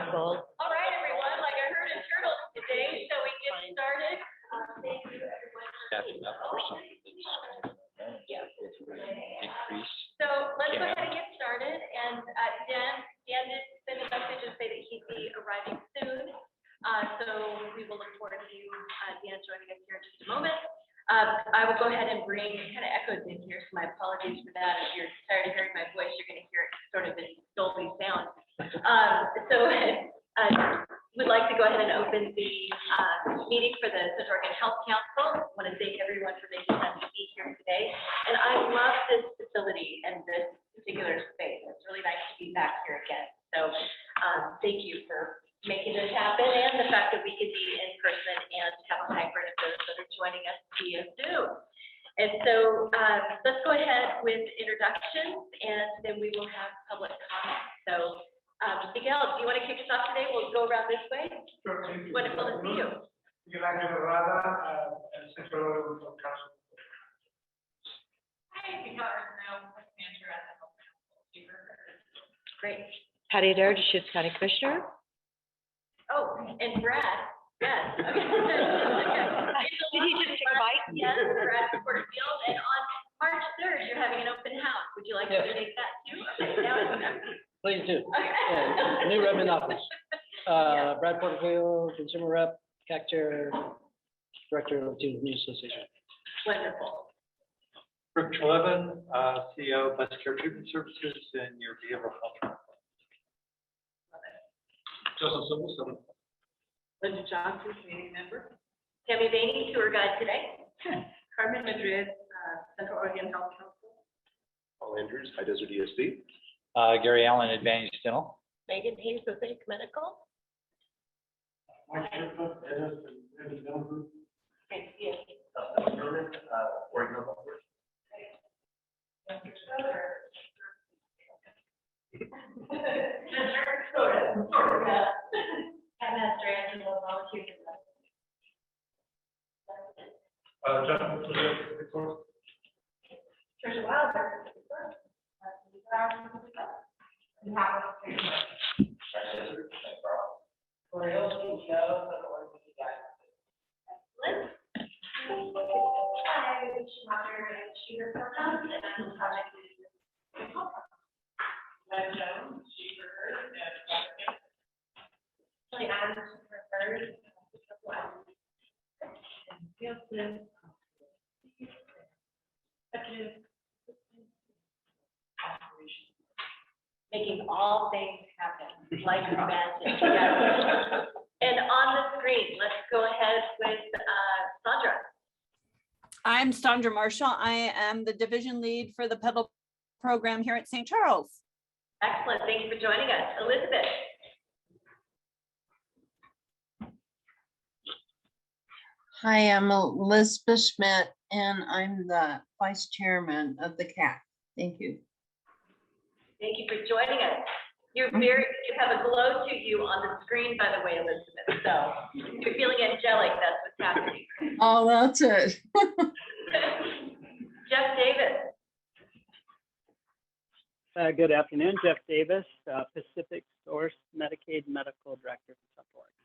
Gold. All right, everyone, like I heard in Turtles today, so we get started. Thank you, everyone. Yeah. Increase. So let's go ahead and get started, and Dan did send a message and say that he'd be arriving soon. So we will look forward to Dan joining us here in just a moment. I will go ahead and bring, kind of echoes in here, so my apologies for that. If you're tired of hearing my voice, you're going to hear it sort of in Dolby sound. We'd like to go ahead and open the meeting for the Central Oregon Health Council. I want to thank everyone for making time to be here today. And I love this facility and this particular space. It's really nice to be back here again. So thank you for making this happen, and the fact that we could be in person and have a hybrid of those that are joining us via Zoom. And so let's go ahead with introductions, and then we will have public comment. So Miguel, do you want to kick us off today? We'll go around this way. Sure, thank you. Wonderful to see you. Miguel Ángel Herrada, Central Oregon Health Council. Hi, Miguel Arsenault, manager at the Health Council. Great. Patty Adair, Deschutes County Commissioner. Oh, and Brad, yes. Okay. Did he just take a bite? Yes, Brad Porterfield, and on March 3rd, you're having an open house. Would you like to take that too? Okay, now it's Please do. okay. Yeah, new rep in office. Yeah. Brad Porterfield, consumer rep, CAC chair, director of the News Association. Wonderful. Rick Trelevin, CEO of Best Care Treatment Services in your behavioral health. Joseph Silverstone. Linda Johnson, community member. Tammy Vaney, tour guide today. Carmen Madrid, Central Oregon Health Council. Paul Andrews, High Desert ESD. Gary Allen, Advantage Dental. Megan Hayes, Mosaic Medical. Mike Sheffield, Edis, and Edis Dental Group. Great to see you. Norman, Oregon Health Board. Justin, Victoria. Trisha Wilder. You have Excellent. Hi, I'm Schumacher and Shooter Programs, and I'm the project lead. Glenn Jones, Shooter Hurd, and I'm Shooter Hurd. Making all things happen, like magic. Yes. And on the screen, let's go ahead with Sandra. I'm Sandra Marshall. I am the division lead for the Pedal program here at St. Charles. Excellent. Thank you for joining us. Elizabeth. Hi, I'm Elizabeth Schmidt, and I'm the vice chairman of the CAC. Thank you. Thank you for joining us. You have a glow to you on the screen, by the way, Elizabeth. So if you're feeling angelic, that's what's happening. Oh, that's it. Jeff Davis. Good afternoon, Jeff Davis, Pacific Source Medicaid Medical Director for Central Oregon.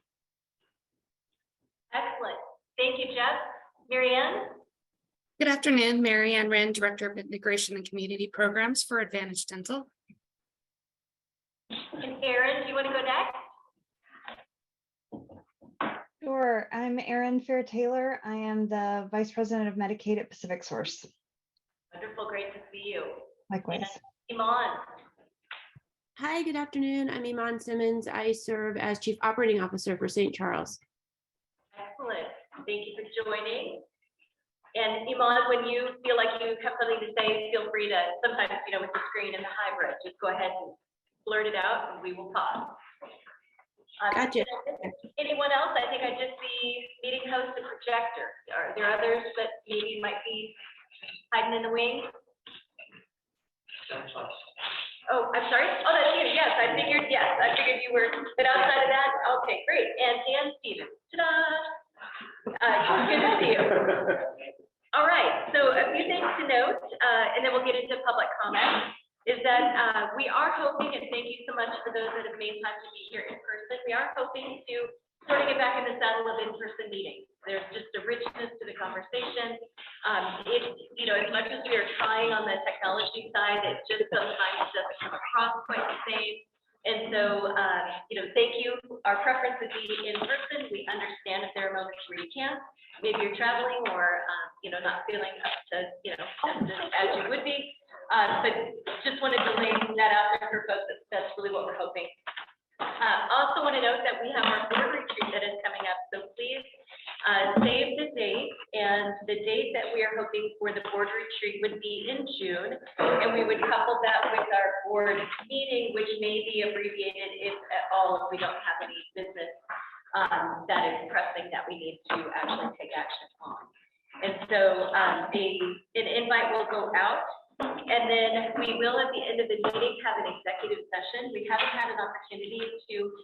Excellent. Thank you, Jeff. Marianne? Good afternoon, Marianne Rand, Director of Integration and Community Programs for Advantage Dental. And Erin, do you want to go next? Sure. I'm Erin Fair-Taylor. I am the Vice President of Medicaid at Pacific Source. Wonderful. Great to see you. Likewise. And Iman. Hi, good afternoon. I'm Iman Simmons. I serve as Chief Operating Officer for St. Charles. Excellent. Thank you for joining. And Iman, when you feel like you have something to say, feel free to, sometimes, with the screen and the hybrid, just go ahead and blurt it out and we will pause. Gotcha. Anyone else? I think I just see meeting host and projector. Are there others that maybe might be hiding in the wings? Oh, I'm sorry. Oh, that's you. Yes, I figured you were, but outside of that, okay, great. And Dan Stevens. Ta-da! Good to see you. All right, so a few things to note, and then we'll get into public comment. is that we are hoping, and thank you so much for those that have made time to be here in person. We are hoping to sort of get back in the saddle of in-person meetings. There's just a richness to the conversation. You know, as much as we are trying on the technology side, it just sometimes doesn't come across quite the same. And so, you know, thank you. Our preference would be in person. We understand if there are moments where you can't. Maybe you're traveling or, you know, not feeling up to, you know, as you would be. But just wanted to lay that out there for folks. That's really what we're hoping. Also want to note that we have our board retreat that is coming up. So please save the date. And the date that we are hoping for the board retreat would be in June. And we would couple that with our board meeting, which may be abbreviated if at all, if we don't have any business that is pressing that we need to actually take action on. And so an invite will go out. And then we will, at the end of the meeting, have an executive session. We haven't had an opportunity to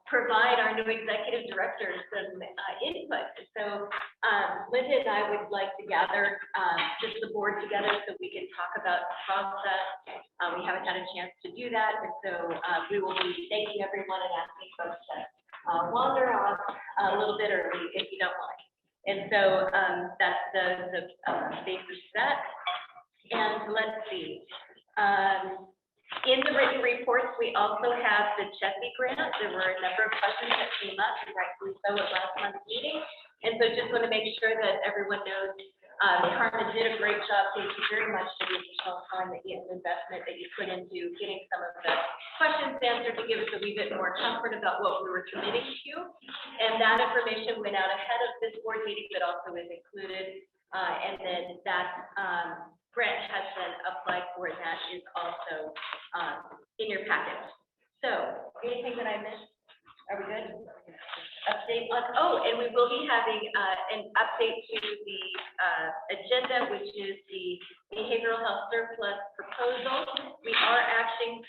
provide our new executive director some input. So Linda and I would like to gather just the board together so we can talk about the process. We haven't had a chance to do that. And so we will be thanking everyone and asking folks to wander off a little bit early if you don't mind. And so that's the basis of that. And let's see, in the written reports, we also have the CHESI grant. There were a number of questions that came up, and rightfully so, at last month's meeting. And so just want to make sure that everyone knows Carmen did a great job. Thank you very much for the additional time and investment that you put into getting some of the questions answered to give us a wee bit more comfort about what we were committing to. And that information went out ahead of this board meeting, but also is included. And then that grant has been applied for, and that is also in your packet. So anything that I missed? Are we good? Update on, and we will be having an update to the agenda, which is the behavioral health surplus proposal. We are asking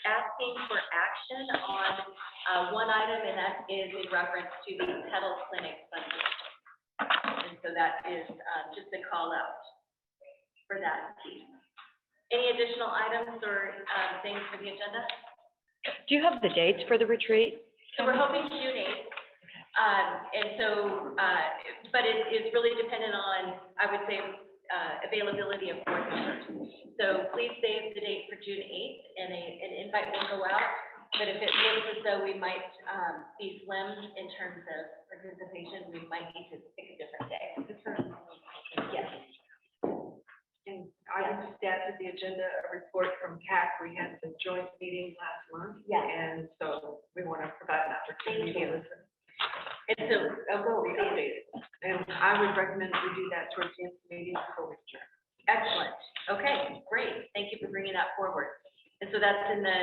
for action on one item, and that is in reference to the Petal Clinic funding. And so that is just a call out for that piece. Any additional items or things for the agenda? Do you have the dates for the retreat? So we're hoping June 8th. And so, but it is really dependent on, I would say, availability of board members. So please save the date for June 8th, and an invite will go out. But if it looks as though we might be slim in terms of participation, we might need to pick a different day. Yes. And I would just add to the agenda a report from CAC. We had the joint meeting last month. Yeah. And so we want to provide an opportunity to listen. And so, And I would recommend that we do that towards the end of the meeting before we adjourn. excellent. Okay, great. Thank you for bringing that forward. And so that's in the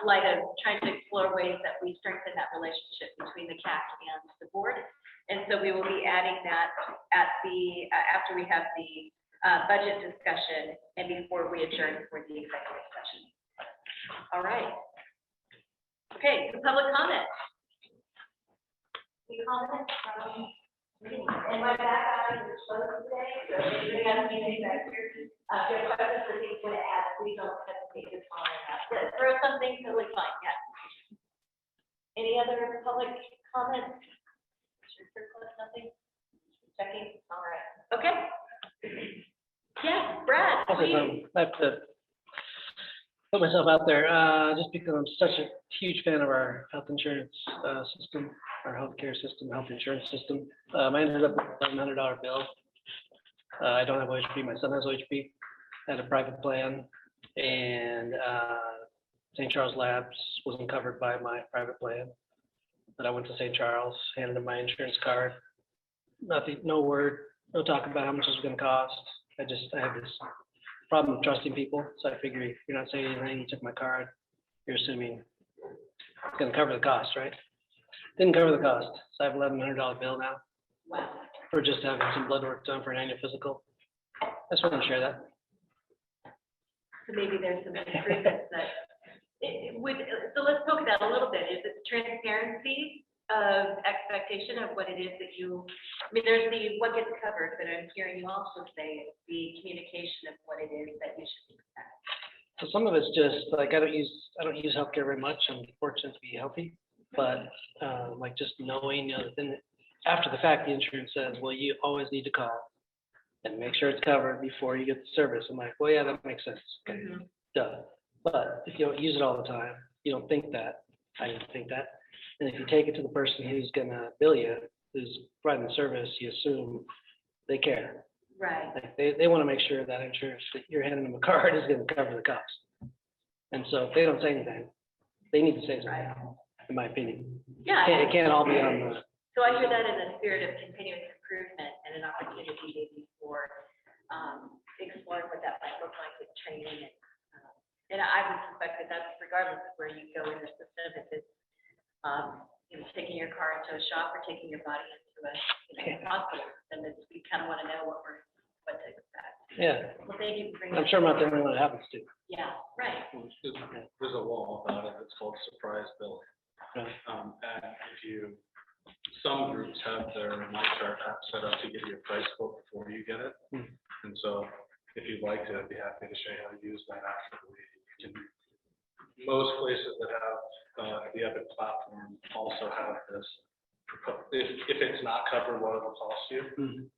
light of trying to explore ways that we strengthen that relationship between the CAC and the board. And so we will be adding that at the, after we have the budget discussion and before we adjourn for the executive session. All right. Okay, so public comment. Any comments from, and my background is closed today, so if anybody has anything back here, if you have questions or things you want to add, please don't hesitate to comment. Throw something totally fine, yeah. Any other public comments? Nothing? Checking, all right. Okay. Yes, Brad, please. I have to put myself out there, just because I'm such a huge fan of our health insurance system, our healthcare system, health insurance system. I ended up with a $700 bill. I don't have OHP, my son has OHP, I had a private plan, and St. Charles Labs wasn't covered by my private plan. But I went to St. Charles, handed him my insurance card. Nothing, no word, no talk about how much it was going to cost. I have this problem of trusting people. So I figured if you're not saying anything, you took my card, you're assuming it's going to cover the cost, right? Didn't cover the cost. So I have $1,100 bill now. Wow. For just having some blood work done for an annual physical. I just wanted to share that. So maybe there's some improvements that it would, so let's poke that a little bit. Is it transparency of expectation of what it is that you, I mean, there's the what gets covered, but I'm hearing you also say the communication of what it is that you should expect. So some of it's just like, I don't use healthcare very much. I'm fortunate to be healthy, but like just knowing, then after the fact, the insurance says, well, you always need to call and make sure it's covered before you get the service. I'm like, well, yeah, that makes sense. Okay, duh. But if you don't use it all the time, you don't think that. I didn't think that. And if you take it to the person who's gonna bill you, who's providing the service, you assume they care. Right. Like they want to make sure that insurance that you're handing them a card is going to cover the cost. And so if they don't say anything, they need to say something, in my opinion. Yeah. It can't all be on the. So I hear that in the spirit of continuous improvement and an opportunity maybe for exploring what that might look like with training. And I would suspect that that's regardless of where you go in the system, if it's taking your car into a shop or taking your body into a hospital, then we kind of want to know what to expect. Yeah. Well, thank you for bringing. I'm sure I'm not the only one that happens to. Yeah, right. There's a law about it, it's called surprise billing. Right. And some groups have their MyChart app set up to give you a price quote before you get it. And so if you'd like to, I'd be happy to show you how to use that actually. Most places that have the Epic platform also have this. If it's not covered, what it'll cost you,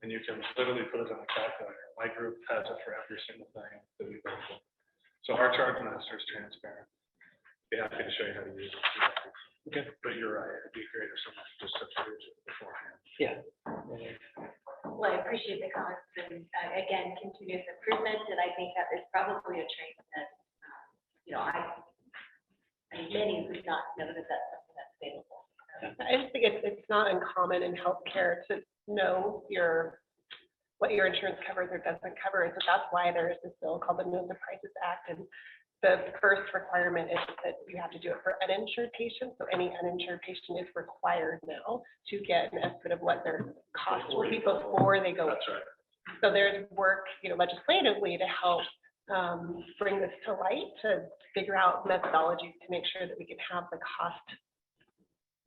and you can literally put it in a calculator. My group has it for every single thing that we go for. So our charge master is transparent. Be happy to show you how to use it. Okay. But you're right, it'd be great if someone just substituted it beforehand. Yeah. Well, I appreciate the comments and again, continuous improvement, and I think that is probably a training that, many would not know that that's something that's available. I just think it's not uncommon in healthcare to know what your insurance covers or doesn't cover. So that's why there is this bill called the Know the Prices Act. And the first requirement is that you have to do it for uninsured patients. So any uninsured patient is required now to get an estimate of what their costs will be before they go. That's right. So there's work, legislatively to help bring this to light, to figure out methodologies to make sure that we can have the cost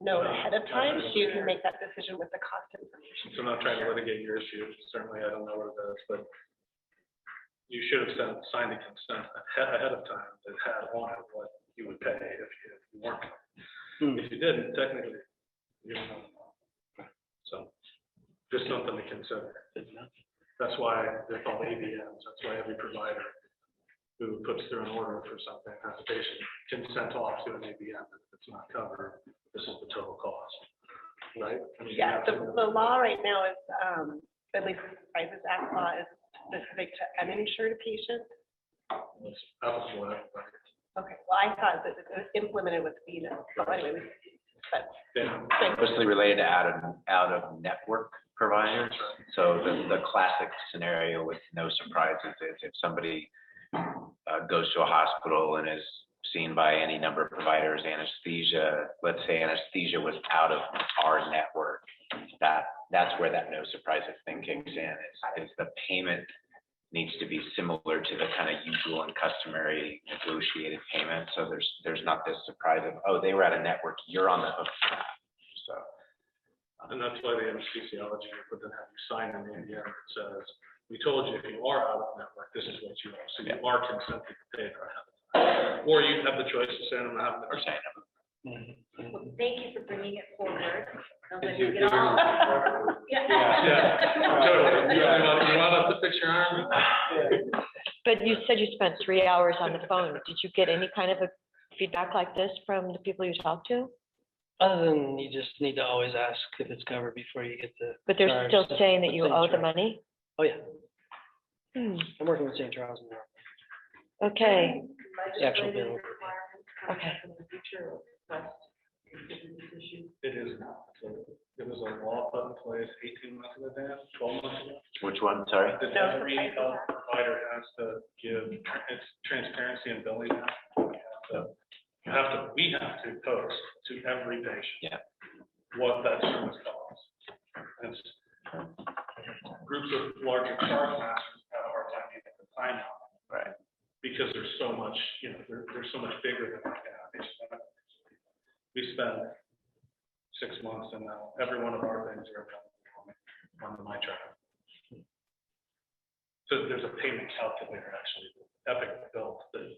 known ahead of time, so you can make that decision with the cost information. So I'm not trying to litigate your issue. Certainly, I don't know what it is, but you should have signed a consent ahead of time that had on it what you would pay if you weren't. If you didn't, technically, you don't know. So just something to consider. That's why they're called ABMs. That's why every provider who puts through an order for something has a patient consent off to an ABM. If it's not covered, this is the total cost, right? Yeah, the law right now is, at least the Prices Act law is specific to uninsured patients. It's applicable to everybody. Okay, well, I thought that it was implemented with VENA. So anyway, but. Yeah. Mostly related to out of network providers. So the classic scenario with no surprises is if somebody goes to a hospital and is seen by any number of providers, anesthesia, let's say anesthesia was out of our network, that's where that no surprises thing kicks in, is the payment needs to be similar to the kind of usual and customary negotiated payment. So there's not this surprise of, oh, they were out of network, you're on the hook for that. So. And that's why the anesthesiology would then have you sign an NDA that says, we told you if you are out of network, this is what you owe. So you are consented to pay for it. Or you have the choice to say, I'm not having it. Well, thank you for bringing it forward. Sounds like You we get all. Totally. You want us to fix your arm? But you said you spent 3 hours on the phone. Did you get any kind of a feedback like this from the people you talked to? Other than you just need to always ask if it's covered before you get the. But they're charge. still saying that That's you St. owe the Charles. money? Oh, yeah. Hmm. I'm working with St. Charles now. Okay. The actual bill. Okay. It is not. So it was a law put in place 18 months in advance, 12 months ago. Which one, sorry? That every health provider has to give its transparency and billing now. We have to post to every patient what that service costs. And groups of larger charge masters have a hard time getting the time out. Right. Because there's so much, they're so much bigger than like that. We spend 6 months and now every one of our things are on the MyChart. So there's a payment calculator actually, Epic built that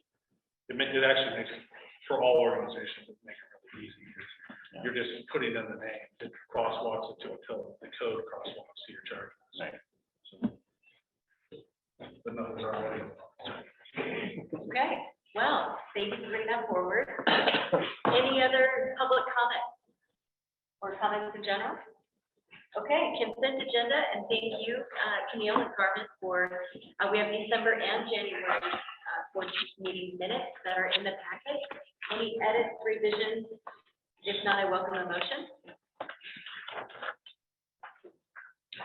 it actually makes it, for all organizations, it makes it really easy. You're just putting in the name, it crosswalks it to a code, the code crosswalks to your charge. Right. But no, there's already. Okay, well, thank you for bringing that forward. Any other public comments or comments in general? Okay, consent agenda, and thank you, Camille and Carmen, for, we have December and January board meeting minutes that are in the packet. Any edits, revisions? If not, I welcome a motion.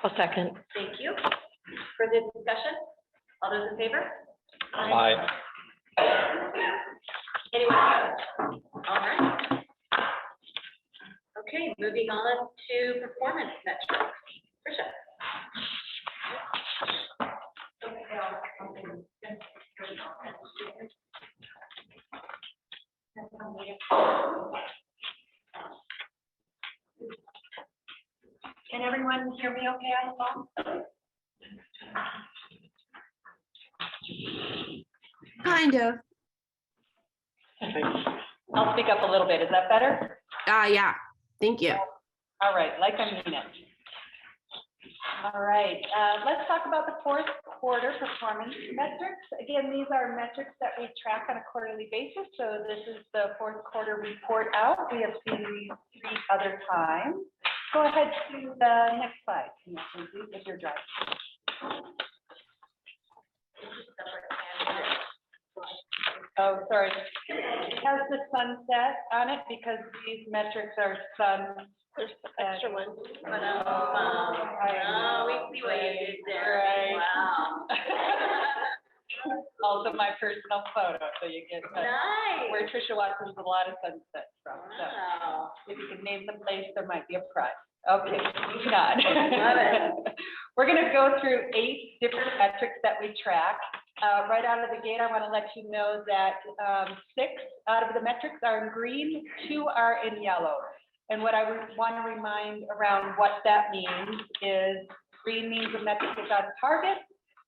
I'll second. Thank you. Further discussion? All those in favor? Aye. Anyone opposed? All right. Okay, moving on to performance metrics. Tricia. Can everyone hear me okay on the phone? Kind of. I'll speak up a little bit. Is that better? Yeah, thank you. All right, like I mean it. All right, let's talk about the fourth quarter performance metrics. Again, these are metrics that we track on a quarterly basis. So this is the fourth quarter report out. We have seen these 3 other times. Go ahead to the next slide, please, if you're driving. Oh, sorry. It has the sunset on it because these metrics are sun. There's extra ones. Oh, we see what you did there. Right. Wow. Also my personal photo, so you get Nice. where Tricia watches a lot of sunsets from. So Wow. if you can name the place, there might be a prize. Okay, moving on. Love it. We're gonna go through 8 different metrics that we track. Right out of the gate, I want to let you know that 6 out of the metrics are in green, 2 are in yellow. And what I want to remind around what that means is green means a metric is on target.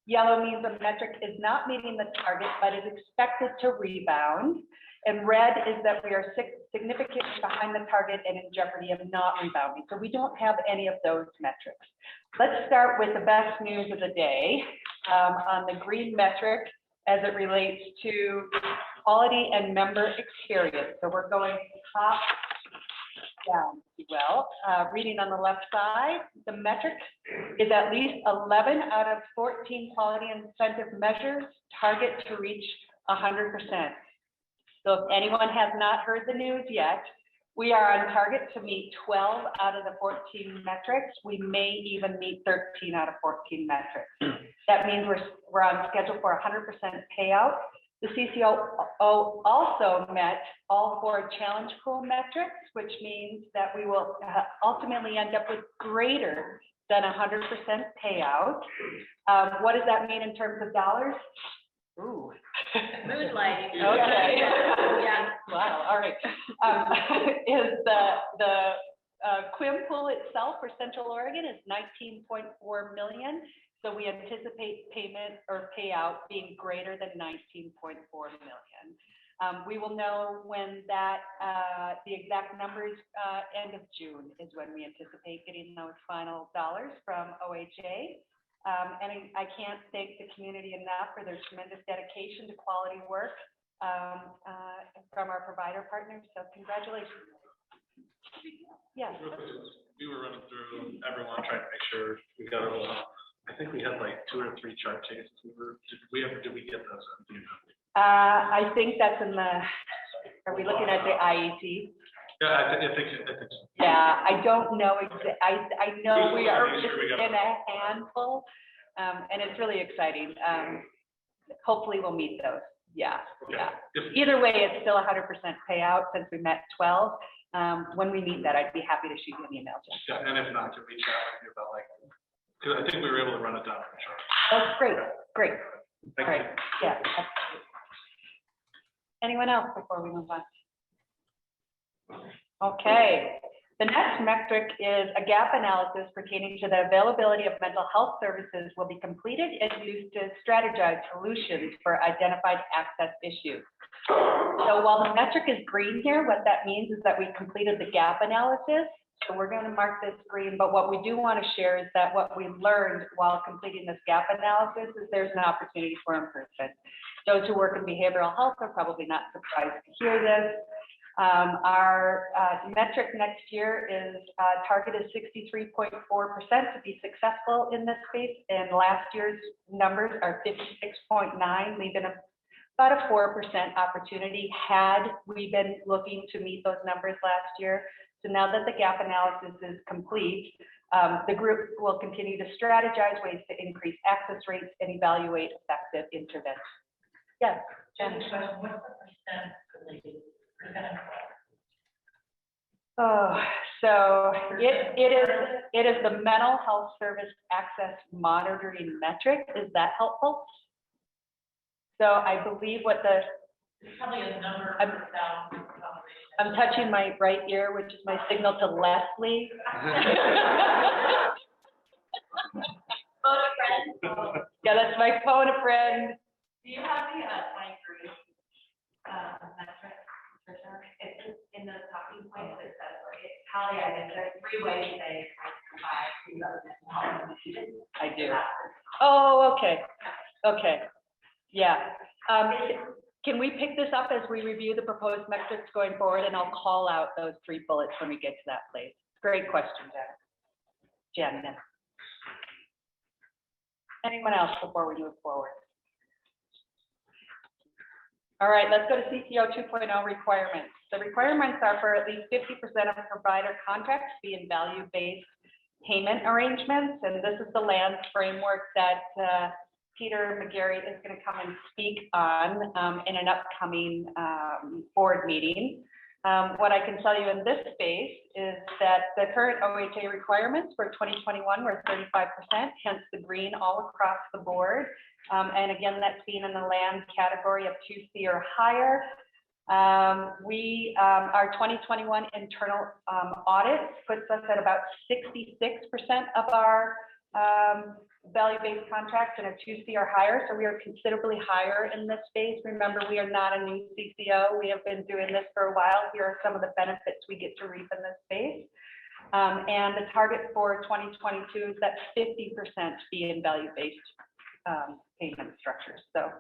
Yellow means a metric is not meeting the target, but is expected to rebound. And red is that we are significantly behind the target and in jeopardy of not rebounding. So we don't have any of those metrics. Let's start with the best news of the day on the green metric as it relates to quality and member experience. So we're going top down, if you will. Reading on the left side, the metric is at least 11 out of 14 quality incentive measures target to reach 100%. So if anyone has not heard the news yet, we are on target to meet 12 out of the 14 metrics. We may even meet 13 out of 14 metrics. That means we're on schedule for 100% payout. The CCO also met all 4 challenge pool metrics, which means that we will ultimately end up with greater than 100% payout. What does that mean in terms of dollars? Ooh. Moonlighting. Okay. Yeah. Wow, all right. Is the QUIM pool itself for Central Oregon is 19.4 million. So we anticipate payment or payout being greater than 19.4 million. We will know when that, the exact numbers, end of June is when we anticipate getting those final dollars from OHA. And I can't thank the community enough for their tremendous dedication to quality work from our provider partners. So congratulations. Yes. We were running through everyone trying to make sure we got it all. I think we had like 2 or 3 chart chases. Did we get those? Do you know? I think that's in the, are we looking at the IET? Yeah, I think so. Yeah, I don't know. I know we are Make sure we got in a handful, and it's really exciting. Hopefully we'll meet those. Yeah, yeah. Either way, it's still 100% payout since we met 12. When we meet that, I'd be happy to shoot you an email. Yeah, and if not, to reach out with you about like, because I think we were able to run it down for sure. That's great, great. Thank All you. right, yeah. Absolutely. Anyone else before we move on? Okay, The next metric is a gap analysis pertaining to the availability of mental health services will be completed and used to strategize solutions for identified access issues. So while the metric is green here, what that means is that we completed the gap analysis. So we're going to mark this green, but what we do want to share is that what we learned while completing this gap analysis is there's an opportunity for improvement. Those who work in behavioral health are probably not surprised to hear this. Our metric next year is target is 63.4% to be successful in this space, and last year's numbers are 56.9, leaving about a 4% opportunity had we been looking to meet those numbers last year. So now that the gap analysis is complete, the group will continue to strategize ways to increase access rates and evaluate effective interventions. Yes, Jen. Oh, so it is the mental health service access monitoring metric. Is that helpful? So I believe what the probably a number. I'm touching my right ear, which is my signal to Leslie. Phone a friend. Yeah, that's my phone a friend. Do you have the 23 metric? It's in the talking points. It says how they identify 3 ways they identify. I do. Oh, okay. Okay. Yeah. Can we pick this up as we review the proposed metrics going forward, and I'll call out those 3 bullets when we get to that place. Great question, Jen. Jen. Anyone else before we move forward? All right, let's go to CCO 2.0 requirements. The requirements are for at least 50% of provider contracts to be in value-based payment arrangements, and this is the LAND framework that Peter McGarry is going to come and speak on in an upcoming board meeting. What I can tell you in this space is that the current OHA requirements for 2021 were 35%, hence the green all across the board. And again, that's being in the LAND category of 2C or higher. Our 2021 internal audit puts us at about 66% of our value-based contracts in a 2C or higher, so we are considerably higher in this space. Remember, we are not a new CCO. We have been doing this for a while. Here are some of the benefits we get to reap in this space. And the target for 2022 is that 50% be in value-based payment structures, so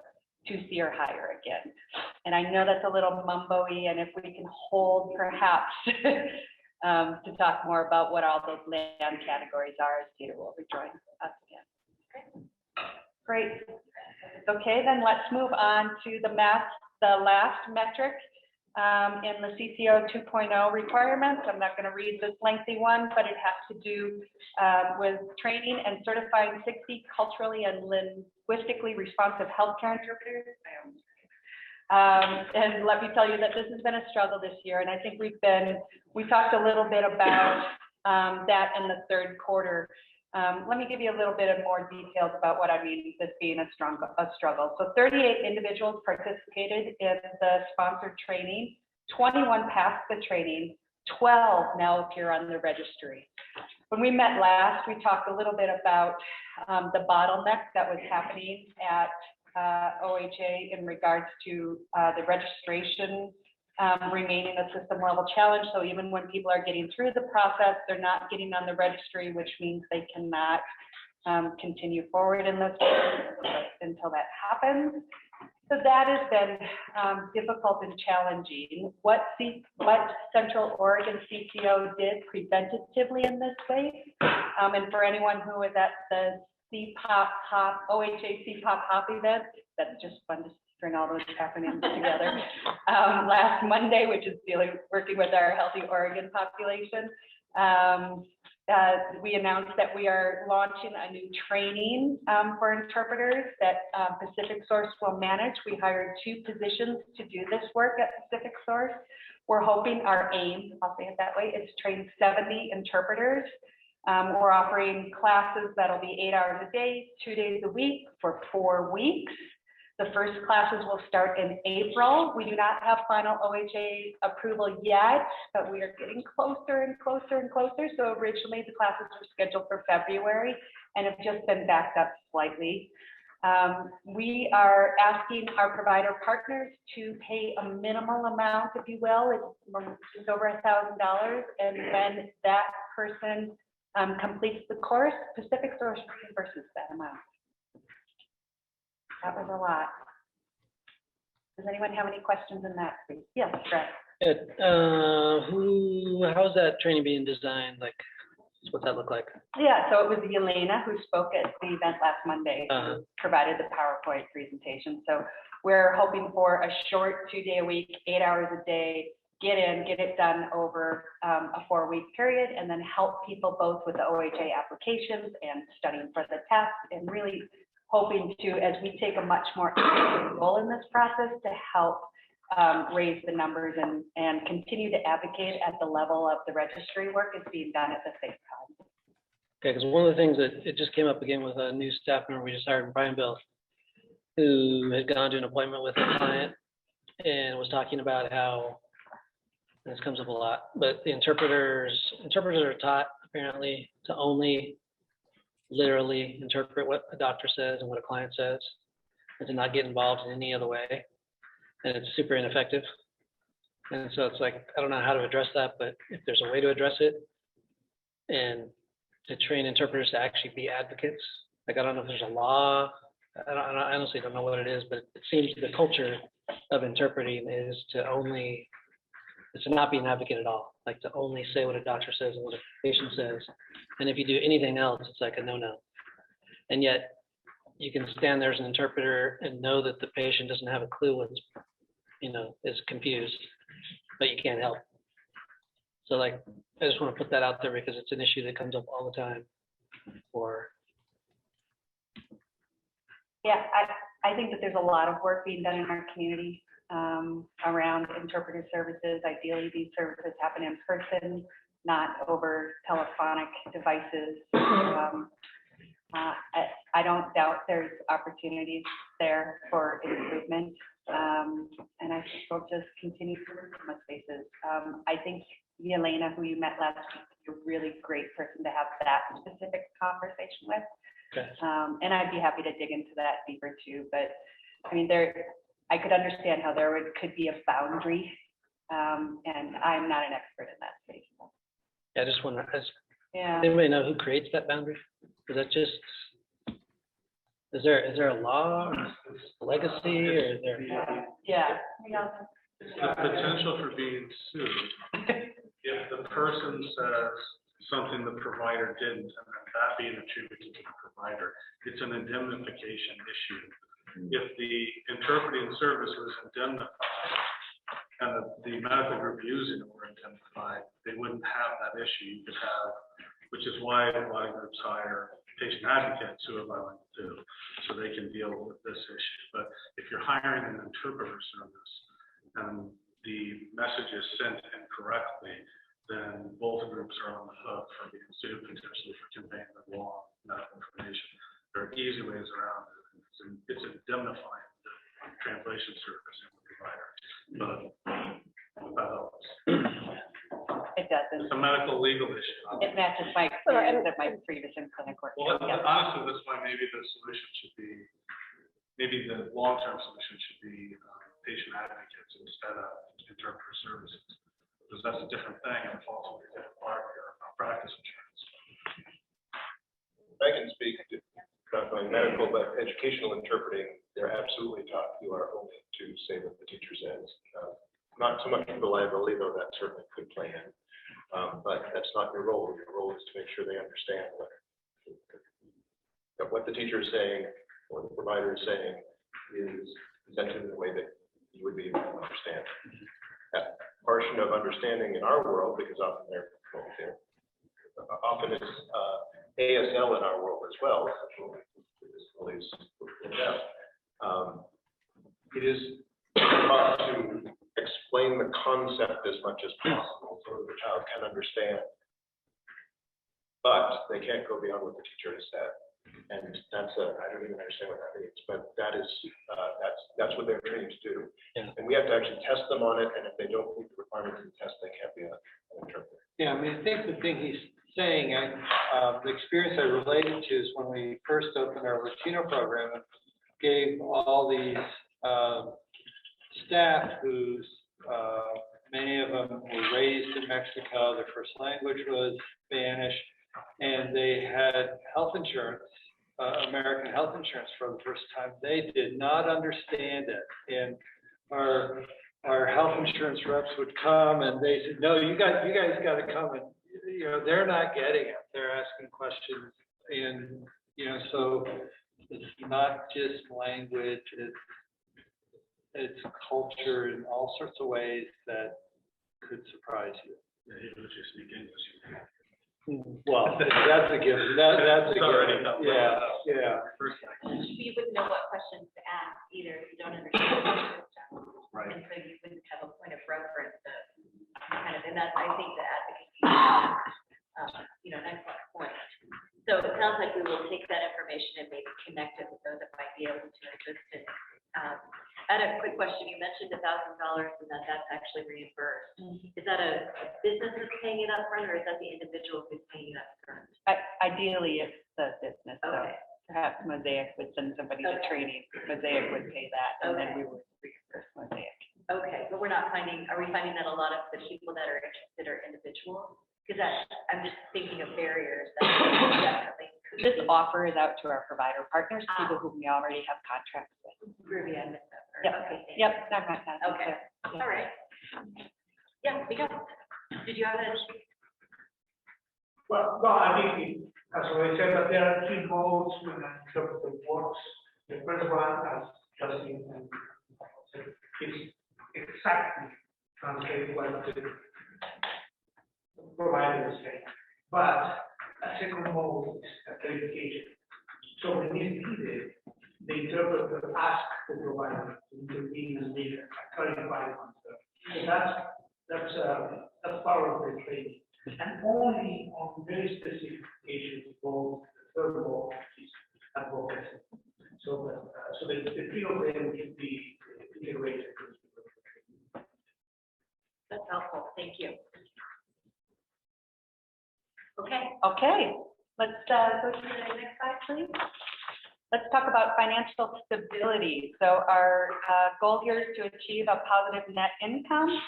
2C or higher again. And I know that's a little mumbo-y, and if we can hold perhaps to talk more about what all those LAND categories are, as Peter will rejoin us again. Great. Okay, then let's move on to the last metric in the CCO 2.0 requirements. I'm not going to read this lengthy one, but it has to do with training and certifying 60 culturally and linguistically responsive healthcare interpreters. And let me tell you that this has been a struggle this year, and I think we talked a little bit about that in the third quarter. Let me give you a little bit of more details about what I mean this being a struggle. So 38 individuals participated in the sponsored training, 21 passed the training, 12 now appear on the registry. When we met last, we talked a little bit about the bottleneck that was happening at OHA in regards to the registration remaining a system level challenge. So even when people are getting through the process, they're not getting on the registry, which means they cannot continue forward in this until that happens. So that has been difficult and challenging. What Central Oregon CCO did preventatively in this space, and for anyone who was at the OHA CPOP Hop event, that's just fun to bring all those acronyms together. Last Monday, which is working with our Healthy Oregon population, we announced that we are launching a new training for interpreters that Pacific Source will manage. We hired 2 positions to do this work at Pacific Source. We're hoping our aim, I'll say it that way, is to train 70 interpreters. We're offering classes that'll be 8 hours a day, 2 days a week for 4 weeks. The first classes will start in April. We do not have final OHA approval yet, but we are getting closer and closer and closer. So originally the classes were scheduled for February and have just been backed up slightly. We are asking our provider partners to pay a minimal amount, if you will. It's over $1,000. And when that person completes the course, Pacific Source reimburses that amount. That was a lot. Does anyone have any questions in that, please? Yes, Brett. How's that training being designed? Like, what's that look like? Yeah, so it was Yelena who spoke at the event last Monday, who provided the PowerPoint presentation. So we're hoping for a short 2-day-a-week, 8 hours a day, get in, get it done over a 4-week period, and then help people both with the OHA applications and studying for the test, and really hoping to, as we take a much more active role in this process, to help raise the numbers and continue to advocate at the level of the registry work is being done at the same time. Okay, because one of the things that it just came up again with a new staff member we just hired in Bryanville, who had gone to an appointment with a client and was talking about how, and this comes up a lot, but the interpreters are taught apparently to only literally interpret what a doctor says and what a client says, and to not get involved in any other way. And it's super ineffective. And so it's like, I don't know how to address that, but if there's a way to address it and to train interpreters to actually be advocates, like, I don't know if there's a law, I honestly don't know what it is, but it seems the culture of interpreting is to not be an advocate at all, like to only say what a doctor says and what a patient says. And if you do anything else, it's like a no-no. And yet you can stand there as an interpreter and know that the patient doesn't have a clue what's, is confused, but you can't help. So like, I just want to put that out there because it's an issue that comes up all the time. Yeah, I think that there's a lot of work being done in our community around interpretive services. Ideally, these services happen in person, not over telephonic devices. I don't doubt there's opportunities there for improvement. And I think we'll just continue to work on those spaces. I think Yelena, who you met last week, is a really great person to have that specific conversation with. Okay. And I'd be happy to dig into that deeper too. But I mean, I could understand how there could be a boundary, and I'm not an expert in that space. Yeah, I just wonder, Yeah. anybody know who creates that boundary? Is that just, is there a law, or a legacy, or is there? Yeah. The potential for being sued, if the person says something the provider didn't, and then that being attributed to the provider, it's an indemnification issue. If the interpreting service was indemnified and the medical group using it were indemnified, they wouldn't have that issue. You could have, which is why a lot of groups hire patient advocates who are bilingual too, so they can deal with this issue. But if you're hiring an interpreter service and the message is sent incorrectly, then both groups are on the hook for being sued potentially for conveying the wrong medical information. There are easy ways around it. It's indemnifying the translation service and the provider, but that helps. It doesn't. It's a medical legal issue. It matches my experience at my previous in-clinic work. Well, honestly, that's why maybe the solution should be, maybe the long-term solution should be patient advocates instead of interpreter services, because that's a different thing and it falls under a different part of your practice insurance. I can speak to not only medical, but educational interpreting. They're absolutely taught. You are only to say what the teacher says. Not so much the liability, though that certainly could play in. But that's not your role. Your role is to make sure they understand what the teacher is saying or the provider is saying is presented in a way that you would be able to understand. That portion of understanding in our world, because often often it's ASL in our world as well. It is taught to explain the concept as much as possible so that the child can understand. But they can't go beyond what the teacher has said. And I don't even understand what that means, but that is, that's what they're trained to do. Yeah. And we have to actually test them on it, and if they don't meet the requirements of the test, they can't be an interpreter. Yeah, I mean, I think the thing he's saying, the experience I related to is when we first opened our Latino program and gave all these staff whose, many of them were raised in Mexico, their first language was Spanish, and they had health insurance, American health insurance for the first time. They did not understand it. And our health insurance reps would come and they said, no, you guys got to come, and they're not getting it. They're asking questions, and so it's not just language, it's culture in all sorts of ways that could surprise you. Yeah, he would just speak English. Well, that's a given. That's a given. Yeah, yeah. You wouldn't know what questions to ask either if you don't understand the system. Right. And so you wouldn't have a point of reference to kind of, and that's, I think, the advocacy, an excellent point. So it sounds like we will take that information and maybe connect it with those that might be able to assist it. I had a quick question. You mentioned $1,000 and that's actually reimbursed. Is that a business that's paying it up front, or is that the individual who's paying it up front? Ideally, it's the business, so Okay. perhaps Mosaic would send somebody to Okay. training, Mosaic would pay that, and then Okay. we would reimburse Mosaic. Okay, but are we finding that a lot of the people that are interested are individuals? Because I'm just thinking of barriers that definitely. This offer is out to our provider partners, people whom we already have contracts with. Ruby, I missed that part. Yep, Okay, thank you. yep, not my time. Okay, all right. Yeah, we go. Did you have a? Well, no, I think, as I said, that there are three goals when I interpret the works. The first one, as Justin and said, is exactly translate what the provider is saying. But a second mode is a clarification. So when it's needed, the interpreter asks the provider to intervene and make a clarified answer. So that's part of the training. And only on very specific occasions, both verbal advocacy. So the three of them should be integrated. That's helpful, thank you. Okay. Okay, let's go to the next slide, please. Let's talk about financial stability. So our goal here is to achieve a positive net income.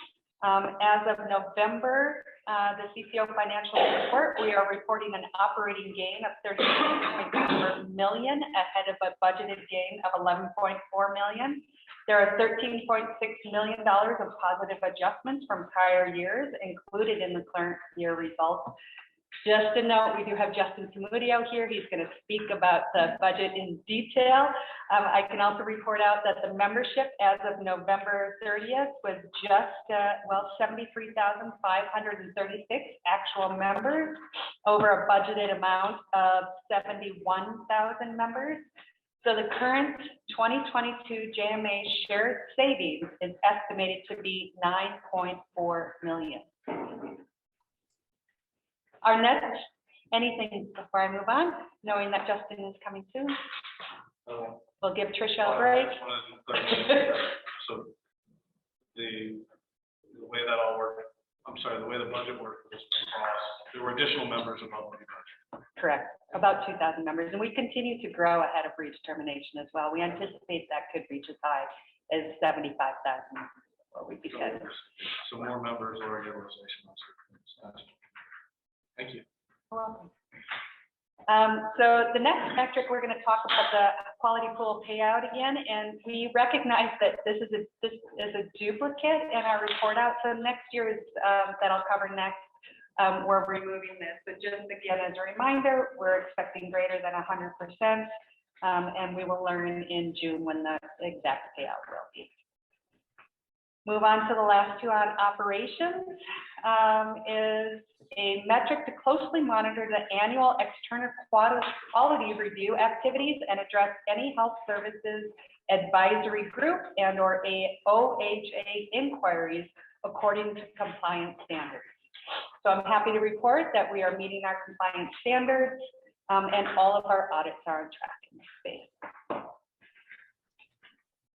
As of November, the CCO financial report, we are reporting an operating gain of $32.4 million ahead of a budgeted gain of $11.4 million. There are $13.6 million of positive adjustments from prior years included in the current year results. Just a note, we do have Justin Samudio here. He's going to speak about the budget in detail. I can also report out that the membership as of November 30th was just, 73,536 actual members over a budgeted amount of 71,000 members. So the current 2022 JMA shared savings is estimated to be $9.4 million. Our next, anything before I move on, knowing that Justin is coming soon? We'll give Tricia a break. So the way that all worked, the way the budget worked was there were additional members above the budget. Correct, about 2,000 members, and we continue to grow ahead of redetermination as well. We anticipate that could reach as high as 75,000. What we said. So more members or utilization. Thank you. Welcome. So the next metric, we're going to talk about the quality pool payout again, and we recognize that this is a duplicate in our report out. So next year is that I'll cover next. We're removing this, but just again as a reminder, we're expecting greater than 100%, and we will learn in June when the exact payout will be. Move on to the last two on operations. Is a metric to closely monitor the annual external quality review activities and address any health services advisory group and or OHA inquiries according to compliance standards. So I'm happy to report that we are meeting our compliance standards. And all of our audits are on track in this space.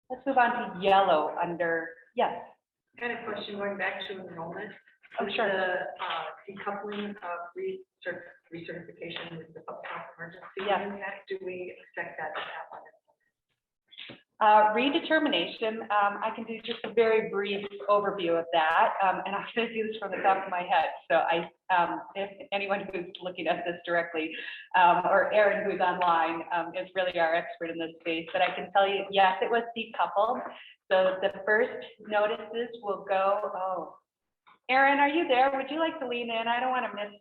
Let's move on to yellow under, yes. Kind of question going back to enrollment. Oh, sure. The decoupling of recertification with the public health emergency. Yes. Impact, do we expect that to happen? Redetermination, I can do just a very brief overview of that, and I'm going to do this from the top of my head. So if anyone who's looking at this directly, or Erin who's online, is really our expert in this space, but I can tell you, yes, it was decoupled. So the first notices will go, oh, Erin, are you there? Would you like to lean in? I don't want to miss.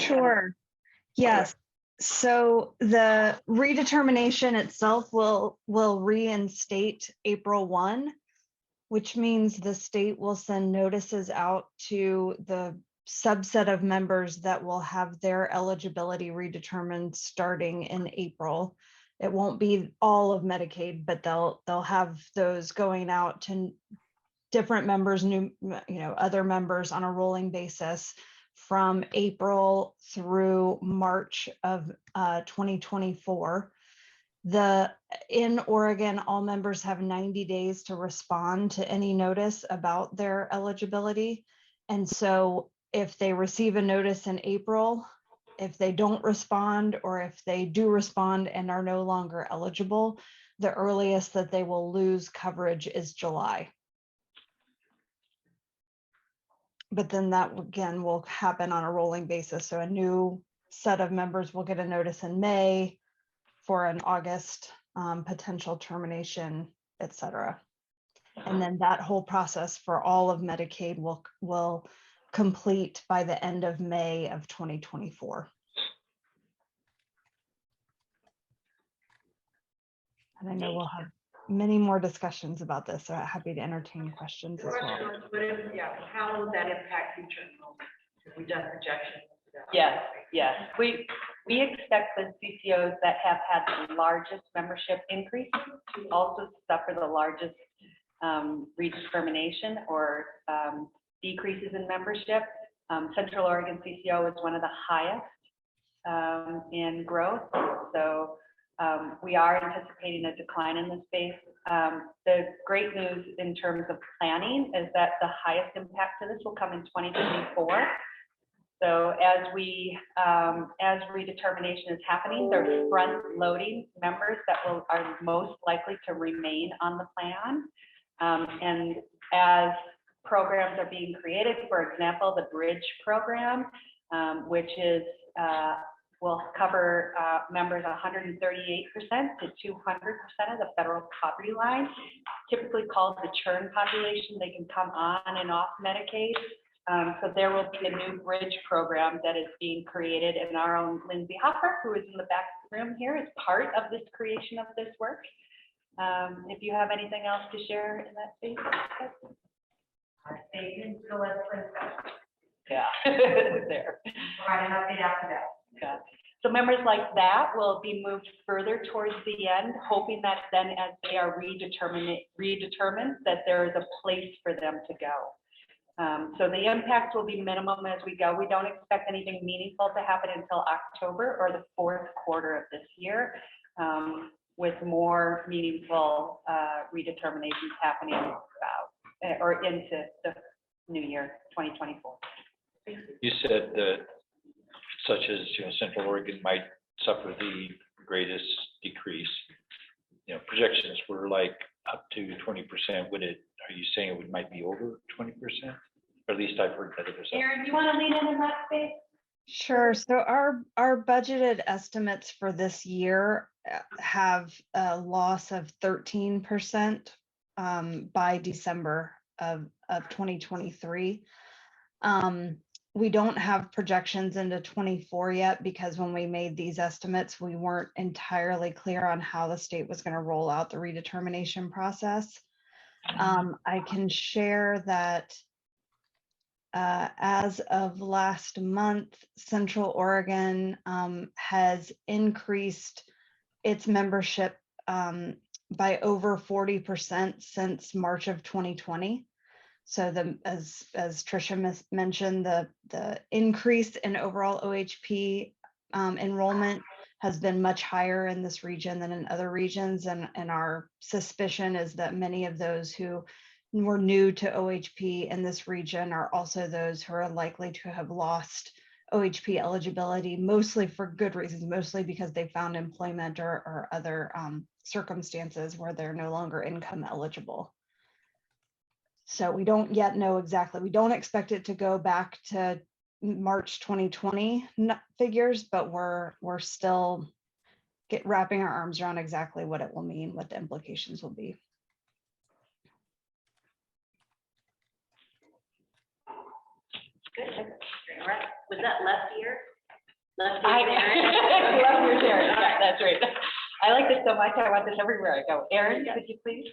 Sure. Yes. So the redetermination itself will reinstate April 1, which means the state will send notices out to the subset of members that will have their eligibility redetermined starting in April. It won't be all of Medicaid, but they'll have those going out to different members, other members on a rolling basis from April through March of 2024. In Oregon, all members have 90 days to respond to any notice about their eligibility. And so if they receive a notice in April, if they don't respond, or if they do respond and are no longer eligible, the earliest that they will lose coverage is July. But then that again will happen on a rolling basis. So a new set of members will get a notice in May for an August potential termination, et cetera. And then that whole process for all of Medicaid will complete by the end of May of 2024. And I know we'll have many more discussions about this, so I'm happy to entertain questions as well. How will that impact future enrollment? Have we done projections? Yes. We expect the CCOs that have had the largest membership increase to also suffer the largest redetermination or decreases in membership. Central Oregon CCO is one of the highest in growth. So we are anticipating a decline in this space. The great news in terms of planning is that the highest impact to this will come in 2024. So as redetermination is happening, they're front loading members that are most likely to remain on the plan. And as programs are being created, for example, the Bridge program, which is will cover members 138% to 200% of the federal poverty line, typically called the churn population. They can come on and off Medicaid. So there will be a new Bridge program that is being created, and our own Lindsay Hopper, who is in the back of the room here, is part of this creation of this work. If you have anything else to share in that space. Stay tuned to the legislature. Yeah, there. Provide an update after that. Yeah. So members like that will be moved further towards the end, hoping that then as they are redetermined, that there is a place for them to go. So the impact will be minimum as we go. We don't expect anything meaningful to happen until October or the fourth quarter of this year, with more meaningful redeterminations happening or into the new year, 2024. You said that such as, Central Oregon might suffer the greatest decrease. Projections were like up to 20%. Are you saying it might be over 20%? Or at least I've heard that it was. Erin, do you want to lean in that space? Sure. So our budgeted estimates for this year have a loss of 13% by December of 2023. We don't have projections into 24 yet because when we made these estimates, we weren't entirely clear on how the state was going to roll out the redetermination process. I can share that as of last month, Central Oregon has increased its membership by over 40% since March of 2020. So as Tricia mentioned, the increase in overall OHP enrollment has been much higher in this region than in other regions. And our suspicion is that many of those who were new to OHP in this region are also those who are likely to have lost OHP eligibility, mostly for good reasons, mostly because they found employment or other circumstances where they're no longer income eligible. So we don't yet know exactly. We don't expect it to go back to March 2020 figures, but we're still wrapping our arms around exactly what it will mean, what the implications will be. Good. All right. Was that left ear? Left I- ear, Aaron? Left ear, Aaron. Yeah, that's right. I like this so much, I want this everywhere I go. Aaron, could you please?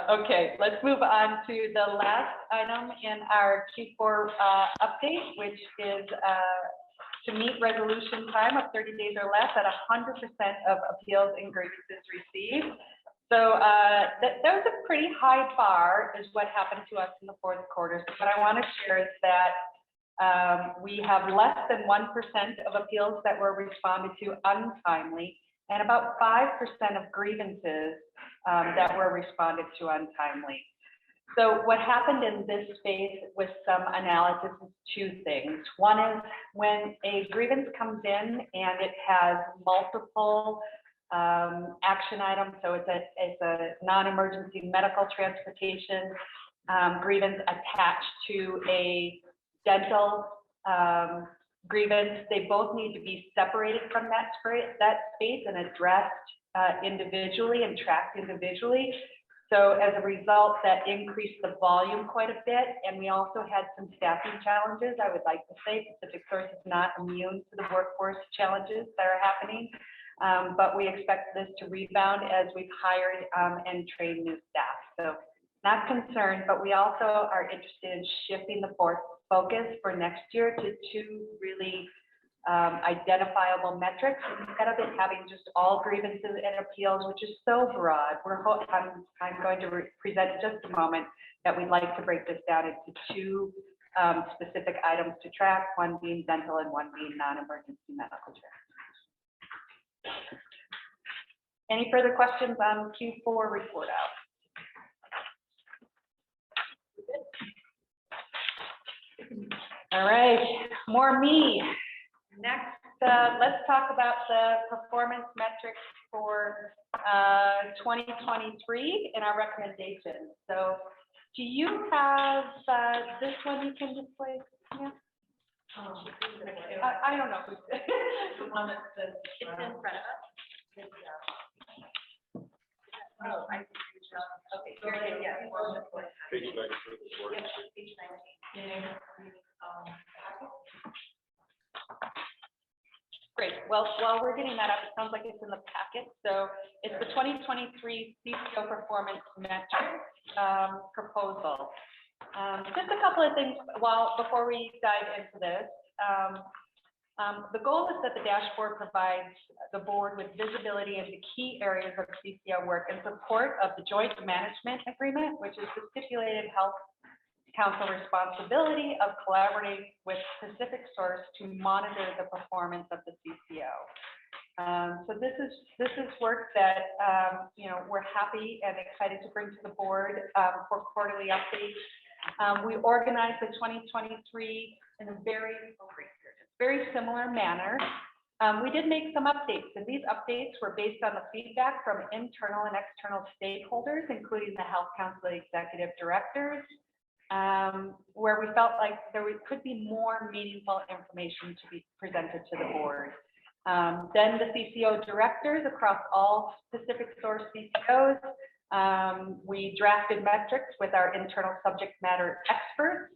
Okay, let's move on to the last item in our Q4 update, which is to meet resolution time of 30 days or less at 100% of appeals and grievances received. So that was a pretty high bar is what happened to us in the fourth quarter. So what I want to share is that we have less than 1% of appeals that were responded to untimely, and about 5% of grievances that were responded to untimely. So what happened in this space with some analysis is two things. One is when a grievance comes in and it has multiple action items, so it's a non-emergency medical transportation grievance attached to a dental grievance, they both need to be separated from that space and addressed individually and tracked individually. So as a result, that increased the volume quite a bit. And we also had some staffing challenges. I would like to say Pacific Source is not immune to the workforce challenges that are happening. But we expect this to rebound as we've hired and trained new staff. So not concerned, but we also are interested in shifting the focus for next year to two really identifiable metrics instead of it having just all grievances and appeals, which is so broad. I'm going to present in just a moment that we'd like to break this down into two specific items to track, one being dental and one being non-emergency medical care. Any further questions on Q4 report out? All right, more me. Next, let's talk about the performance metrics for 2023 and our recommendations. So do you have this one you can display? Yeah. I don't know. The one that says it's in front of us. Oh, I see. Okay, here it is. Yeah. Page 19. Yeah, page 19. Great. Well, while we're getting that up, it sounds like it's in the packet. So it's the 2023 CCO performance metrics proposal. Just a couple of things before we dive into this. The goal is that the dashboard provides the board with visibility into key areas of CCO work in support of the joint management agreement, which is the stipulated health council responsibility of collaborating with Pacific Source to monitor the performance of the CCO. So this is work that we're happy and excited to bring to the board for quarterly updates. We organized the 2023 in a very similar manner. We did make some updates, and these updates were based on the feedback from internal and external stakeholders, including the Health Council executive directors, where we felt like there could be more meaningful information to be presented to the board. Then the CCO directors across all Pacific Source CCOs, we drafted metrics with our internal subject matter experts.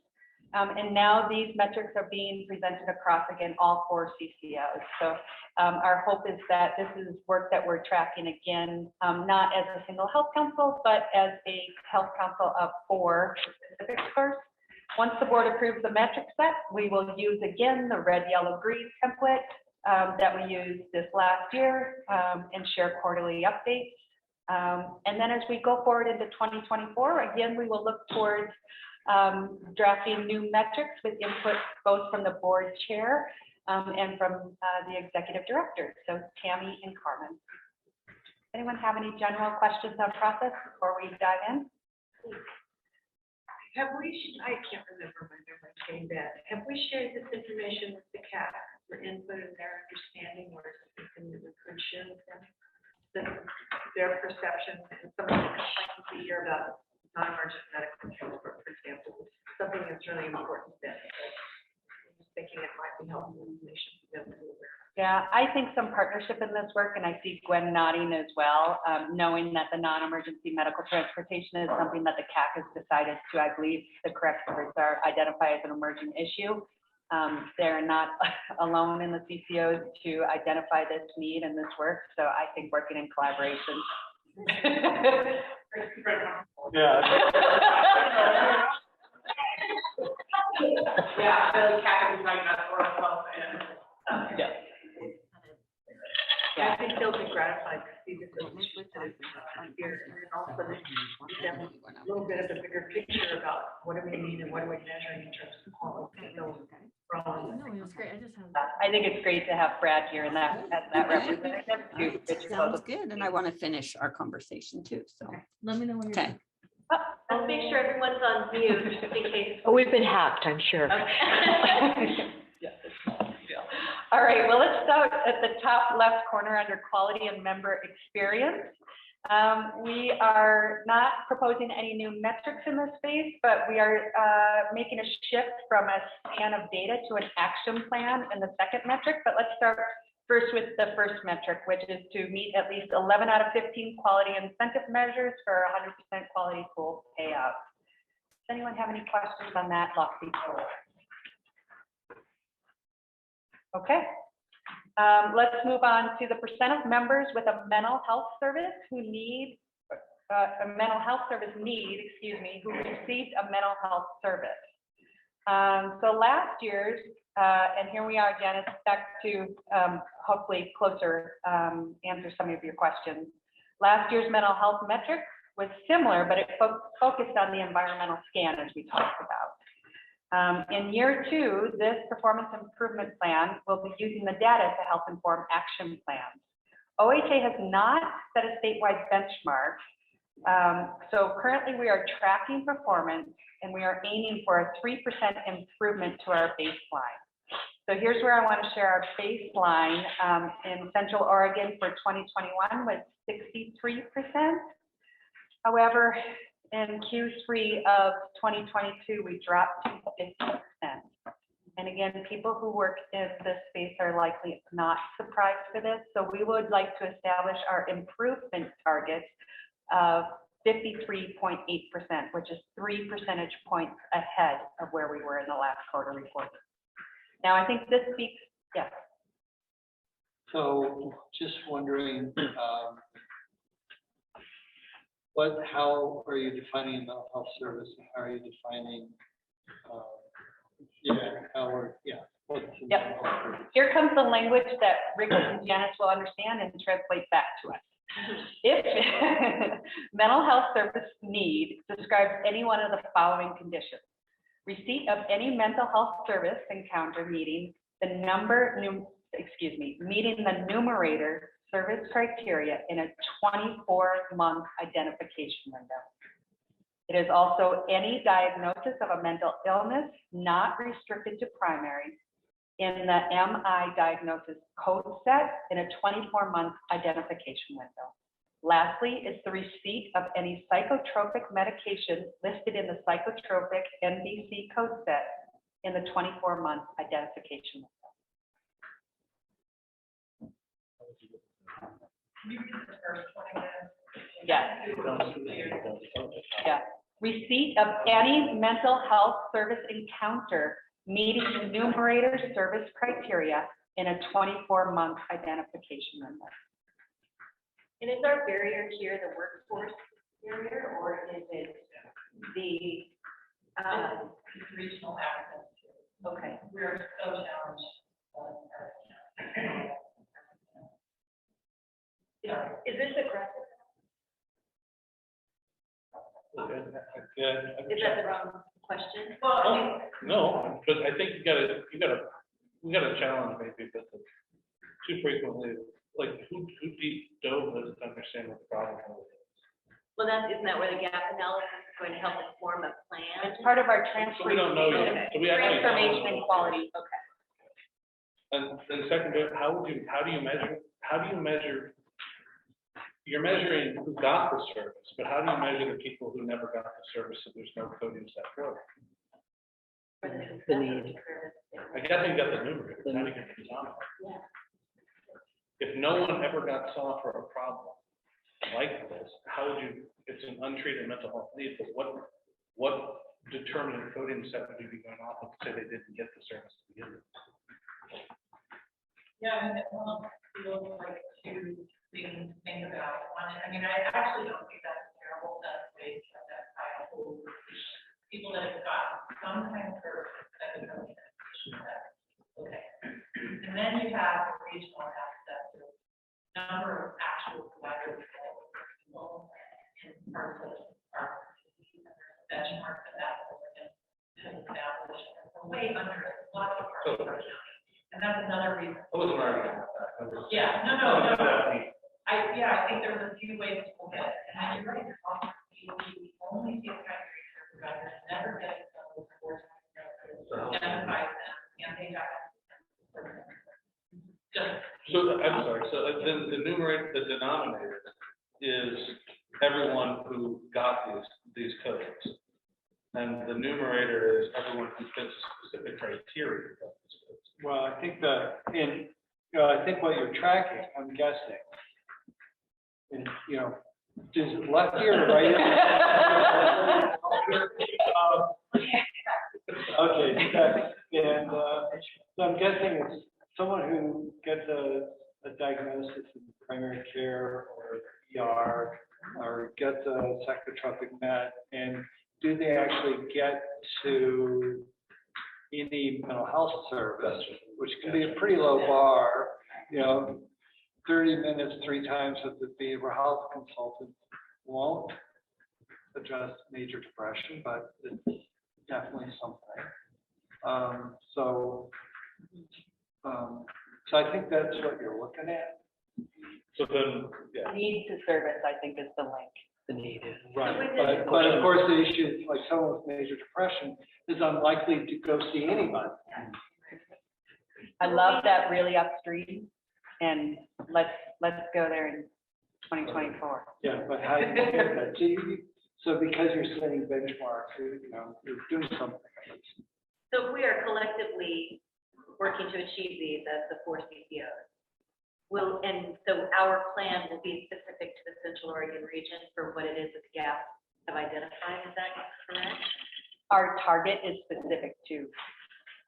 And now these metrics are being presented across, again, all 4 CCOs. So our hope is that this is work that we're tracking, again, not as a single health council, but as a health council of 4 Pacific Source. Once the board approves the metric set, we will use, again, the red, yellow, green template that we used this last year and share quarterly updates. And then as we go forward into 2024, again, we will look towards drafting new metrics with input both from the board chair and from the executive director, so Tammy and Carmen. Anyone have any general questions on process before we dive in? Have we, I can't remember, my memory's getting bad. Have we shared this information with the CAC for input and their understanding, or is it something that we could share with them? Their perception and some of the complaints we hear about non-emergent medical transport, for example, something that's really important that I'm just thinking it might be helpful information for them to be aware of. Yeah, I think some partnership in this work, and I see Gwen nodding as well, knowing that the non-emergency medical transportation is something that the CAC has decided to, I believe the correct words are, identify as an emerging issue. They're not alone in the CCOs to identify this need and this work, so I think working in collaboration. Yeah. Yeah, the CAC is right now for us, and yeah. I think they'll be gratified to see this here, and then also they have a little bit of a bigger picture about what do we need and what are we measuring in terms of quality. I think it's great to have Brad here and that, as that representative to. Sounds good, and I want to finish our conversation too, so. Let me know when you're. Okay. Let's make sure everyone's on mute, just in case. Oh, we've been hacked, I'm sure. Okay. All right, well, let's start at the top left corner under quality and member experience. We are not proposing any new metrics in this space, but we are making a shift from a scan of data to an action plan in the second metric. But let's start first with the first metric, which is to meet at least 11 out of 15 quality incentive measures for 100% quality pool payout. Does anyone have any questions on that lofty goal? Okay, let's move on to the percent of members with a mental health service who need a mental health service need, who received a mental health service. So last year's, and here we are again, it's back to hopefully closer answer some of your questions. Last year's mental health metric was similar, but it focused on the environmental scan as we talked about. In year two, this performance improvement plan will be using the data to help inform action plans. OHA has not set a statewide benchmark. So currently we are tracking performance and we are aiming for a 3% improvement to our baseline. So here's where I want to share our baseline in Central Oregon for 2021 was 63%. However, in Q3 of 2022, we dropped to 50%. And again, people who work in this space are likely not surprised for this. So we would like to establish our improvement target of 53.8%, which is 3 percentage points ahead of where we were in the last quarter report. Now, I think this speaks, yes. So just wondering, how are you defining mental health service, and how are you defining, what's the mental health service? Here comes the language that Rick and Janice will understand and translate back to us. If mental health service need describes any one of the following conditions: receipt of any mental health service encounter meeting the meeting the numerator service criteria in a 24-month identification window. It is also any diagnosis of a mental illness not restricted to primary in the MI diagnosis code set in a 24-month identification window. Lastly, is the receipt of any psychotropic medication listed in the psychotropic NDC code set in the 24-month identification window. Yes. Yeah. Receipt of any mental health service encounter meeting the numerator service criteria in a 24-month identification window. And is our barrier here the workforce barrier, or is it the regional access? Okay. We're so challenged. Is this aggressive? Is that the wrong question? Well, no, because I think you gotta we got a challenge maybe, but too frequently, like who deep dove this to understand what the problem was? Well, isn't that where the gap analysis is going to help inform a plan? It's part of our So we don't know yet. So we actually don't transformation know. and quality, okay. And then second, how do you measure, you're measuring who got the service, but how do you measure the people who never got the service if there's no coding set for it? The need. I guess you got the numerator, now you get the denominator. If no one ever got saw for a problem like this, how would you, it's an untreated mental health need, but what determinant coding set would you be going off of to say they didn't get the service to begin with? Yeah, and it will feel like two things to think about. One, I mean, I actually don't think that's a terrible sense based on that title. People that have got some kind of service that is okay. And then you have the regional aspect of number of actual providers that people in parts of our benchmark that has established way under a lot of parts of our county. And that's another reason. I wasn't arguing about that. Yeah, no. I think there's a few ways to look at it. And you're right, there's lots of people who only see primary care providers, never get those reports, identify them, and they got it. So, I'm sorry, so the numerator, the denominator is everyone who got these codes. And the numerator is everyone who fits specific criteria. Well, I think I think what you're tracking, I'm guessing, is, is it left ear or right ear? Okay, and so I'm guessing it's someone who gets a diagnosis in primary care or ER, or gets a psychotropic med, and do they actually get to any mental health service, which can be a pretty low bar, 30 minutes 3 times with the behavioral health consultant won't address major depression, but it's definitely something. So I think that's what you're looking at. So then, yeah. Need to service, I think, is the link. The need is. Right, but of course, the issue is like someone with major depression is unlikely to go see anybody. I love that really upstream, and let's go there in 2024. Yeah, but how do you get that? So because you're setting benchmarks, you're doing something. So we are collectively working to achieve these as the 4 CCOs. And so our plan will be specific to the Central Oregon region for what it is that the gaps have identified. Is that correct? Our target is specific to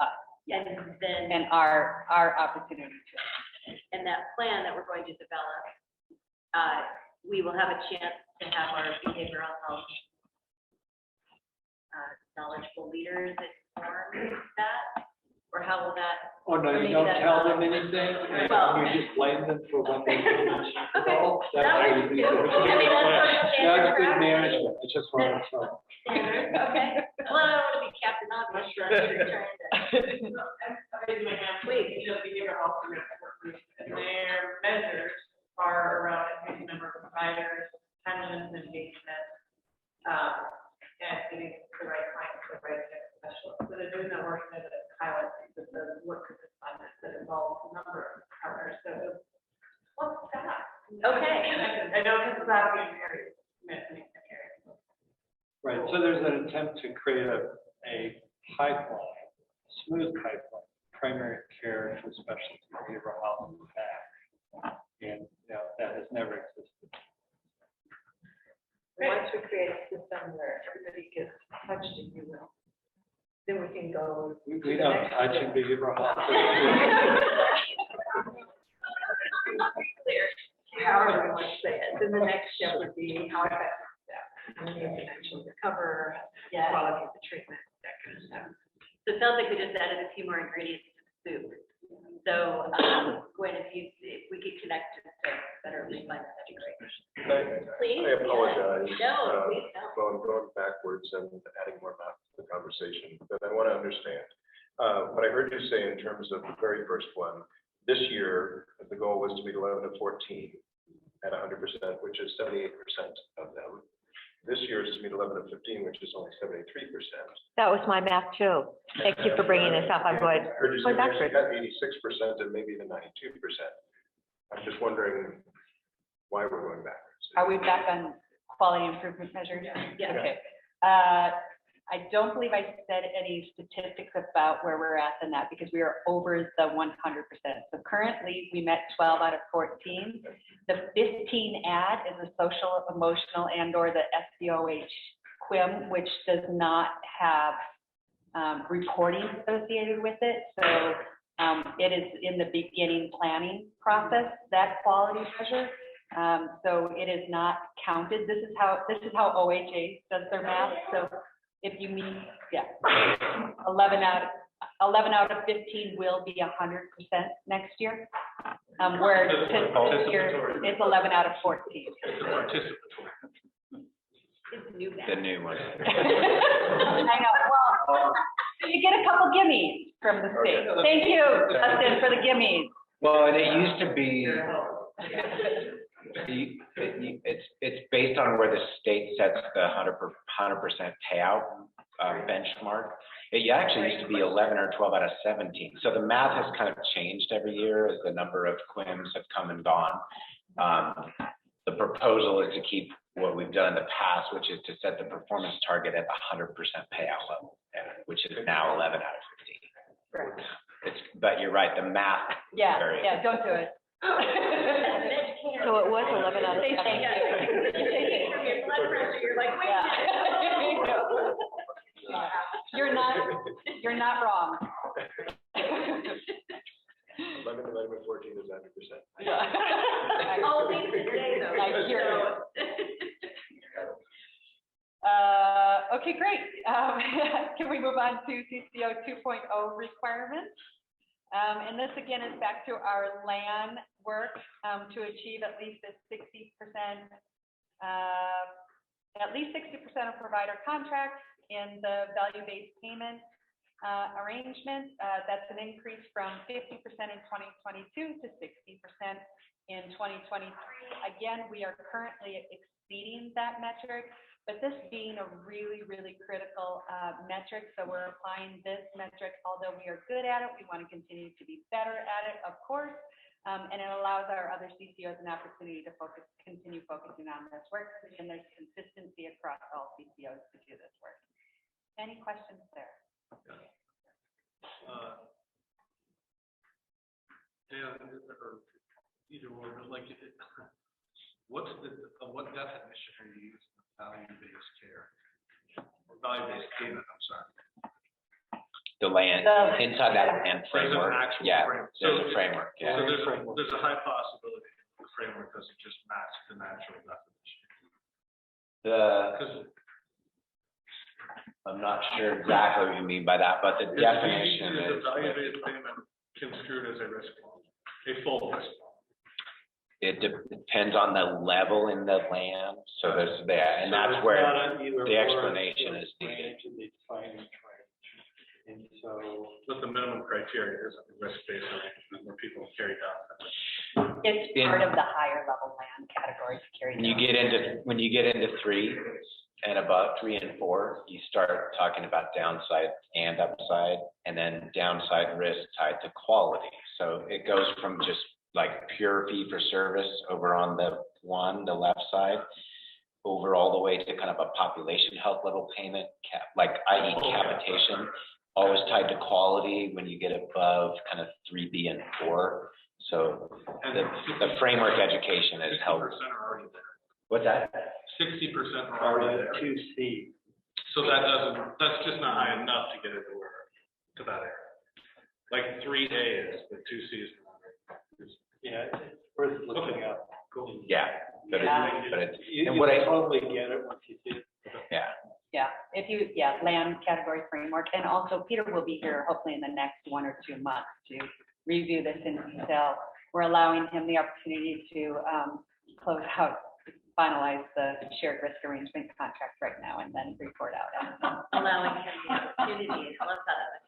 us. Yes. And our opportunity to. And that plan that we're going to develop, we will have a chance to have our behavioral health knowledgeable leaders inform that, or how will that? Oh, no, you don't tell them anything, and you just blame them for when they do the goal? That's how you do it. That's good management, it's just what I'm saying. Standard, okay. Well, I don't want to be Captain Obvious, so I'm just trying to. Please, behavioral health groups, and their measures are around increasing number of providers, timeliness and engagement, and getting the right client to the right specialist. So they're doing that work as a pilot, the work group assignment that involves a number of partners. So what's that? Okay. I know this is out of areas, many areas. Right, so there's an attempt to create a pipeline, smooth pipeline, primary care to specialty behavioral health and back. And that has never existed. Once we create a system where everybody gets touched, if you will, then we can go. We don't touch in behavioral health. However you want to say it. Then the next step would be how effective is that? And then you can actually recover, quality of the treatment, that kind of stuff. So it sounds like we just added a few more ingredients to the soup. So, Gwen, if we could connect to better refine that, that'd be great. Please. I apologize. No, please don't. Going backwards and adding more math to the conversation, but I want to understand. What I heard you say in terms of the very first one, this year, the goal was to meet 11 of 14 at 100%, which is 78% of them. This year is to meet 11 of 15, which is only 73%. That was my math too. Thank you for bringing this up. I'm going, I heard you say going we actually backwards. got 86% and maybe even 92%. I'm just wondering why we're going backwards. Are we back on quality improvement measures? Yeah. Okay. I don't believe I said any statistics about where we're at than that because we are over the 100%. So currently we met 12 out of 14. The 15 add is a social, emotional, and or the SDOH QIM, which does not have reporting associated with it. So it is in the beginning planning process, that quality measure. So it is not counted. This is how OHA does their math. So if you meet, 11 out of 15 will be 100% next year. Where this year it's 11 out of 14. It's new math. The new one. I know. Well, you get a couple gimmies from the state. Thank you, Justin, for the gimmies. Well, and it used to be, it's based on where the state sets the 100% payout benchmark. It actually used to be 11 or 12 out of 17. So the math has kind of changed every year as the number of QIMs have come and gone. The proposal is to keep what we've done in the past, which is to set the performance target at 100% payout level, which is now 11 out of 15. But you're right, the math. Yeah, don't do it. So it was 11 out of 17. From your blood pressure, you're like, wait a minute. You're not wrong. 11 divided by 14 is 100%. All things today, though. I hear you. Okay, great. Can we move on to CCO 2.0 requirements? And this again is back to our LAN work to achieve at least a 60%, of provider contracts in the value-based payment arrangement. That's an increase from 50% in 2022 to 60% in 2023. Again, we are currently exceeding that metric, but this being a really, really critical metric, so we're applying this metric. Although we are good at it, we want to continue to be better at it, of course, and it allows our other CCOs an opportunity to continue focusing on this work, and there's consistency across all CCOs to do this work. Any questions there? Dan, or either one, like, what definition are you using of value-based care? Or value-based payment, I'm sorry. The land, inside that land framework, there's a framework, So there's a high possibility the framework doesn't just match the natural definition. I'm not sure exactly what you mean by that, but the definition is is. the value-based payment construed as a risk loan, a full risk loan. It depends on the level in the land, so there's that, and that's where the explanation is needed. And so. But the minimum criteria is a risk-based arrangement where people carry down. It's part of the higher level land category to carry down. When you get into 3 and above, 3 and 4, you start talking about downside and upside, and then downside risk tied to quality. So it goes from just like pure fee for service over on the left side, over all the way to kind of a population health level payment, like i.e. capitation, always tied to quality when you get above kind of 3B and 4. So the framework education is held. 60% are already there. What's that? 60% are already there. 2C. So that's just not high enough to get it to that area. Like 3A is, but 2C is not. Yeah, it's worth looking up. Cool. Yeah, but it's, You and what I totally get it once you see it. Yeah, land category framework, and also Peter will be here hopefully in the next 1 or 2 months to review this in detail. We're allowing him the opportunity to close out finalize the shared risk arrangement contract right now and then report out. Allowing him the opportunity, I love that,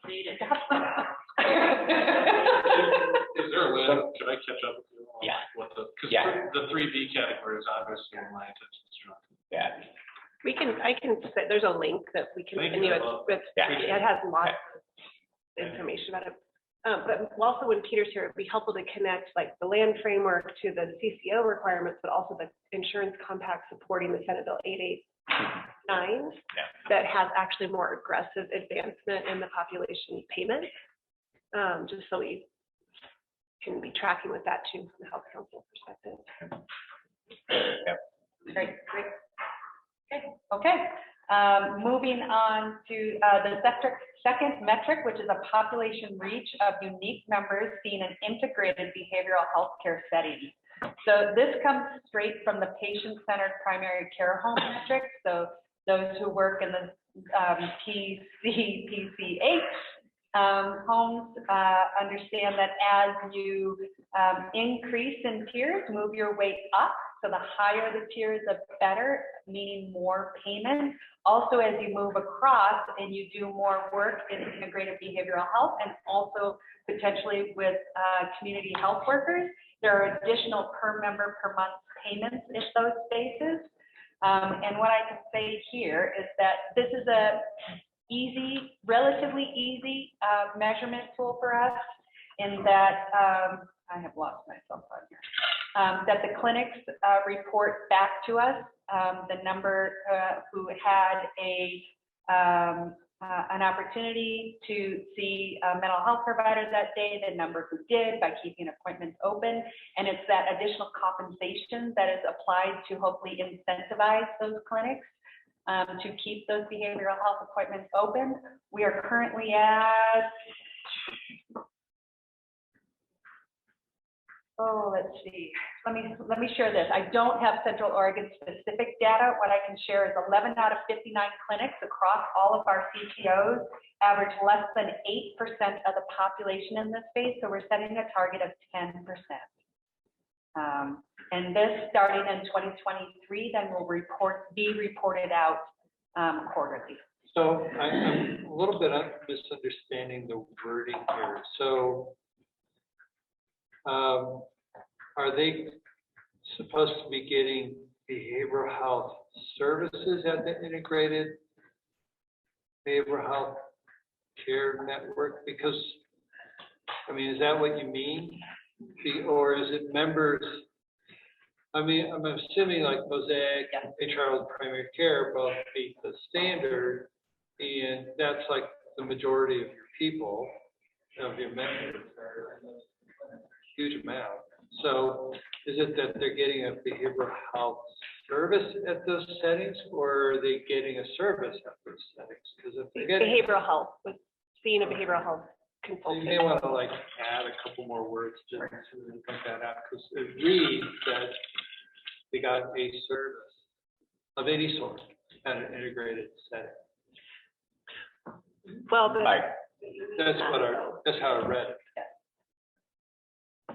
Is there a way, could I catch up with you on Yeah. what because Yeah. the 3B category is obviously my attention. Yeah. I can say, there's a link that we can Thank send you you. with, Yeah. it has lots of information about it. But also when Peter's here, it'd be helpful to connect like the land framework to the CCO requirements, but also the insurance compact supporting the Senate Bill 889 that has actually more aggressive advancement in the population payment. Just so we can be tracking with that too from the Health Council perspective. Great. Okay. Moving on to the second metric, which is a population reach of unique members seen in integrated behavioral health care settings. So this comes straight from the patient-centered primary care home metric. So those who work in the PCH homes understand that as you increase in tiers, move your weight up. So the higher the tiers, the better, meaning more payment. Also, as you move across and you do more work in integrated behavioral health and also potentially with community health workers, there are additional per member per month payments in those spaces. And what I can say here is that this is a relatively easy measurement tool for us in that, I have lost myself on here, that the clinics report back to us the number who had an opportunity to see a mental health provider that day, the number who did by keeping appointments open, and it's that additional compensation that is applied to hopefully incentivize those clinics to keep those behavioral health appointments open. We are currently at, let's see. Let me share this. I don't have Central Oregon specific data. What I can share is 11 out of 59 clinics across all of our CTOs average less than 8% of the population in this space. So we're setting a target of 10%. And this starting in 2023, then will be reported out quarterly. So I'm a little bit misunderstanding the wording here. So are they supposed to be getting behavioral health services at the integrated behavioral health care network? Because, I mean, is that what you mean? Or is it members? I mean, I'm assuming like Mosaic and Charles Primary Care both meet the standard, and that's like the majority of your people, of your members, are a huge amount. So is it that they're getting a behavioral health service at those settings, or are they getting a service at those settings? Because if they're getting Behavioral health, with seeing a behavioral health you consultant. may want to like add a couple more words just to point that out, because it reads that they got a service of any sort at an integrated setting. Well, that's how I read it.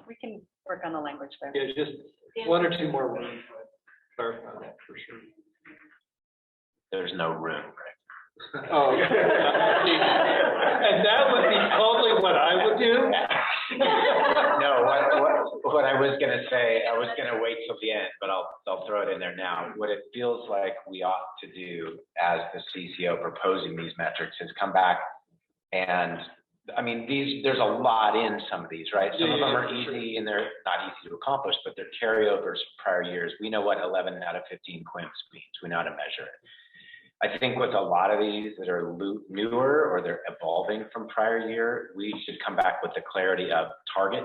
We can work on the language there. Yeah, just one or two more words to clarify that for sure. There's no room, right? Oh, yeah. And that would be totally what I would do. No, what I was gonna say, I was gonna wait till the end, but I'll throw it in there now. What it feels like we ought to do as the CCO proposing these metrics is come back and, I mean, there's a lot in some of these, right? Some of them are easy and they're not easy to accomplish, but they're carryovers from prior years. We know what 11 out of 15 QIMs means. We know how to measure it. I think with a lot of these that are newer or they're evolving from prior year, we should come back with the clarity of target.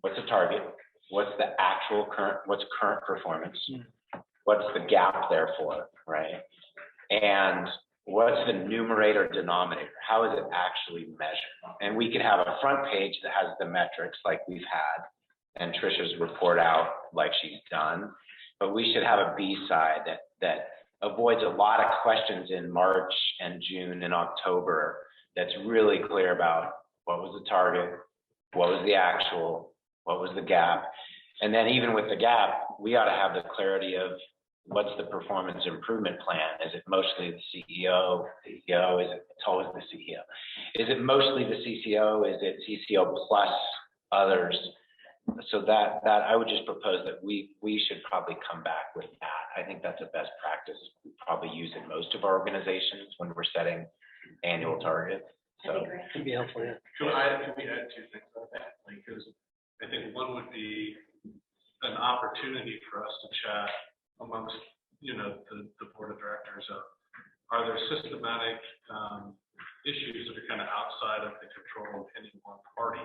What's the target? What's the actual what's current performance? What's the gap therefore, right? And what's the numerator denominator? How is it actually measured? And we could have a front page that has the metrics like we've had and Trisha's report out like she's done, but we should have a B side that avoids a lot of questions in March and June and October that's really clear about what was the target, what was the actual, what was the gap. And then even with the gap, we ought to have the clarity of what's the performance improvement plan? Is it mostly the CEO? Is it, it's always the CEO. Is it mostly the CCO? Is it CCO plus others? So that I would just propose that we should probably come back with that. I think that's a best practice. We probably use in most of our organizations when we're setting annual targets. So Could be helpful, yeah. Can we add 2 things on that? Because I think one would be an opportunity for us to chat amongst, the board of directors of, are there systematic issues that are kind of outside of the control of any one party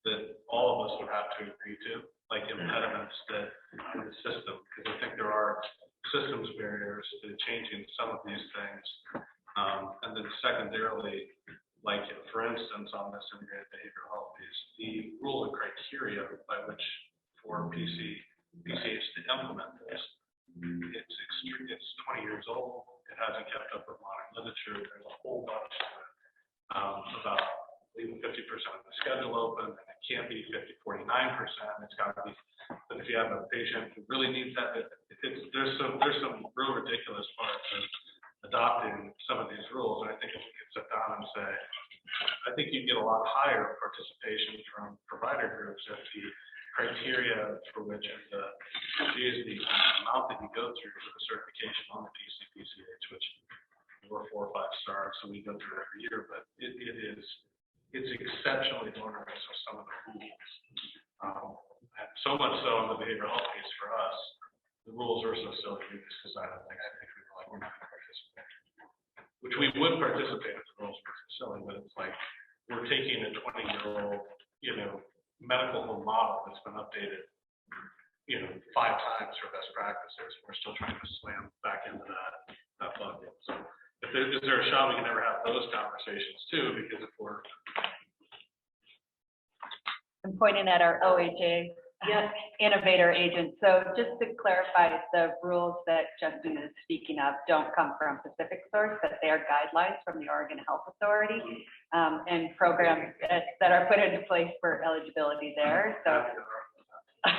that all of us would have to agree to, like impediments that in the system? Because I think there are systems barriers to changing some of these things. And then secondarily, like for instance, on this integrated behavioral health piece, the rule and criteria by which for PCH to implement this, it's 20 years old. It hasn't kept up with modern literature. There's a whole bunch about leaving 50% of the schedule open, and it can't be 49%. It's got to be. But if you have a patient who really needs that, there's some real ridiculous parts of adopting some of these rules. And I think if we could sit down and say, I think you get a lot higher participation from provider groups if the criteria for which is the amount that you go through for the certification on the PCH, which we're 4 or 5 stars, so we go through every year, but it's exceptionally onerous with some of the rules. So much so on the behavioral health piece for us, the rules are so silly because I think we were like, we're not going to participate. Which we would participate if the rules were so silly, but it's like we're taking a 20-year-old, medical home model that's been updated, 5 times for best practices. We're still trying to slam back into that bucket. So is there a shot we can never have those conversations too? Because if we're I'm pointing at our OHA innovator agent. So just to clarify, the rules that Justin is speaking of don't come from Pacific Source, but they are guidelines from the Oregon Health Authority and programs that are put into place for eligibility there. So I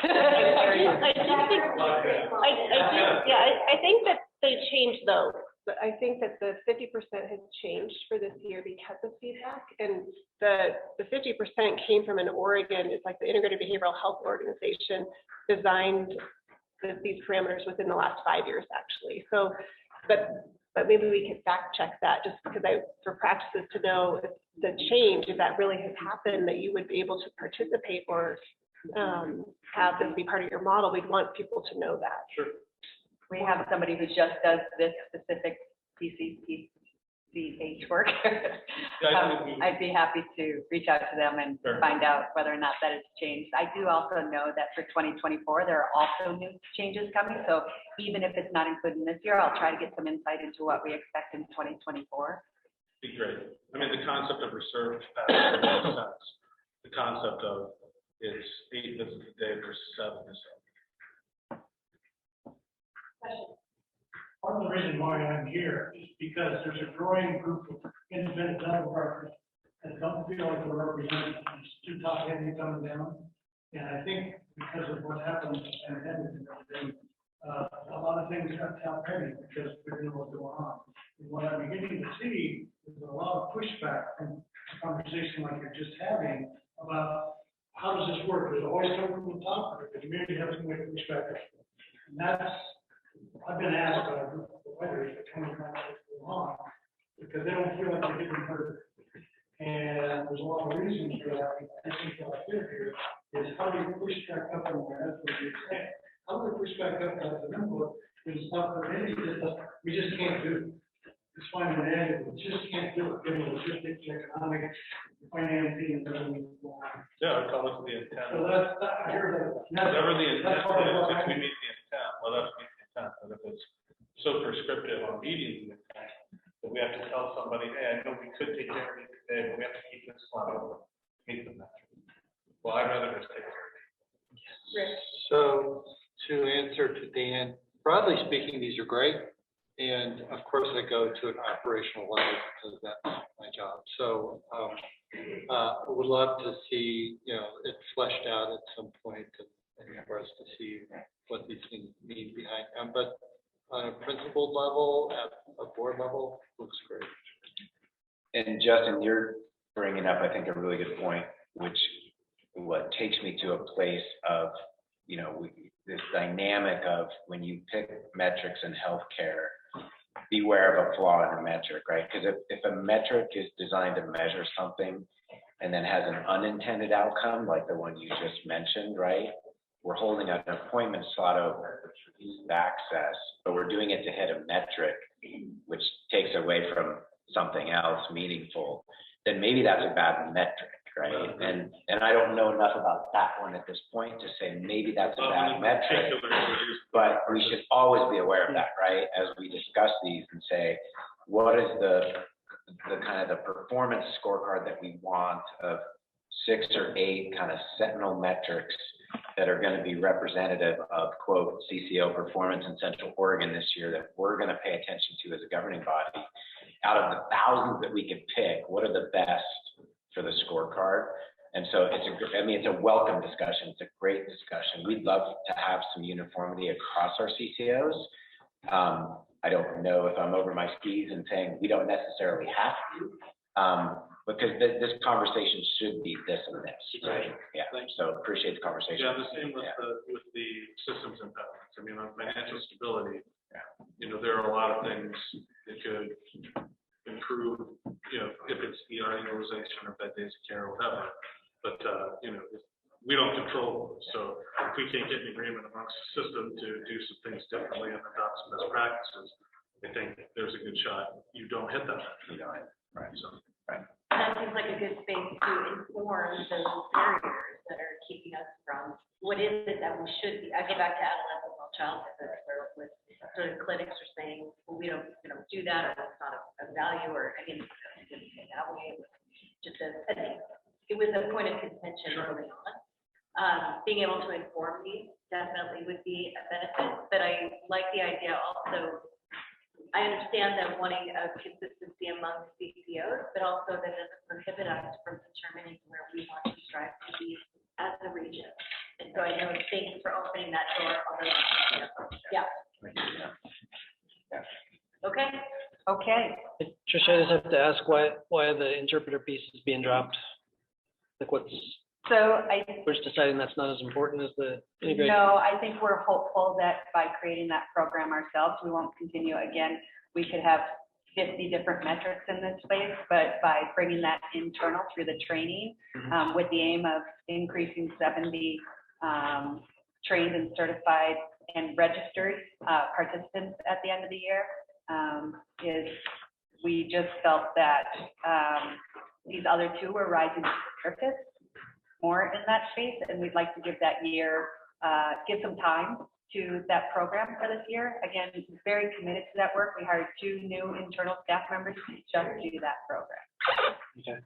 think that they changed those. But I think that the 50% has changed for this year because of feedback. And the 50% came from an Oregon, it's like the Integrated Behavioral Health Organization designed these parameters within the last 5 years, actually. So, but maybe we could fact check that just because for practices to know if the change, if that really has happened, that you would be able to participate or have this be part of your model. We'd want people to know that. Sure. We have somebody who just does this specific PCH work. I'd be happy to reach out to them and find out whether or not that has changed. I do also know that for 2024, there are also new changes coming. So even if it's not included this year, I'll try to get some insight into what we expect in 2024. Be great. I mean, the concept of reserved capacity makes sense. The concept of it's 8 visits a day versus 7 is Part of the reason why I'm here is because there's a growing group of independent medical workers that don't feel like they're represented. It's too top heavy coming down. And I think because of what happened in the pandemic and everything, a lot of things got top heavy because we didn't know what's going on. And what I'm beginning to see is a lot of pushback from a conversation like you're just having about how does this work? Does it always come from the top, or the community has to make pushback? And that's, I've been asked by a group of providers that come and on because they don't feel like they're getting heard. And there's a lot of reasons for that. I think what I feel here is how do you push back up on that? That's what you're saying. How do we push back up on the input? Is stuff that maybe we just can't do. It's fine and manual, we just can't do it, given the logistics, economic, financing, and everything. Yeah, I call it the intent. So that's, I hear that. Whatever the intent is, if we meet the intent, well, that's meet the intent. But if it's so prescriptive on meeting the intent, that we have to tell somebody, hey, I know we could take care of it today, but we have to keep this slot open, meet the metric. Well, I'd rather just take care of it. So to answer to Dan, broadly speaking, these are great. And of course, I go to an operational level because that's my job. So I would love to see, it fleshed out at some point and for us to see what these things mean behind them. But on a principal level, at a board level, looks great. And Justin, you're bringing up, I think, a really good point, which what takes me to a place of, you know, this dynamic of when you pick metrics in healthcare, beware of a flaw in a metric, right? Because if a metric is designed to measure something and then has an unintended outcome, like the one you just mentioned, right? We're holding an appointment slot over for ease of access, but we're doing it to hit a metric, which takes away from something else meaningful, then maybe that's a bad metric, right? And I don't know enough about that one at this point to say maybe that's a bad metric, but we should always be aware of that, right? As we discuss these and say, what is the kind of the performance scorecard that we want of 6 or 8 kind of sentinel metrics that are going to be representative of, quote, CCO performance in Central Oregon this year that we're going to pay attention to as a governing body. Out of the thousands that we could pick, what are the best for the scorecard? And so it's a welcome discussion. It's a great discussion. We'd love to have some uniformity across our CCOs. I don't know if I'm over my skis and saying we don't necessarily have to, because this conversation should be this and this, right? Yeah, so appreciate the conversation. Yeah, the same with the systems impediments. I mean, on financial stability, you know, there are a lot of things that could improve, you know, if it's ER utilization or bed days of care or whatever. But, you know, we don't control those. So if we can't get an agreement amongst the system to do some things differently and adopt some best practices, I think there's a good shot you don't hit that. You know, right. So, right. That seems like a good space to inform those barriers that are keeping us from, what is it that we should be, I go back to adolescent childhood, where with sort of clinics are saying, well, we don't do that, or that's not a value, or, I mean, it didn't say that way, it was just it was a point of contention early on. Being able to inform these definitely would be a benefit, but I like the idea also. I understand that wanting a consistency among CCOs, but also that doesn't prohibit us from determining where we want to strive to be as a region. And so I know, thanks for opening that door, although, you know, yeah. Okay. Okay. Tricia, I just have to ask why the interpreter piece is being dropped? Like So we're just deciding that's not as important as the integrated? No, I think we're hopeful that by creating that program ourselves, we won't continue. Again, we could have 50 different metrics in this space, but by bringing that internal through the training, with the aim of increasing 70 trained and certified and registered participants at the end of the year, we just felt that these other two were rising to the surface more in that space, and we'd like to give that year, give some time to that program for this year. Again, very committed to that work. We hired 2 new internal staff members to just do that program. Okay.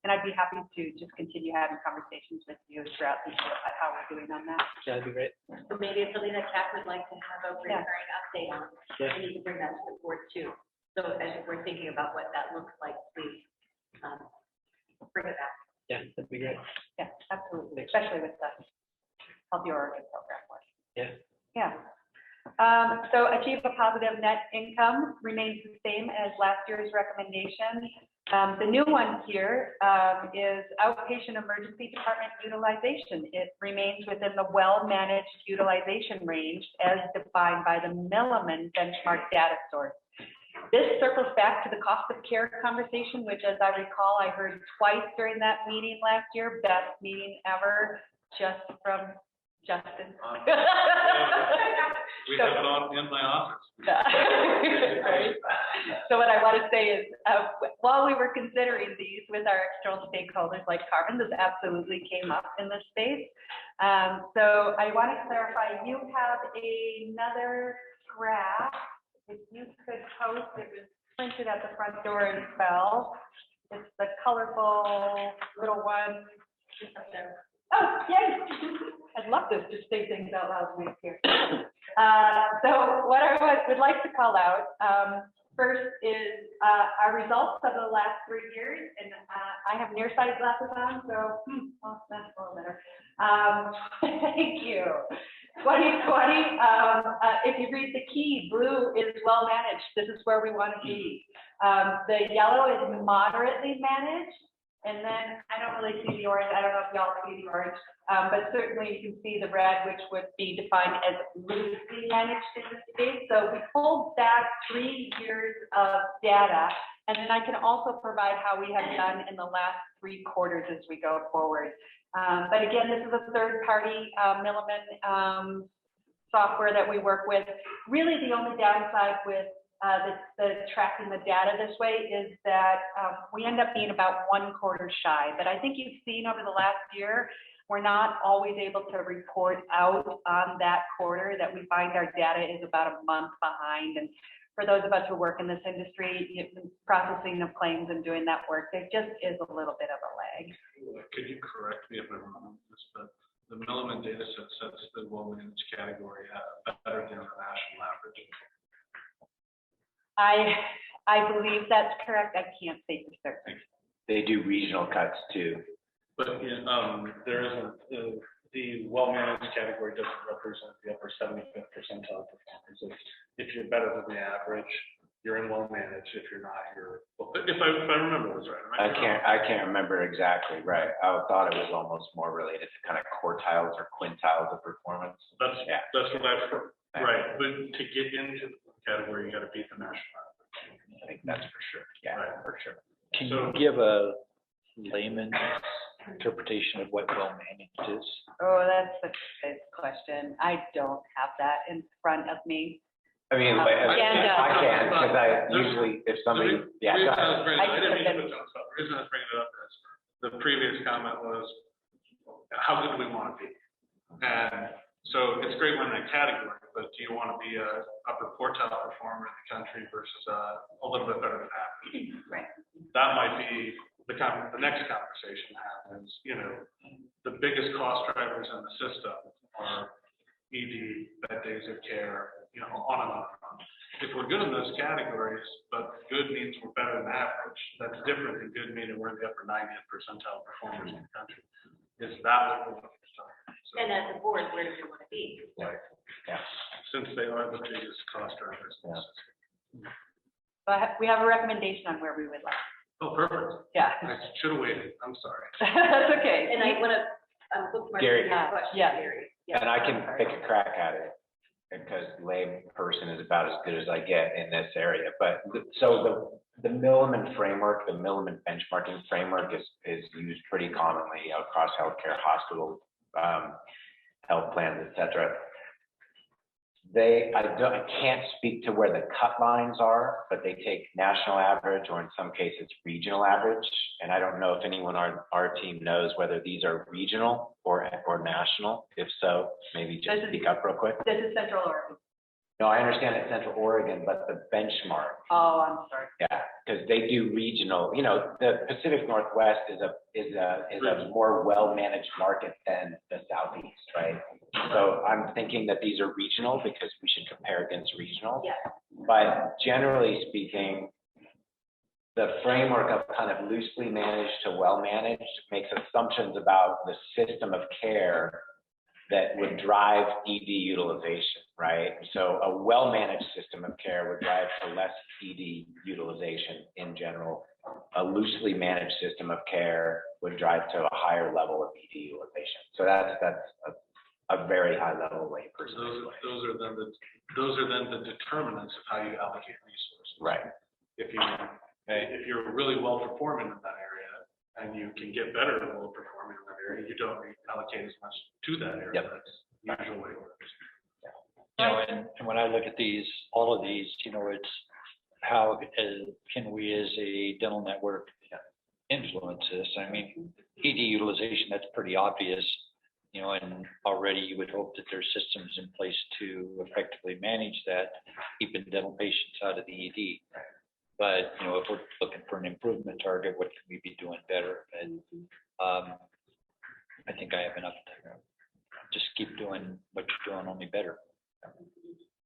And I'd be happy to just continue having conversations with you throughout the year about how we're doing on that. Yeah, that'd be great. So maybe it's something that CAC would like to have a recurring update on, Yeah. and you can bring that to the board too. So as we're thinking about what that looks like, please bring it back. Yeah, that'd be great. Yeah, absolutely, especially with the Healthy Oregon program work. Yeah. Yeah. So achieve a positive net income remains the same as last year's recommendation. The new one here is outpatient emergency department utilization. It remains within the well-managed utilization range as defined by the Milliman benchmark data source. This circles back to the cost of care conversation, which, as I recall, I heard twice during that meeting last year. Best meeting ever, just from Justin. We have it on in my office. Right. So what I want to say is, while we were considering these with our external stakeholders like Carmen, this absolutely came up in this space. So I want to clarify, you have another graph. If you could post, it was printed at the front door and fell. It's the colorful little one. Oh, yay! I'd love to just say things out loud when we here. So what I would like to call out, First is our results of the last 3 years, and I have nearsighted glasses on, so well, that's a little better. Thank you. 2020, if you read the key, blue is well managed. This is where we want to be. The yellow is moderately managed. And then I don't really see the orange. I don't know if y'all see the orange, but certainly you can see the red, which would be defined as loosely managed in the state. So we pulled back 3 years of data, and then I can also provide how we have done in the last 3 quarters as we go forward. But again, this is a third-party Milliman software that we work with. Really, the only downside with the tracking the data this way is that we end up being about 1 quarter shy. But I think you've seen over the last year, we're not always able to report out on that quarter, that we find our data is about a month behind. And for those of us who work in this industry, processing of claims and doing that work, there just is a little bit of a lag. Could you correct me if I'm wrong on this, but the Milliman data set sets the well-managed category better than the national average? I believe that's correct. I can't say for certain. They do regional cuts too. But there isn't, the well-managed category doesn't represent the upper 75th percentile performers. If you're better than the average, you're in well-managed. If you're not, you're, if I remember this right. I can't remember exactly, right. I thought it was almost more related to kind of quartiles or quintiles of performance. That's what I've heard. Right, but to get into the category, you got to beat the national average. I think that's for sure. Yeah, right. For sure. Can you give a layman's interpretation of what well-managed is? Oh, that's a good question. I don't have that in front of me. I mean, I can, because I usually, if somebody, The reason I was bringing it up is the previous comment was, how good do we want to be? And so it's great we're in that category, but do you want to be a upper quartile performer in the country versus a little bit better than average? Right. That might be the next conversation happens. You know, the biggest cost drivers in the system are ED, bed days of care, you know, on and on and on. If we're good in those categories, but good means we're better than average, that's different than good meaning we're in the upper 90th percentile performers in the country. Is that what we're looking for? So, And as a board, where do we want to be? Right. Yeah. Since they are the biggest cost drivers. Yeah. But we have a recommendation on where we would like. Oh, perfect. Yeah. I should have waited. I'm sorry. That's okay. And I want to look more Gary. at your question, Yeah. Gary. And I can take a crack at it because lay person is about as good as I get in this area. But so the Milliman framework, the Milliman benchmarking framework is used pretty commonly across healthcare, hospital, health plans, et cetera. I can't speak to where the cut lines are, but they take national average or in some cases regional average. And I don't know if anyone on our team knows whether these are regional or national. If so, maybe just speak up real quick. This is Central Oregon. No, I understand it's Central Oregon, but the benchmark. Oh, I'm sorry. Yeah, because they do regional. You know, the Pacific Northwest is a more well-managed market than the Southeast, right? So I'm thinking that these are regional because we should compare against regional. Yeah. But generally speaking, the framework of kind of loosely managed to well-managed makes assumptions about the system of care that would drive ED utilization, right? So a well-managed system of care would drive to less ED utilization in general. A loosely managed system of care would drive to a higher level of ED utilization. So that's a very high level way person. Those are then the determinants of how you allocate resources. Right. If you're really well performing in that area and you can get better at well performing in that area, you don't allocate as much to that area. Yep. That's usually what it works. You know, and when I look at these, all of these, you know, it's how can we as a dental network influence this? I mean, ED utilization, that's pretty obvious, you know, and already you would hope that there's systems in place to effectively manage that, keeping dental patients out of the ED. But, you know, if we're looking for an improvement target, what can we be doing better? And I think I have enough to just keep doing what you're doing, only better.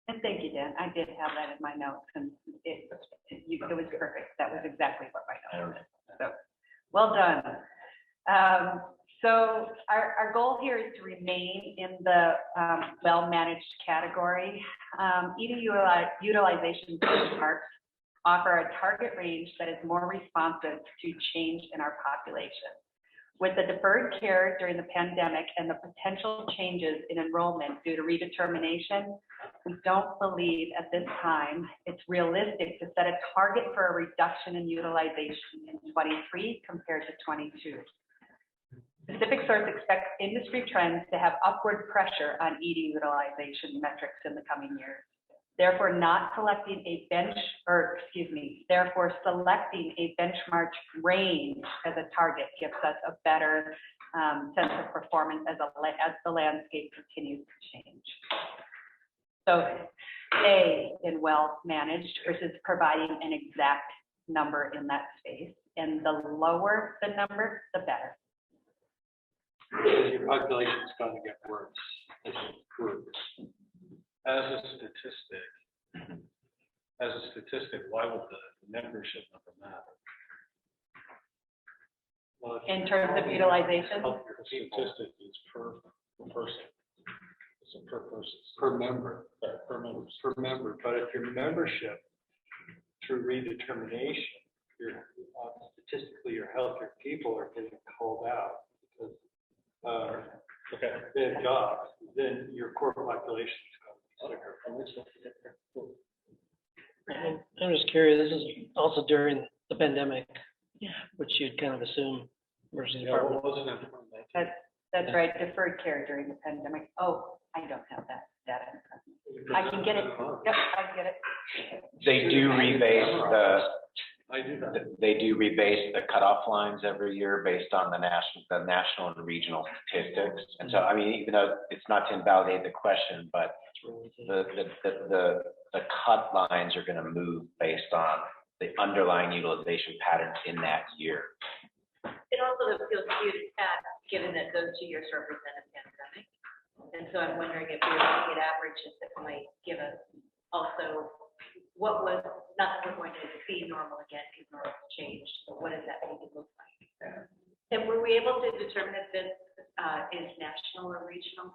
And thank you, Dan. I did have that in my notes, and it was perfect. That was exactly what my notes said. So, well done. So our goal here is to remain in the well-managed category. ED utilization parks offer a target range that is more responsive to change in our population. With the deferred care during the pandemic and the potential changes in enrollment due to redetermination, we don't believe at this time it's realistic to set a target for a reduction in utilization in 23 compared to 22. Pacific Source expects industry trends to have upward pressure on ED utilization metrics in the coming years. Therefore, selecting a benchmark range as a target gives us a better sense of performance as the landscape continues to change. So stay in well managed versus providing an exact number in that space. And the lower the number, the better. Your population's going to get worse as it improves. As a statistic, why would the membership number matter? Well, In terms of utilization? The statistic is per person. It's a per person. per member, Per member. per member. But if your membership through redetermination, statistically, your healthier people are getting called out because they have jobs, then your core population is going to be sicker. I'm just curious, this is also during the pandemic, which you'd kind of assume emergency department. That's right, deferred care during the pandemic. Oh, I don't have that data. I can get it. Yep, I can get it. They do rebase the cutoff lines every year based on the national and regional statistics. And so, I mean, even though it's not to invalidate the question, but the cut lines are going to move based on the underlying utilization patterns in that year. It also feels cute, given that those 2 years represent a pandemic. And so I'm wondering if you're looking at averages that might give us also what was, not that we're going to see normal again, because normal changed, but what does that maybe look like? And were we able to determine if this is national or regional?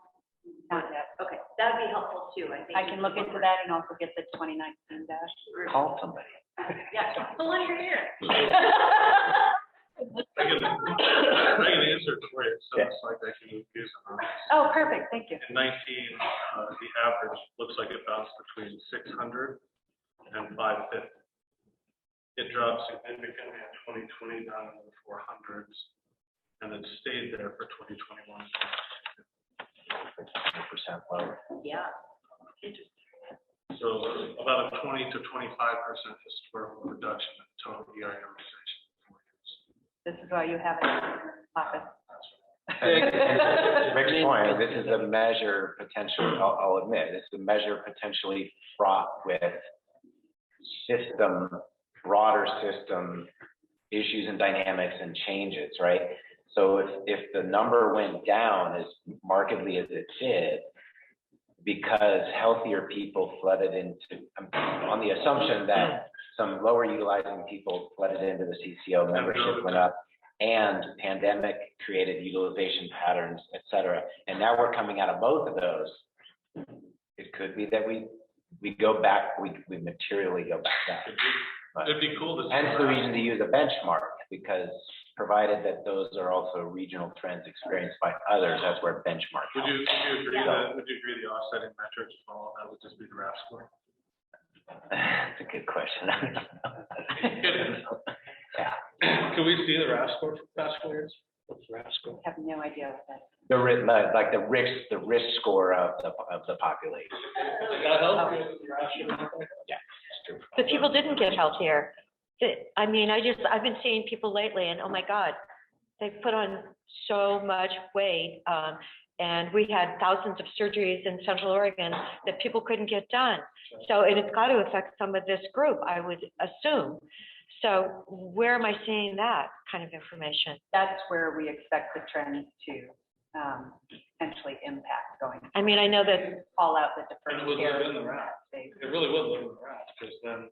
Not yet. Okay, that'd be helpful too, I think. I can look into that and also get the 2019 dash. Call somebody. Yeah, pull on your ear. I can answer it for you. It sounds like I can use it. Oh, perfect. Thank you. In 19, the average looks like it bounced between 600 and 550. It dropped significantly in 2020 down in the 400s, and it stayed there for 2021. 20% lower. Yeah. Interesting. So about a 20 to 25% historical reduction in total ER utilization. This is why you have it in your office. Rick's point, this is a measure potentially, I'll admit, this is a measure potentially fraught with broader system issues and dynamics and changes, right? So if the number went down as markedly as it did, because healthier people flooded into, on the assumption that some lower utilizing people flooded into the CCO, membership went up, and pandemic created utilization patterns, et cetera. And now we're coming out of both of those. It could be that we go back, we materially go back down. But it'd be cool to see. hence the reason to use a benchmark, because provided that those are also regional trends experienced by others, that's where benchmark Would you helps. agree that, would you agree the offsetting metrics for all that would just be the RAF score? That's a good question. Yeah. Can we see the RAF score for past 4 years? What's the RAF score? I have no idea what that is. The risk score of the population. That helps. Yeah, it's true. The people didn't get healthier. I mean, I've been seeing people lately and oh my God, they've put on so much weight. And we had thousands of surgeries in Central Oregon that people couldn't get done. So, and it's got to affect some of this group, I would assume. So where am I seeing that kind of information? That's where we expect the trend to potentially impact going. I mean, I know that, Call out the It deferred would care. live in the RAF. It really would live in the RAF, because then,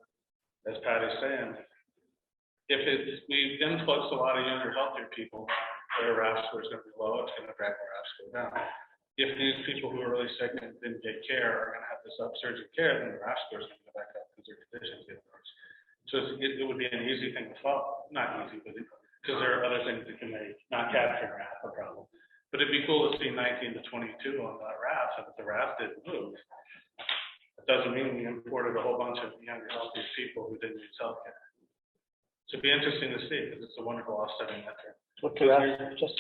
as Patty's saying, if we've influxed a lot of younger, healthier people, their RAF score is gonna be low, it's gonna drag their RAF score down. If these people who are really sick and didn't get care are gonna have this upsurge in care, then the RAF score is gonna go back up because their conditions get worse. So it would be an easy thing to follow, not easy, but because there are other things that can make not capturing RAF a problem. But it'd be cool to see 19 to 22 on the RAF, and if the RAF didn't move, it doesn't mean we imported a whole bunch of younger, healthy people who didn't use healthcare. So it'd be interesting to see, because it's a wonderful offsetting metric. What's the RAF? Just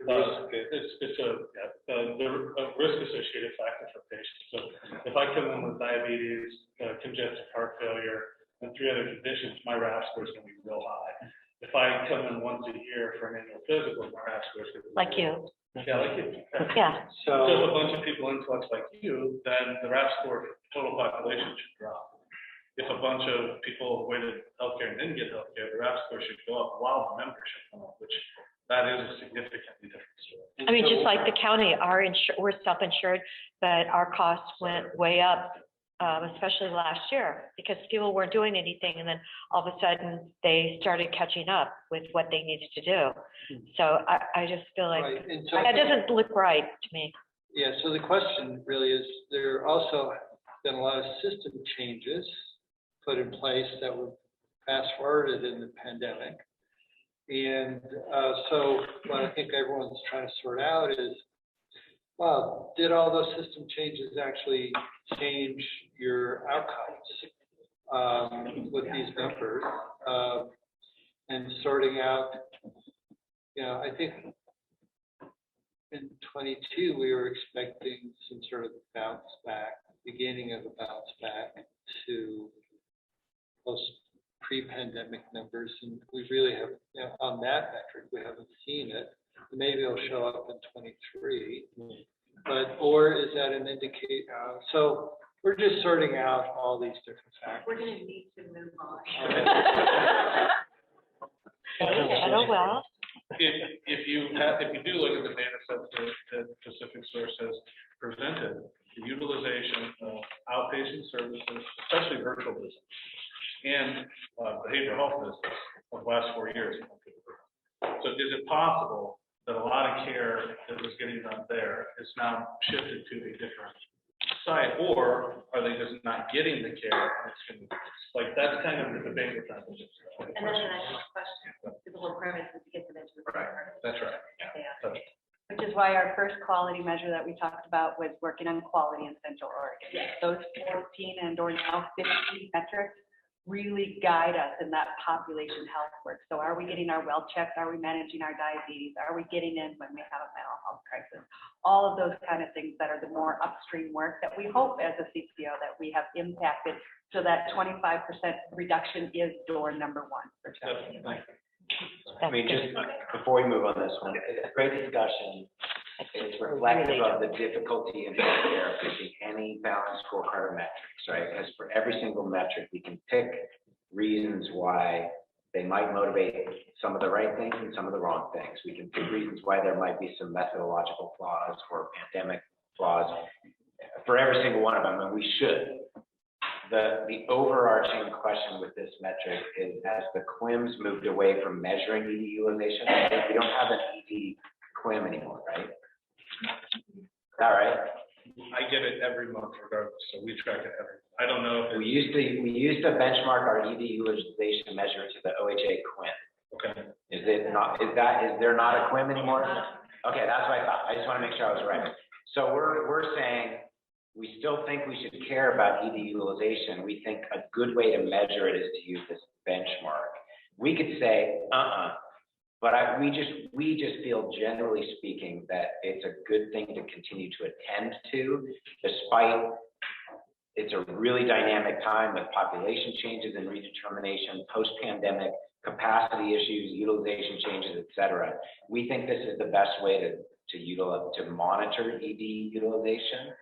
It's a risk associated factor for patients. So if I come in with diabetes, congestive heart failure, and 3 other conditions, my RAF score is going to be real high. If I come in once a year for an annual physical, my RAF score is going to be like you. Yeah, like you. Yeah. So if a bunch of people influx like you, then the RAF score for the total population should drop. If a bunch of people avoided healthcare and didn't get healthcare, the RAF score should go up while the membership went up, which that is a significantly different story. I mean, just like the county, we're self-insured, but our costs went way up, especially last year, because people weren't doing anything, and then all of a sudden they started catching up with what they needed to do. So I just feel like Right, and so- that doesn't look right to me. Yeah, so the question really is, there also been a lot of system changes put in place that were fast forwarded in the pandemic. And so what I think everyone's trying to sort out is, well, did all those system changes actually change your outcomes with these numbers? And sorting out, I think in 22, we were expecting some sort of bounce back, beginning of a bounce back to post pre-pandemic numbers, and we really have, on that metric, we haven't seen it. Maybe it'll show up in 23, or is that an indicator? So we're just sorting out all these different factors. We're gonna need to move on. Oh, well. If you do look at the data sets that Pacific Source has presented, the utilization of outpatient services, especially virtual visits, and behavioral health visits of the last 4 years. So is it possible that a lot of care that was getting done there is now shifted to a different site, or are they just not getting the care? And it's going to, like, that's kind of the debate we're trying to do. And then the next question, the whole premise is to get them into the program. That's right. Yeah. That's right. Which is why our first quality measure that we talked about was working on quality in Central Oregon. Those 14 and/or now 15 metrics really guide us in that population health work. So are we getting our well checks? Are we managing our diabetes? Are we getting in when we have a mental health crisis? All of those kind of things that are the more upstream work that we hope as a CPO that we have impacted, so that 25% reduction is door number 1 for children. I mean, just before we move on this one, it's a great discussion. It's reflective of the difficulty in healthcare picking any balanced scorecard of metrics, right? Because for every single metric, we can pick reasons why they might motivate some of the right things and some of the wrong things. We can pick reasons why there might be some methodological flaws or pandemic flaws for every single one of them, and we should. The overarching question with this metric is, as the QIMs moved away from measuring ED utilization, we don't have an ED QIM anymore, right? All right. I get it every month regardless, so we track it every. I don't know if we used to benchmark our ED utilization measure to the OHA QIM. Okay. Is there not a QIM anymore? Okay, that's what I thought. I just want to make sure I was right. So we're saying we still think we should care about ED utilization. We think a good way to measure it is to use this benchmark. We could say, but we just feel, generally speaking, that it's a good thing to continue to attend to, despite it's a really dynamic time with population changes and redetermination, post-pandemic capacity issues, utilization changes, et cetera. We think this is the best way to monitor ED utilization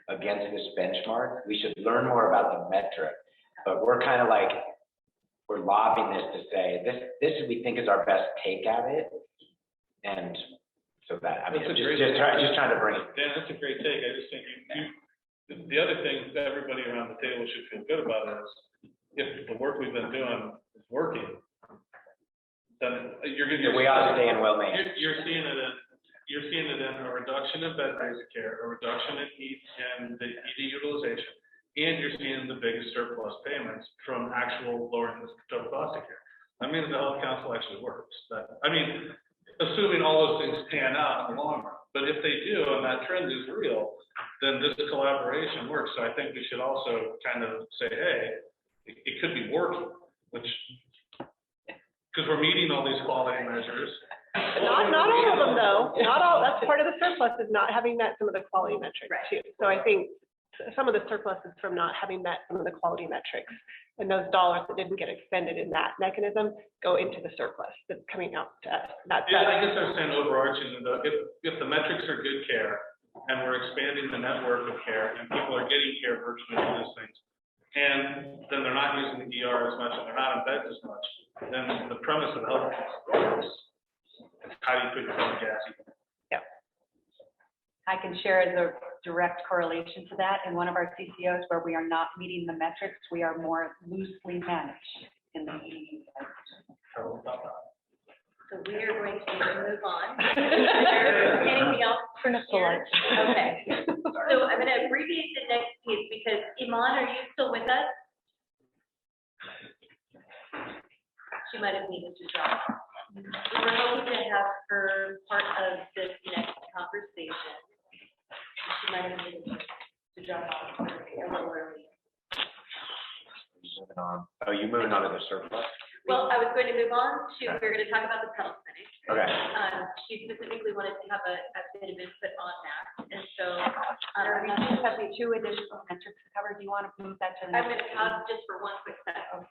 against this benchmark. We should learn more about the metric, but we're kind of like, we're lobbying this to say, this we think is our best take at it. And so that. I mean, That's a just, great- just trying to bring it. Dan, that's a great take. I just think the other thing that everybody around the table should feel good about is if the work we've been doing is working, then you're gonna. We ought to stay in well managed. You're seeing it in a reduction in bed-based care, a reduction in the ED utilization, and you're seeing the biggest surplus payments from actual lowering the total cost of care. That means the health council actually works. Assuming all those things pan out in the long run. But if they do, and that trend is real, then this collaboration works. So I think we should also kind of say, hey, it could be working, because we're meeting all these quality measures. Not all of them, though. Not all, that's part of the surplus is not having met some of the quality metrics too. So I think some of the surplus is from not having met some of the quality metrics. And those dollars that didn't get expended in that mechanism go into the surplus that's coming out to us. I guess I'm saying overarching, if the metrics are good care, and we're expanding the network of care, and people are getting care virtually through these things, and then they're not using the ER as much, and they're not in beds as much, then the premise of health is how do you put your foot on the gas? I can share as a direct correlation to that. In one of our CCOs where we are not meeting the metrics, we are more loosely managed in the ED. So we are going to move on. Is there anything else for Nicole? Okay. So I'm going to abbreviate the next piece because Iman, are you still with us? She might have needed to drop. We were hoping to have her part of this next conversation. She might have needed to drop off a little early. Moving on. Oh, you moving on to the surplus? Well, I was going to move on to, we're going to talk about the pedal clinic. Okay. She specifically wanted to have a bit of input on that, and so. We do have the 2 additional metrics to cover. Do you want to move that to the I'm next? going to pause just for one quick second.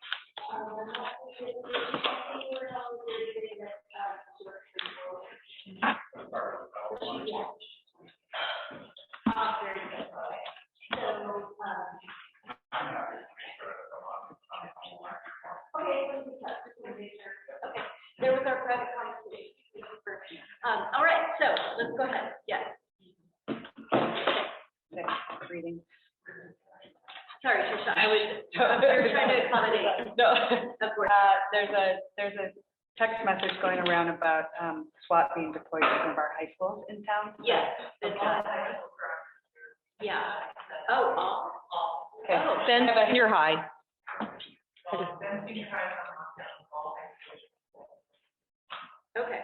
Very good. So, okay, there was our private conversation. All right, so let's go ahead. Yes. Reading. Sorry, Trisha, I was trying to accommodate. No. Of course. There's a text message going around about SWAT being deployed to some of our high schools in town. Yes. Yeah. Oh. Okay. Oh. Then you're high. Okay.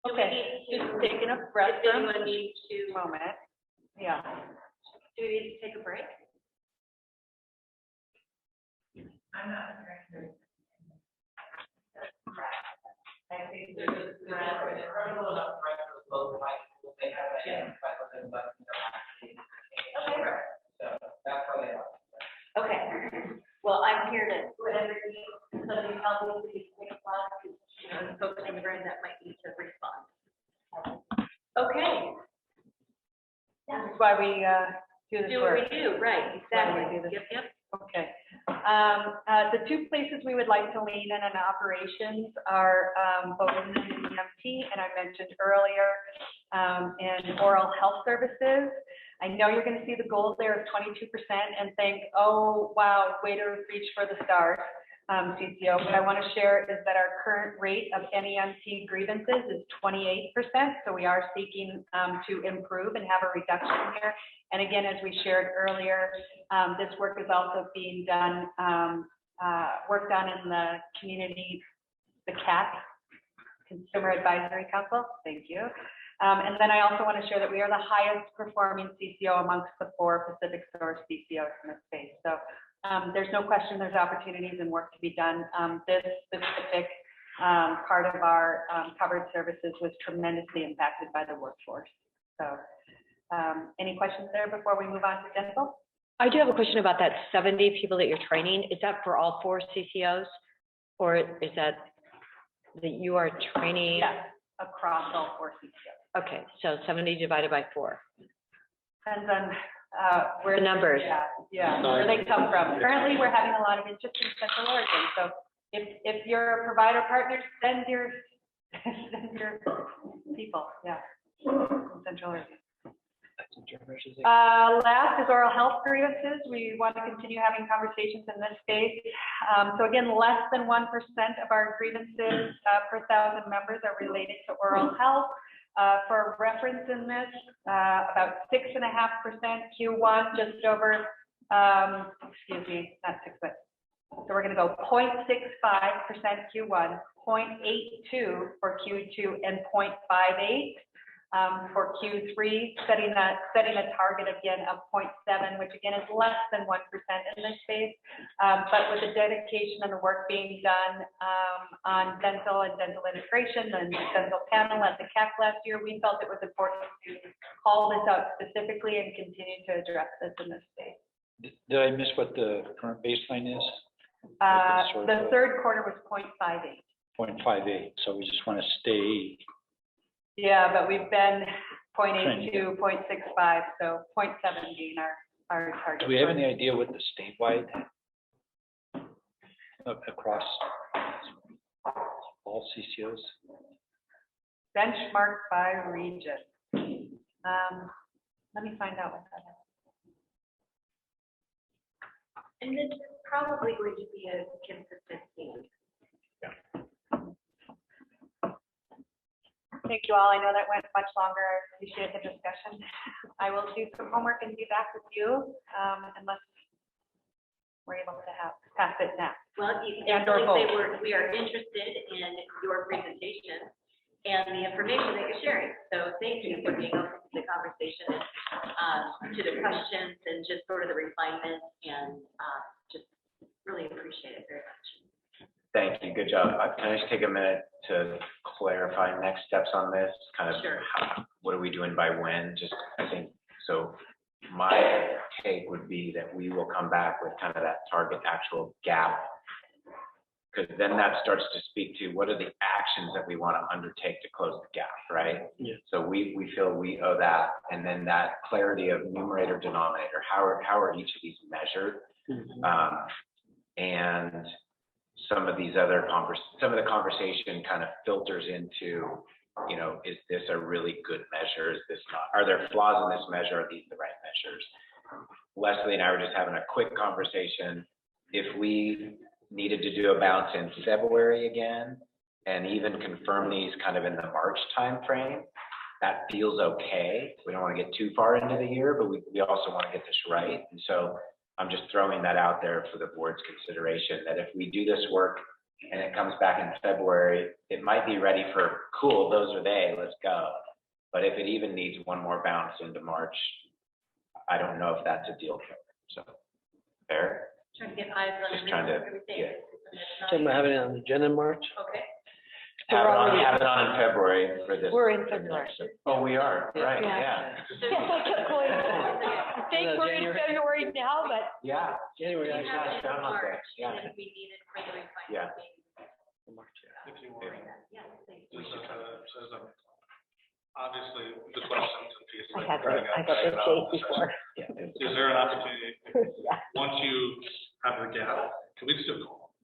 Okay, just taking a breath. Does anyone need to? Moment. Yeah. Do we need to take a break? I'm not very good. I think there's a incredible enough threat for both high schools. They have identified within less than their so that's why they are. Okay. Well, I'm here to whatever you, somebody help me, please take a pause, folks in the room that might need to respond. Okay. That's why we do this Do what work. we do, right, Why we exactly. do this. Yep. Okay. The 2 places we would like to lean in operations are both in the EMT, and I mentioned earlier, in oral health services. I know you're going to see the goal there of 22% and think, oh, wow, way to reach for the stars, CCO. What I want to share is that our current rate of NEMT grievances is 28%. So we are seeking to improve and have a reduction here. And again, as we shared earlier, this work is also being done, worked on in the community, the CAC, Consumer Advisory Council. Thank you. And then I also want to share that we are the highest performing CCO amongst the 4 Pacific Source CCOs in this space. So there's no question there's opportunities and work to be done. This specific part of our covered services was tremendously impacted by the workforce. So any questions there before we move on to dental? I do have a question about that 70 people that you're training. Is that for all 4 CCOs? Or is that you are training? Yes, across all 4 CCOs. Okay, so 70 divided by 4. Depends on where The numbers. Yeah, where they come from. Currently, we're having a lot of interest in Central Oregon. So if you're a provider partner, send your Send your people, yeah. Central Oregon. Last is oral health grievances. We want to continue having conversations in this space. So again, less than 1% of our grievances per 1,000 members are related to oral health. For reference in this, about 6.5% Q1, just over, excuse me, not 6, but so we're going to go 0.65% Q1, 0.82 for Q2, and 0.58 for Q3, setting a target again of 0.7, which again is less than 1% in this space. But with the dedication and the work being done on dental and dental integration and the dental panel at the CAC last year, we felt it was important to call this out specifically and continue to address this in this space. Did I miss what the current baseline is? The third quarter was 0.58. 0.58, so we just want to stay. Yeah, but we've been 0.82, 0.65, so 0.7 being our target. Do we have any idea what the statewide across all CCOs? Benchmark by region. Let me find out what that is. And this is probably going to be a consistent theme. Thank you all. I know that went much longer. I appreciate the discussion. I will do some homework and be back with you unless we're able to pass it now. Well, you And can or say both. we are interested in your presentation and the information that you're sharing. So thank you for being open to the conversation, to the questions, and just sort of the refinement, and just really appreciate it very much. Thank you, good job. Can I just take a minute to clarify next steps on this? Kind of, Sure. what are we doing by when? Just, I think, so my take would be that we will come back with kind of that target actual gap. Because then that starts to speak to what are the actions that we want to undertake to close the gap, right? Yeah. So we feel we owe that, and then that clarity of numerator, denominator, how are each of these measured? And some of these other some of the conversation kind of filters into, you know, is this a really good measure? Is this not? Are there flaws in this measure? Are these the right measures? Leslie and I were just having a quick conversation. If we needed to do a bounce in February again, and even confirm these kind of in the March timeframe, that feels okay. We don't want to get too far into the year, but we also want to get this right. And so I'm just throwing that out there for the board's consideration, that if we do this work and it comes back in February, it might be ready for, cool, those are they, let's go. But if it even needs one more bounce into March, I don't know if that's a deal killer. So, fair? Trying to get eyes on Just trying to, yeah. Talking about having it on the agenda in March. Okay. Have it on in February for this. We're in February. Oh, we are, right, Yeah. yeah. I think we're in February now, but Yeah. January, We actually. have it in down on March, there, yeah. and if we needed further refinement. Yeah. If you want. Yeah, thank you. Just obviously, the questions and pieces. I got this date before. Is there an opportunity, once you have the gap, can we just do a call?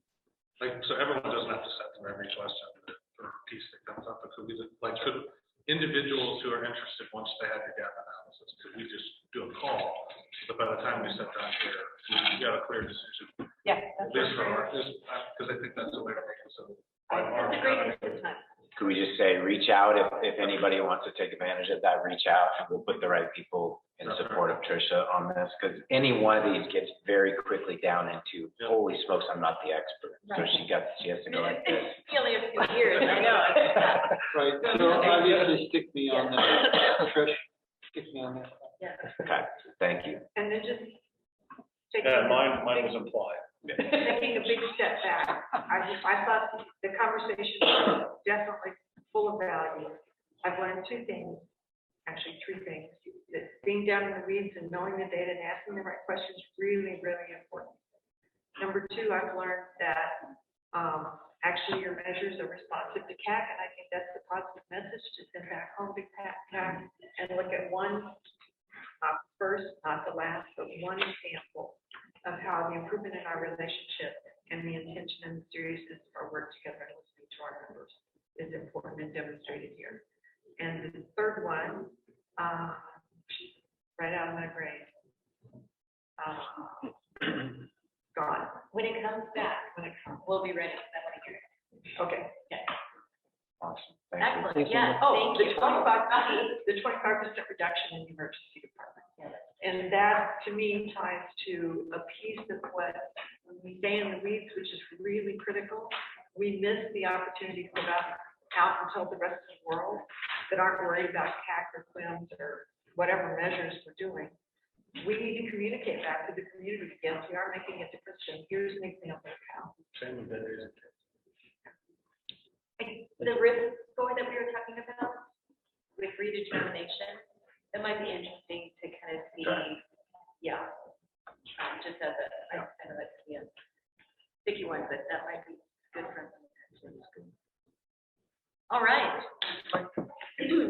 Like, so everyone doesn't have to set them every question or piece that comes up, but could we, like, could individuals who are interested, once they have the gap analysis, could we just do a call? But by the time we sit down here, we got a clear decision. Yeah. At least for our, because I think that's the way to make it, so. That's a great use of time. Could we just say, reach out, if anybody wants to take advantage of that, reach out, and we'll put the right people in support of Tricia on this, because any one of these gets very quickly down into, holy smokes, I'm not the expert. So she has to go like this. It's only a few years, I know. Right, so obviously stick me on that, Trish, stick me on that. Yeah. Okay, thank you. And then just Yeah, mine was implied. taking a big step back, I thought the conversation was definitely full of value. I've learned two things, actually three things. That being down in the weeds and knowing the data and asking the right questions is really, really important. Number two, I've learned that actually your measures are responsive to CAC, and I think that's the positive message to send back home to CAC and look at one, not first, not the last, but one example of how the improvement in our relationship and the intention and the seriousness of our work together and listening to our members is important and demonstrated here. And the third one, right out of my brain. Gone. When it comes back, we'll be ready. I want to hear it. Okay. Yeah. Awesome. Excellent. Thanks so Yeah. much. Oh, Thank the you. 25% reduction in the emergency department. Yeah. And that, to me, ties to a piece of what, when we stay in the weeds, which is really critical, we miss the opportunity to go out and tell the rest of the world that aren't worried about CAC or CLIMS or whatever measures we're doing. We need to communicate back to the community, yes, we are making a difference, and here's an example of how. Same with veterans. The risk score that we were talking about with redetermination, that might be interesting to kind of see. Yeah. Just as I know that could be a sticky one, but that might be good for them. All right. Okay.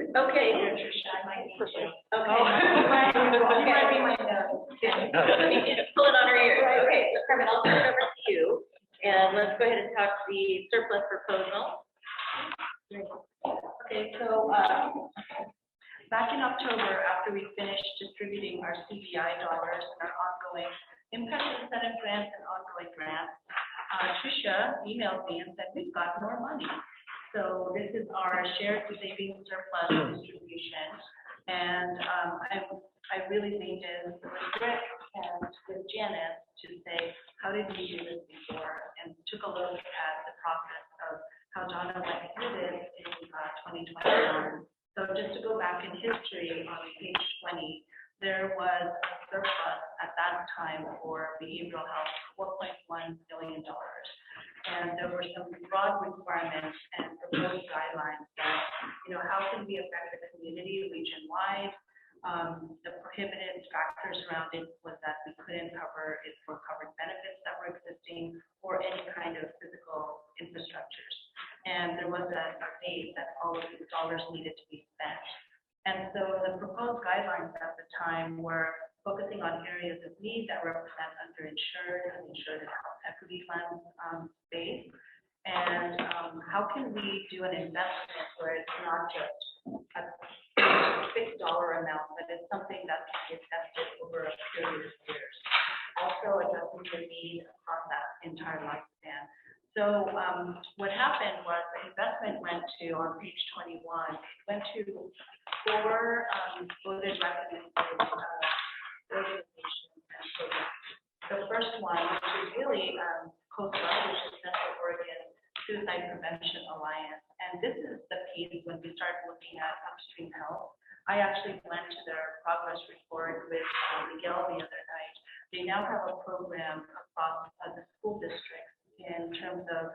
I might need to. Okay. You might be my nose. Let me just pull it on her ear. Okay, so Carmen, I'll turn it over to you. And let's go ahead and talk the surplus proposal. Okay, so back in October, after we finished distributing our CBI dollars and our ongoing impact incentive grants and ongoing grants, Tricia emailed me and said, we've got more money. So this is our shared savings surplus distribution. And I really leaned in with Rick and with Janice to say, how did we do this before? And took a look at the process of how Donna went through this in 2021. So just to go back in history on page 20, there was a surplus at that time for behavioral health, $4.1 billion. And there were some broad requirements and proposed guidelines that, how can we affect the community region-wide? The prohibited factors around it was that we couldn't cover it for covered benefits that were existing or any kind of physical infrastructures. And there was a date that all of these dollars needed to be spent. And so the proposed guidelines at the time were focusing on areas of need that represent underinsured and insured and health equity funds space. And how can we do an investment where it's not just a fixed dollar amount, but it's something that can be invested over a period of years. Also addressing the need across that entire lifespan. So what happened was the investment went to, on page 21, went to 4 voted recommended organizations and programs. The first one, which is really COSA, which is Central Oregon Suicide Prevention Alliance. And this is the piece when we start looking at upstream health. I actually went to their progress report with Miguel the other night. They now have a program across the school districts in terms of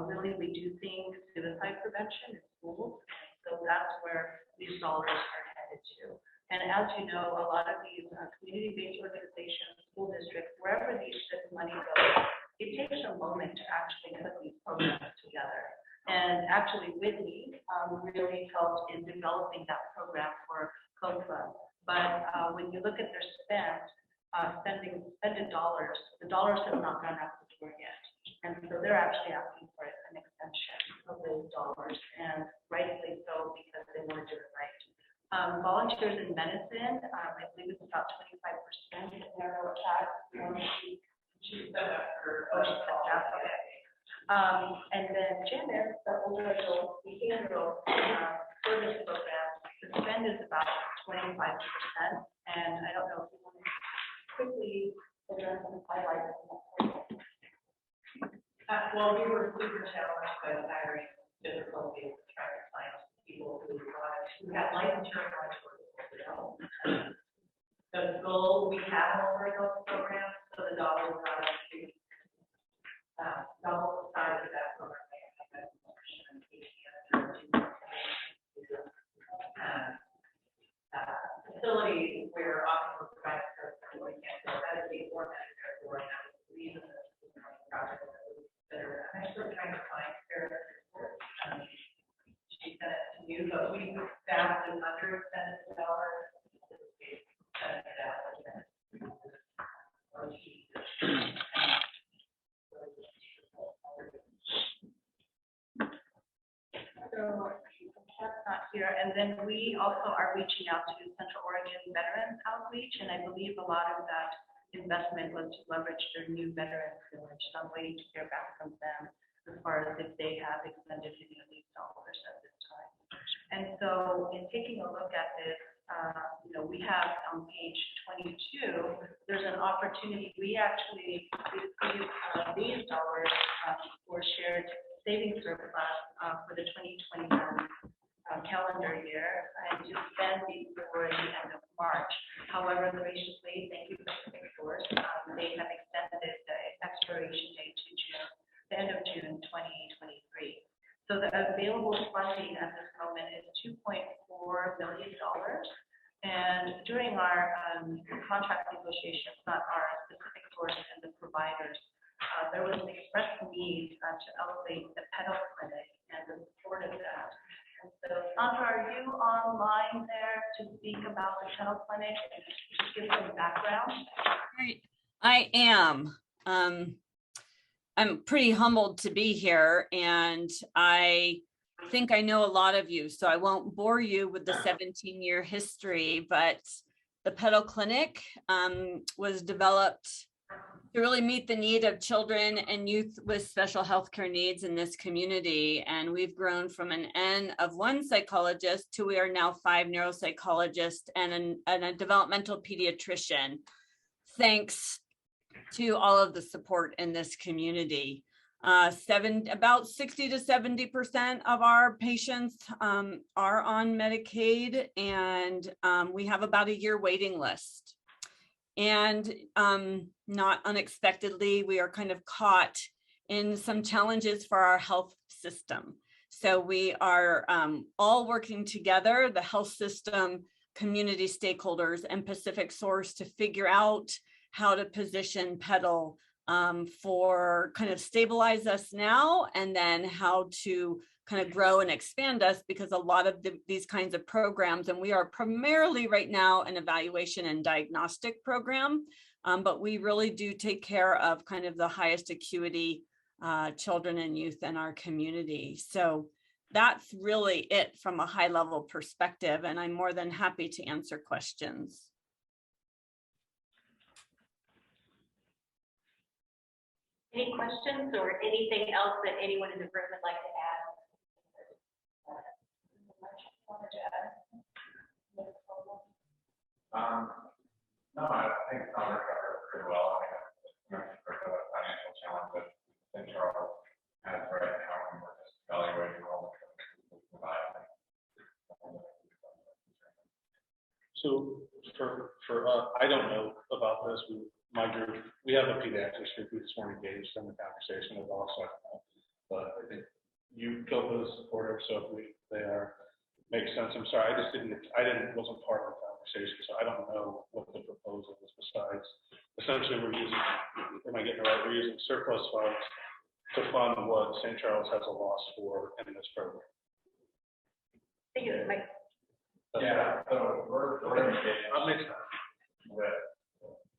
really reducing suicide prevention in schools. So that's where these dollars are headed to. And as you know, a lot of these community-based organizations, school districts, wherever this money goes, it takes a moment to actually put these programs together. And actually, Whitney really helped in developing that program for COFA. But when you look at their spending dollars, the dollars have not gone out the door yet. And so they're actually asking for an extension of those dollars, and rightfully so, because they want to do it right. Volunteers in medicine, I believe it's about 25% in their chat. She said that for, and then Janice, the older adult behavioral service program, the spend is about 25%. And I don't know if you want to quickly address and highlight this. Well, we were super challenged by the hiring difficulties trying to find people who had life insurance. The goal we have over those programs, so the dollars are to double the size of that program. Facilities where often we're providing services, we can't go Medicaid or Medicare for, and that was the reason that project that are actually trying to find care. She said it to you, but we staffed an underexpended dollars. And then we also are reaching out to Central Oregon Veterans Outreach, and I believe a lot of that investment was to leverage their new veterans village. So I'm waiting to hear back from them as far as if they have expended any of these dollars at this time. And so in taking a look at this, we have on page 22, there's an opportunity. We actually received these dollars for shared savings surplus for the 2021 calendar year and to spend before the end of March. However, graciously, thank you, Pacific Source. They have extended the expiration date to June, the end of June 2023. So the available funding at this moment is $2.4 million. And during our contract negotiations, not our Pacific Source and the providers, there was an expressed need to elevate the pedal clinic and the support of that. And so, Sandra, are you online there to speak about the pedal clinic and just give some background? I am. I'm pretty humbled to be here, and I think I know a lot of you, so I won't bore you with the 17-year history, but the pedal clinic was developed to really meet the need of children and youth with special healthcare needs in this community. And we've grown from an N of 1 psychologist to we are now 5 neuropsychologists and a developmental pediatrician, thanks to all of the support in this community. About 60 to 70% of our patients are on Medicaid, and we have about a year waiting list. And not unexpectedly, we are kind of caught in some challenges for our health system. So we are all working together, the health system, community stakeholders, and Pacific Source to figure out how to position pedal for kind of stabilize us now, and then how to kind of grow and expand us, because a lot of these kinds of programs, and we are primarily right now an evaluation and diagnostic program, but we really do take care of kind of the highest acuity children and youth in our community. So that's really it from a high level perspective, and I'm more than happy to answer questions. Any questions or anything else that anyone in the room would like to add? No, I think Sandra covered it pretty well. I think for the financial challenge that St. Charles has right now, and we're just evaluating all the services we provide. So for I don't know about this. My group, we have a pediatrics group who just weren't engaged in the conversation at all, so I don't know. But I think you go with the supporter, so if they are, makes sense. I'm sorry, wasn't part of the conversation, so I don't know what the proposal is besides. Essentially, we're using, am I getting it right? We're using surplus funds to fund what St. Charles has a loss for in this program. Thank you, Mike. Yeah, so we're engaged. That makes sense. With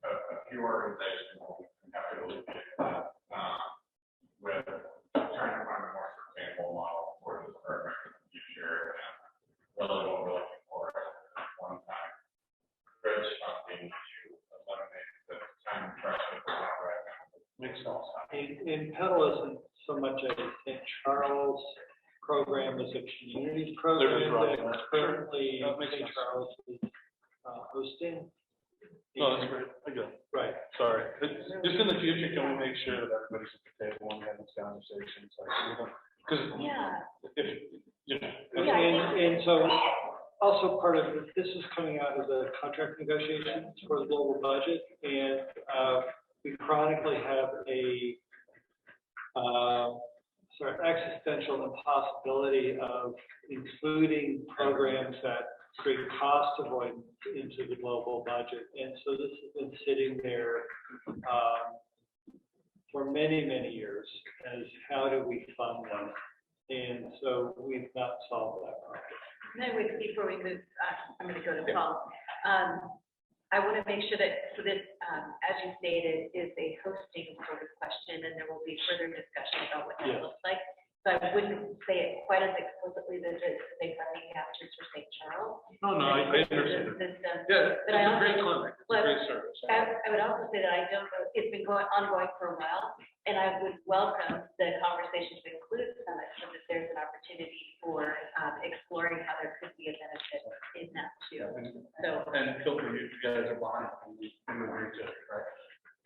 a few organizations, have to look at that, with trying to find a more sustainable model for this program in the future. And really what we're looking for is one-time bridge funding to eliminate the time pressure we have right now. Makes sense. And pedal isn't so much a St. Charles program as a community program that currently St. Charles is hosting. No, that's great. I get it. Right. Sorry. Just in the future, can we make sure that everybody's at the table when we have these conversations? Because And so also part of this is coming out of the contract negotiations for the global budget, and we chronically have a sort of existential impossibility of including programs that create cost avoidance into the global budget. And so this has been sitting there for many, many years as how do we fund them? And so we've not solved that problem. No, before we move, I'm going to go to Paul. I want to make sure that, so this, as you stated, is a hosting sort of question, and there will be further discussion about what that looks like. So I wouldn't say it quite as explicitly as it's a big funding gap just for St. Charles. No, I understand. Yeah, it's But I a great also- clinic, it's a great service. I would also say that I don't know, it's been ongoing for a while, and I would welcome the conversation to include Summit so that there's an opportunity for exploring how there could be a benefit in that too. So. And feel free, you guys are behind, we agree to it, right?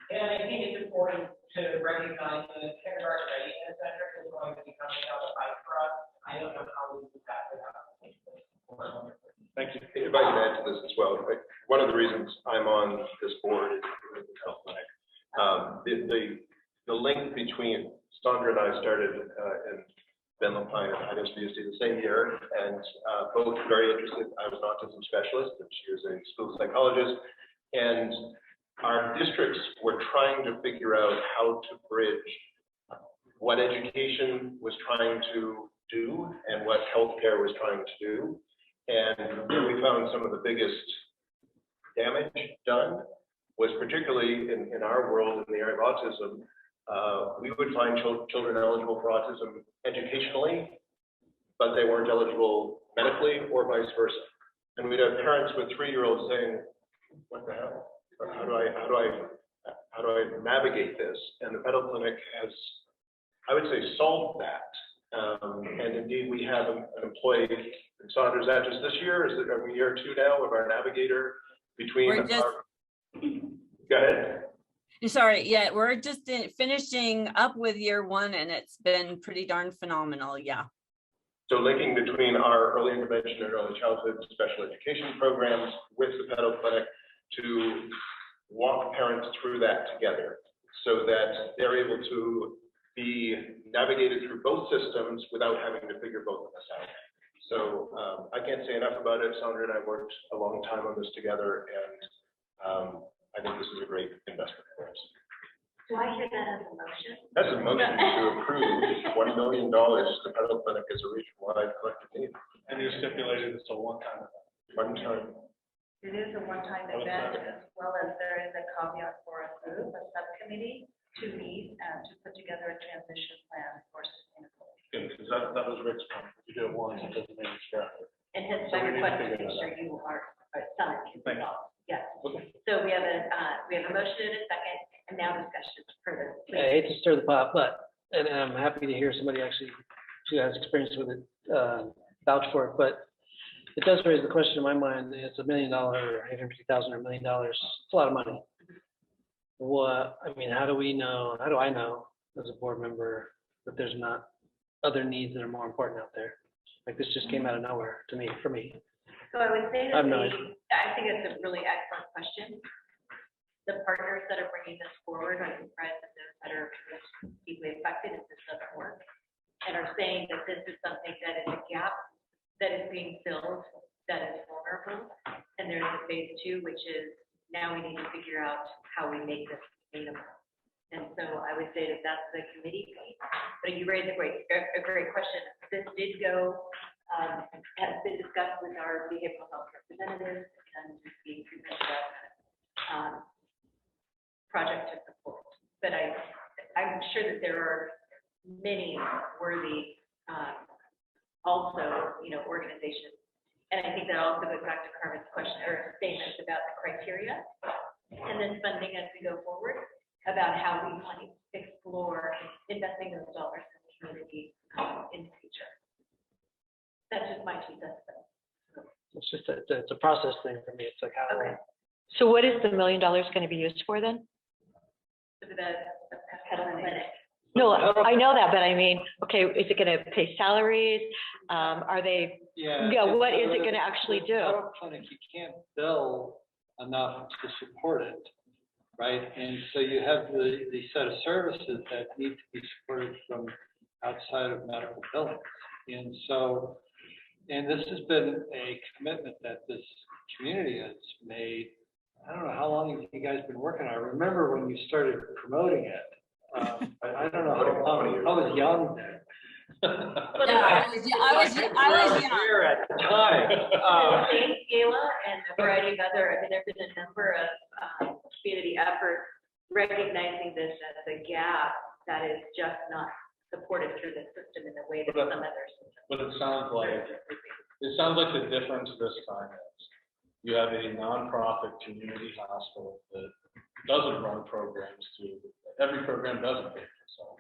And I think it's important to recognize that the kindergarten readiness center is going to be coming down the pipe for us. I don't know how we do that without. Thank you. If I can add to this as well, one of the reasons I'm on this board is the health clinic. The link between Sandra and I started in Ben Lapine at ISBSD the same year, and both very interested. I was an autism specialist, and she was a school psychologist, and our districts were trying to figure out how to bridge what education was trying to do and what healthcare was trying to do. And we found some of the biggest damage done was particularly in our world, in the area of autism. We would find children eligible for autism educationally, but they weren't eligible medically or vice versa. And we'd have parents with 3-year-olds saying, what the hell? How do I navigate this? And the Petal Clinic has, I would say, solved that. And indeed, we have an employee, and Sandra, is that just this year? Is it, are we year 2 now of our navigator between We're just- Go ahead. Sorry, yeah, we're just finishing up with year 1 and it's been pretty darn phenomenal, yeah. So linking between our early intervention and early childhood special education programs with the Petal Clinic to walk parents through that together so that they're able to be navigated through both systems without having to figure both of us out. So I can't say enough about it. Sandra and I worked a long time on this together, and I think this is a great investment for us. Do I hear that as a motion? That's a motion to approve $1 million to Petal Clinic as a region-wide collective need. And you stipulated it's a one-time event. One time. It is a one-time event, as well as there is a caveat for us, a subcommittee to meet and to put together a transition plan for sustainability. Good, because that was Rick's point. If you do it once, it doesn't make it forever. And hence So my we need to request to figure make that sure out. you are, Summit is Thank you. involved. Yes. Okay. So we have a motion and a second, and now discussion further. I hate to stir the pot, but, and I'm happy to hear somebody actually who has experience with it, vouch for it, but it does raise the question in my mind, it's $1 million or $850,000 or $1 million, it's a lot of money. What, I mean, how do I know as a board member that there's not other needs that are more important out there? Like this just came out of nowhere to me, for me. So I would say I that have no idea. I think it's a really excellent question. The partners that are bringing this forward are comprised of those that are deeply affected if this doesn't work, and are saying that this is something that is a gap that is being filled, that is vulnerable. And there's a phase 2, which is now we need to figure out how we make this sustainable. And so I would say that that's the committee piece. But you raised a great question. This did go, has been discussed with our behavioral health representatives and being presented as project to support. But I'm sure that there are many worthy also, organizations. And I think that also goes back to Carmen's question or statements about the criteria and then funding as we go forward about how we might explore investing those dollars in the community in the future. That's just my 2 cents. It's just, it's a process thing for me. It's like, how, Okay. So what is the $1 million going to be used for then? So the Petal Clinic. No, I know that, but I mean, okay, is it going to pay salaries? Are they, what is it going to actually do? Petal Clinic, you can't bill enough to support it, right? And so you have the set of services that need to be supported from outside of medical billing. And so, and this has been a commitment that this community has made. I don't know, how long have you guys been working on it? I remember when you started promoting it. I don't know how long, I was young then. I was young. Here at the time. The Saints Gala and a variety of other, there've been a number of community efforts recognizing this as a gap that is just not supported through the system in the way that But- some others. But it sounds like the difference this time is you have a nonprofit community hospital that doesn't run programs every program doesn't pay for itself.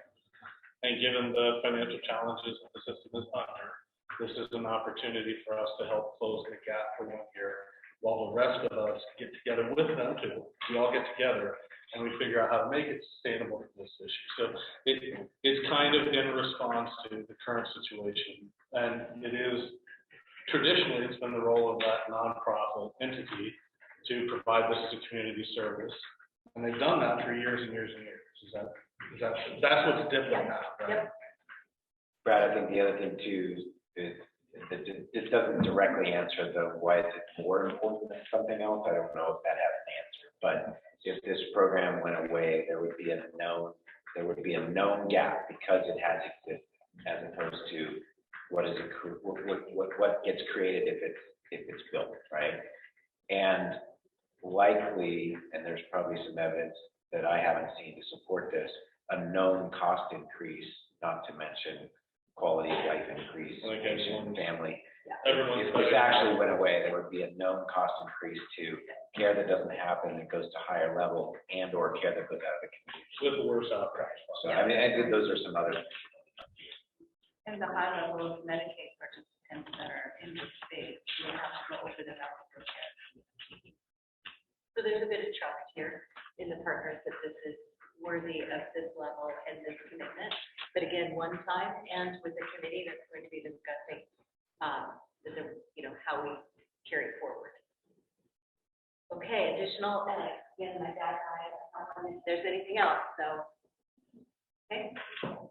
And given the financial challenges that the system is under, this is an opportunity for us to help close the gap for 1 year while the rest of us get together with them too. We all get together and we figure out how to make it sustainable for this issue. So it's kind of in response to the current situation. And it is, traditionally, it's been the role of that nonprofit entity to provide this as a community service. And they've done that for years and years and years. That's what's different now, right? Yep. Brad, I think the other thing too is that this doesn't directly answer the why is it more important than something else. I don't know if that has an answer, but if this program went away, there would be a known gap because it has existed, as opposed to what gets created if it's built, right? And likely, and there's probably some evidence that I haven't seen to support this, a known cost increase, not to mention quality of life increase, patient and family. If this actually went away, there would be a known cost increase to care that doesn't happen, that goes to higher level, and or care that goes out of the community. With the worst outcomes. So I mean, I think those are some other. And the high level of Medicaid participants that are in this space, we have to go over the medical care. So there's a bit of trust here in the partners that this is worthy of this level and this commitment. But again, one time and with the committee that's going to be discussing, how we carry forward. Okay, additional, again, my dad, if there's anything else, so. Okay,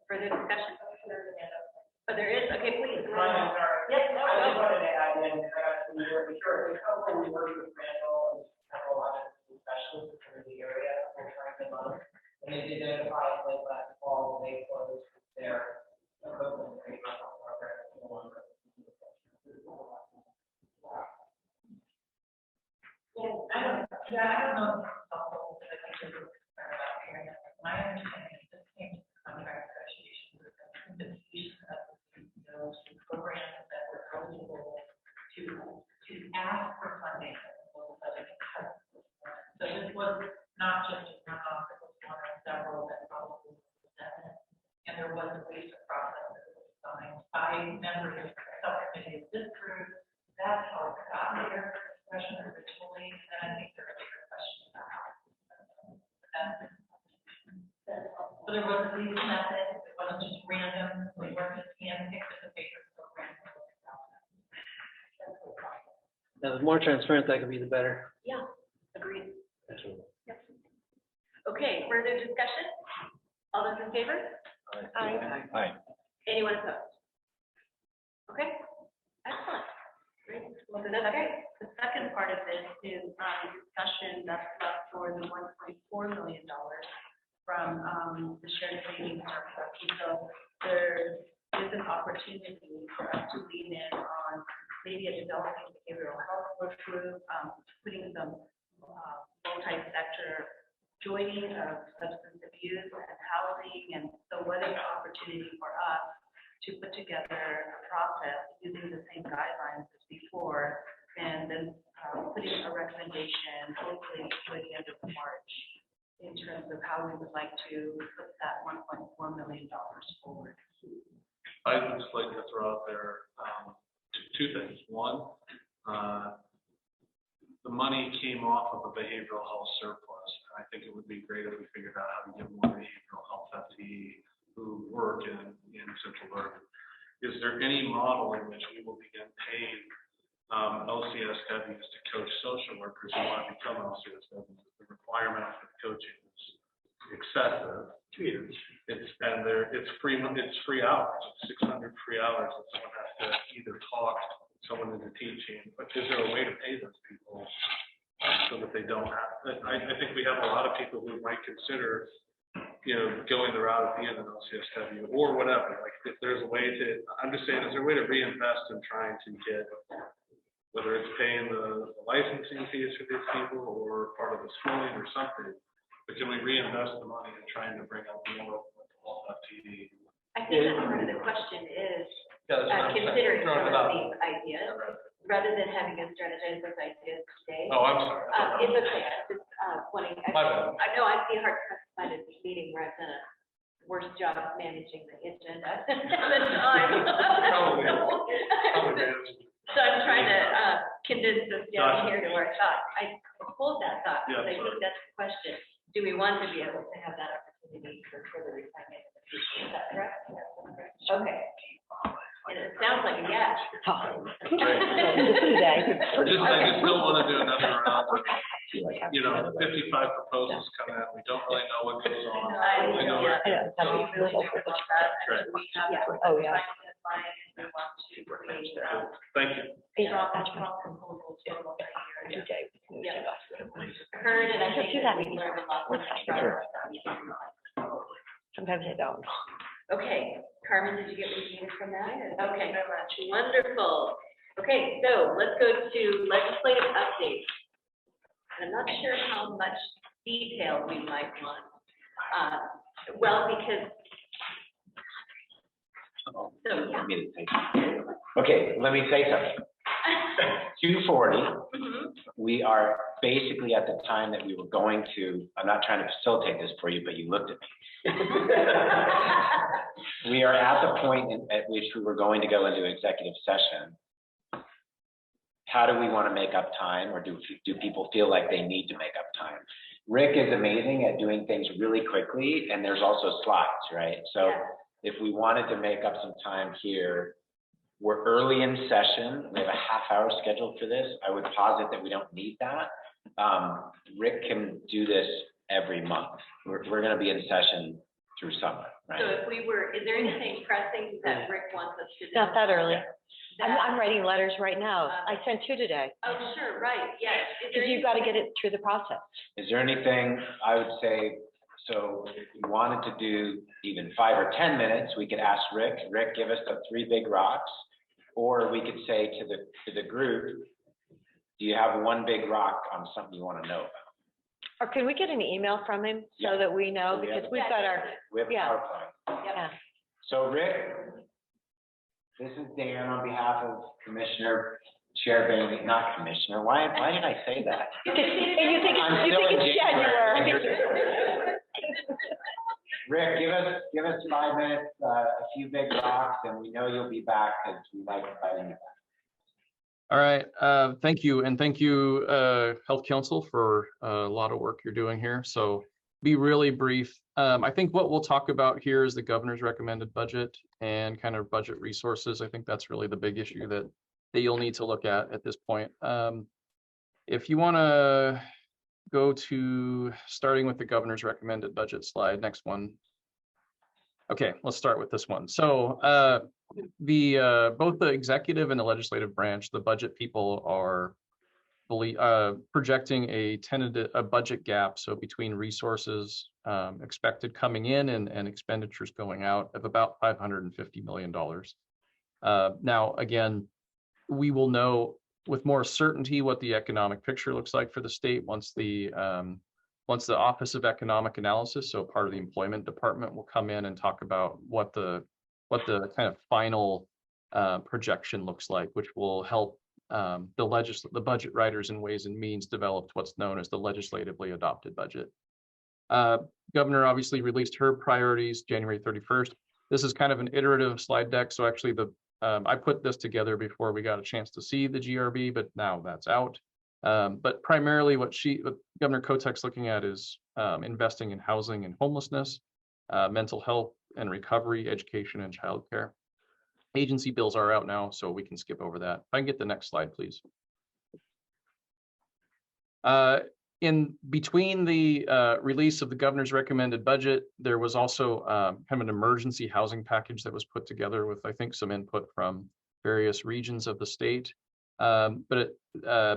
further discussion? Oh, there is, okay, please. Yes. I just wanted to add in, we hopefully work with Randall and have a lot of specialists in the area for trying to learn. And they did identify late last fall, they closed their equivalent rate program no longer. Well, I don't know if it's helpful, but I think there's a concern about hearing it. My understanding is this came to contract negotiations with the invitation of those programs that were eligible to ask for funding. So this was not just a runoff, it was one of several that probably was presented. And there was a basic process that was signed by members of the subcommittee of this group. That's how it got here for discussion originally, and I think there are bigger questions about how. So there was a legal method, it wasn't just random, we weren't just handpicked as a favorite program. The more transparent that could be, the better. Yeah, agreed. Yep. Okay, further discussion? All those in favor? Aye. Anyone opposed? Okay, excellent. Great. Well, so that's great. The second part of this is discussion that's left for the $1.4 million from the shared savings service. So there is an opportunity for us to lean in on maybe a developing behavioral health work group, putting some multi-sector joining of substance abuse and housing. And so what is the opportunity for us to put together a process using the same guidelines as before, and then putting a recommendation hopefully before the end of March in terms of how we would like to put that $1.4 million forward. I would just like to throw out there two things. One, the money came off of a behavioral health surplus. And I think it would be great if we figured out how to get more behavioral health FTE who work in Central Oregon. Is there any model in which we will begin paying LCSWs to coach social workers who want to become LCSWs? The requirement for the coaching is excessive. 2 years. It's free hours. It's 600 free hours that someone has to either talk someone into teaching. But is there a way to pay those people so that they don't have? I think we have a lot of people who might consider going the route of being an LCSW or whatever. Like if there's a way to, I'm just saying, is there a way to reinvest in trying to get, whether it's paying the licensing fees for these people or part of the schooling or something, but can we reinvest the money in trying to bring up more FTE I think that part of the question is Yeah, that's what I'm saying. considering some Throwing it of out. these ideas, rather than having us strategize those ideas today. Oh, I'm sorry. It's okay, I'm just wanting, My bad. I know I'd be hard pressed to find a meeting where I've done a worse job of managing the agenda than time. Probably. So I'm trying to condense this down here to our thoughts. I hold that thought, because I Yeah, think that's the question. Do we want to be able to have that opportunity for further refinement in the future? Is that correct? Okay. And it sounds like a yes. I just don't want to do another round of, 55 proposals come in, we don't really know what goes on. We know where- Oh, yeah. Thank you. Heard, and I think Do that that. we learned a lot. Sometimes I don't. Okay, Carmen, did you get what you needed from that? Okay, wonderful. Okay, so let's go to legislative updates. I'm not sure how much detail we might want. Well, because. So, yeah. Want me to say something? Okay, let me say something. 240, we are basically at the time that we were going to, I'm not trying to facilitate this for you, but you looked at me. We are at the point at which we were going to go into executive session. How do we want to make up time, or do people feel like they need to make up time? Rick is amazing at doing things really quickly, and there's also slides, right? So if we wanted to make up some time here, we're early in session. We have a half-hour scheduled for this. I would posit that we don't need that. Rick can do this every month. We're going to be in session through summer, right? So if we were, is there anything pressing that Rick wants us to do? Not that early. I'm writing letters right now. I sent 2 today. Oh, sure, right, yes. Because you've got to get it through the process. Is there anything I would say, so if we wanted to do even 5 or 10 minutes, we could ask Rick, give us the 3 big rocks. Or we could say to the group, do you have one big rock on something you want to know about? Or can we get an email from him so that we know, because we've got our, We have yeah. PowerPoint. Yeah. So Rick, this is Dan on behalf of Commissioner Chair Bailey, not Commissioner. Why did I say that? And you think I'm it's still in January. Rick, give us 5 minutes, a few big rocks, and we know you'll be back because we like inviting you back. All right, thank you. And thank you, Health Council, for a lot of work you're doing here. So be really brief. I think what we'll talk about here is the governor's recommended budget and kind of budget resources. I think that's really the big issue that you'll need to look at this point. If you want to go to starting with the governor's recommended budget slide, next one. Okay, let's start with this one. So both the executive and the legislative branch, the budget people are projecting a budget gap, so between resources expected coming in and expenditures going out, of about $550 million. Now, again, we will know with more certainty what the economic picture looks like for the state once the Office of Economic Analysis, so part of the Employment Department, will come in and talk about what the kind of final projection looks like, which will help the budget writers in Ways and Means develop what's known as the legislatively adopted budget. Governor obviously released her priorities January 31st. This is kind of an iterative slide deck, so actually I put this together before we got a chance to see the GRB, but now that's out. But primarily what Governor Kotek's looking at is investing in housing and homelessness, mental health and recovery, education and childcare. Agency bills are out now, so we can skip over that. If I can get the next slide, please. In between the release of the governor's recommended budget, there was also kind of an emergency housing package that was put together with, I think, some input from various regions of the state. But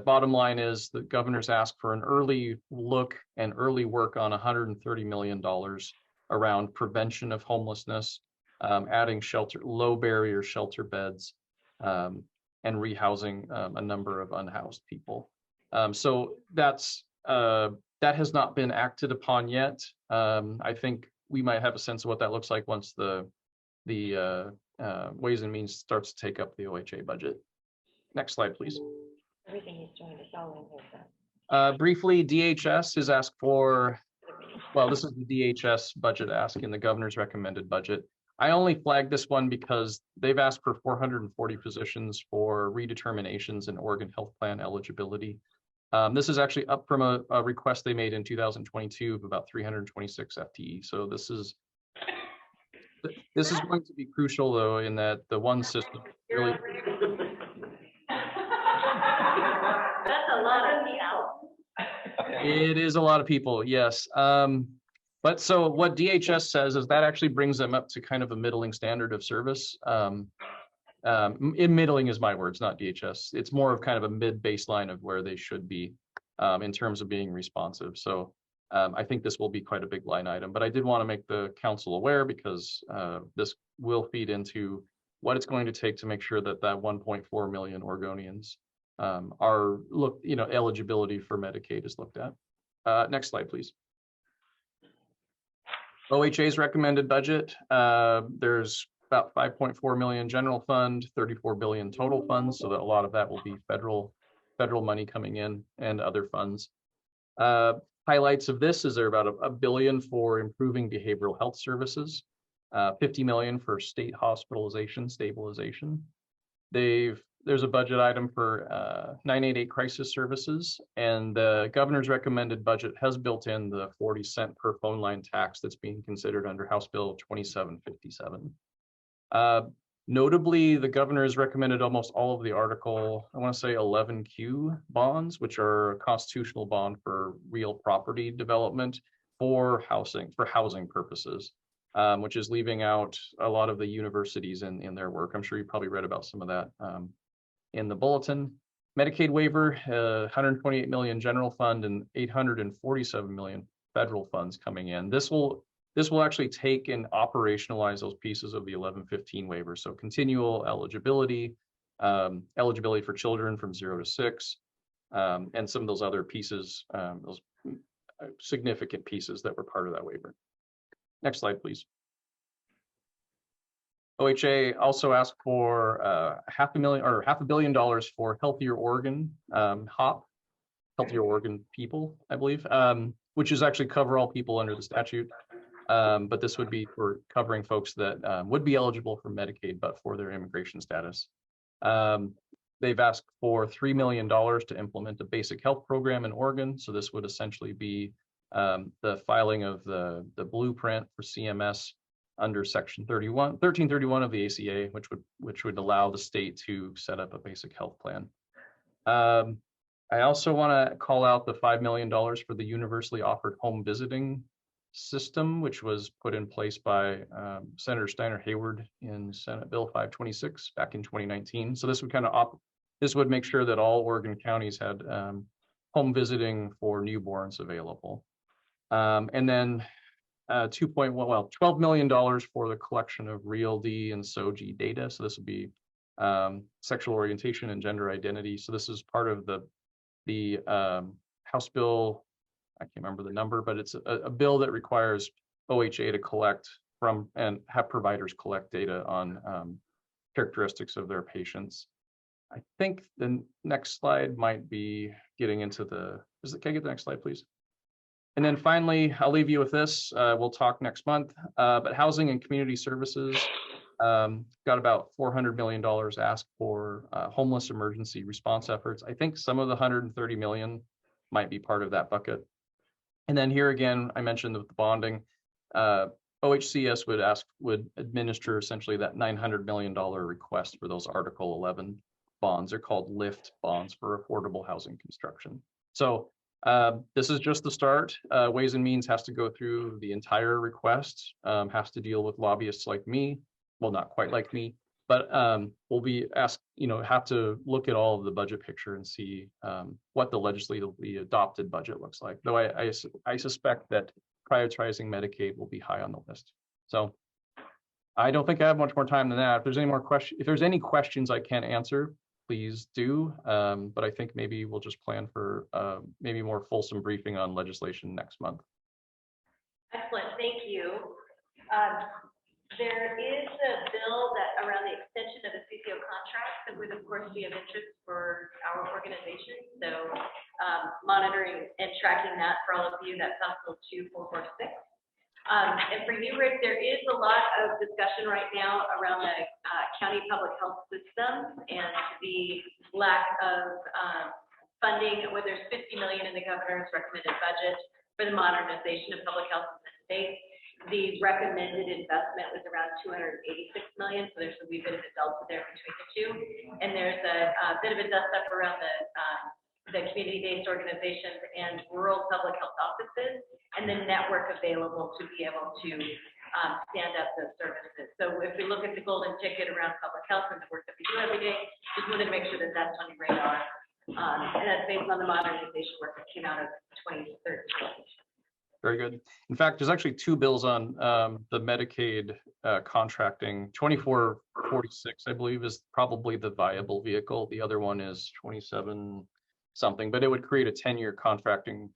bottom line is the governor's asked for an early look and early work on $130 million around prevention of homelessness, adding low barrier shelter beds, and rehousing a number of unhoused people. So that has not been acted upon yet. I think we might have a sense of what that looks like once the the Ways and Means starts to take up the OHA budget. Next slide, please. Everything he's doing is all in there. Briefly, DHS is asked for, well, this is the DHS budget ask in the governor's recommended budget. I only flagged this one because they've asked for 440 positions for redeterminations in Oregon Health Plan eligibility. This is actually up from a request they made in 2022 of about 326 FTE. So this is going to be crucial, though, in that the one system really. That's a lot of people. It is a lot of people, yes. But so what DHS says is that actually brings them up to kind of a middling standard of service. Middling is my words, not DHS. It's more of kind of a mid baseline of where they should be in terms of being responsive. So I think this will be quite a big line item, but I did want to make the council aware because this will feed into what it's going to take to make sure that 1.4 million Oregonians are eligibility for Medicaid is looked at. Next slide, please. OHA's recommended budget. There's about 5.4 million general fund, 34 billion total funds, so that a lot of that will be federal money coming in and other funds. Highlights of this is there about a billion for improving behavioral health services, 50 million for state hospitalization stabilization. There's a budget item for 988 crisis services, and the governor's recommended budget has built in the 40-cent per phone line tax that's being considered under House Bill 2757. Notably, the governor has recommended almost all of the Article, I want to say 11Q bonds, which are a constitutional bond for real property development for housing purposes, which is leaving out a lot of the universities in their work. I'm sure you probably read about some of that in the bulletin. Medicaid waiver, 128 million general fund and 847 million federal funds coming in. This will actually take and operationalize those pieces of the 1115 waiver. So continual eligibility, eligibility for children from 0 to 6, and some of those other pieces, those significant pieces that were part of that waiver. Next slide, please. OHA also asked for $500 million for Healthier Oregon, HOP, Healthier Oregon People, I believe, which is actually cover all people under the statute. But this would be for covering folks that would be eligible for Medicaid, but for their immigration status. They've asked for $3 million to implement a basic health program in Oregon. So this would essentially be the filing of the blueprint for CMS under Section 1331 of the ACA, which would allow the state to set up a basic health plan. I also want to call out the $5 million for the universally offered home visiting system, which was put in place by Senator Steiner Hayward in Senate Bill 526 back in 2019. So this would make sure that all Oregon counties had home visiting for newborns available. And then $12 million for the collection of REAL-D and SOGI data. So this would be sexual orientation and gender identity. So this is part of the House Bill, I can't remember the number, but it's a bill that requires OHA to collect from and have providers collect data on characteristics of their patients. I think the next slide might be getting into can I get the next slide, please? And then finally, I'll leave you with this. We'll talk next month, but housing and community services got about $400 million asked for homeless emergency response efforts. I think some of the 130 million might be part of that bucket. And then here again, I mentioned with the bonding, OHCS would administer essentially that $900 million request for those Article 11 bonds. They're called LIFT bonds for affordable housing construction. So this is just the start. Ways and Means has to go through the entire request, has to deal with lobbyists like me. Well, not quite like me, but we'll be asked, have to look at all of the budget picture and see what the legislatively adopted budget looks like. Though I suspect that prioritizing Medicaid will be high on the list. So I don't think I have much more time than that. If there's any questions I can't answer, please do. But I think maybe we'll just plan for maybe more fulsome briefing on legislation next month. Excellent, thank you. There is a bill that around the extension of the CCO contract that would of course be of interest for our organization. So monitoring and tracking that for all of you, that's House Bill 2446. And for you, Rick, there is a lot of discussion right now around the county public health system and the lack of funding, where there's $50 million in the governor's recommended budget for the modernization of public health in the state. The recommended investment was around $286 million, so there's a wee bit of a delta there between the two. And there's a bit of a dust up around the community-based organizations and rural public health offices, and the network available to be able to stand up those services. So if we look at the golden ticket around public health and the work that we do every day, just wanted to make sure that that's on your radar. And that's based on the modernization work that came out of 2013. Very good. In fact, there's actually two bills on the Medicaid contracting. 2446, I believe, is probably the viable vehicle. The other one is 27 something, but it would create a 10-year contracting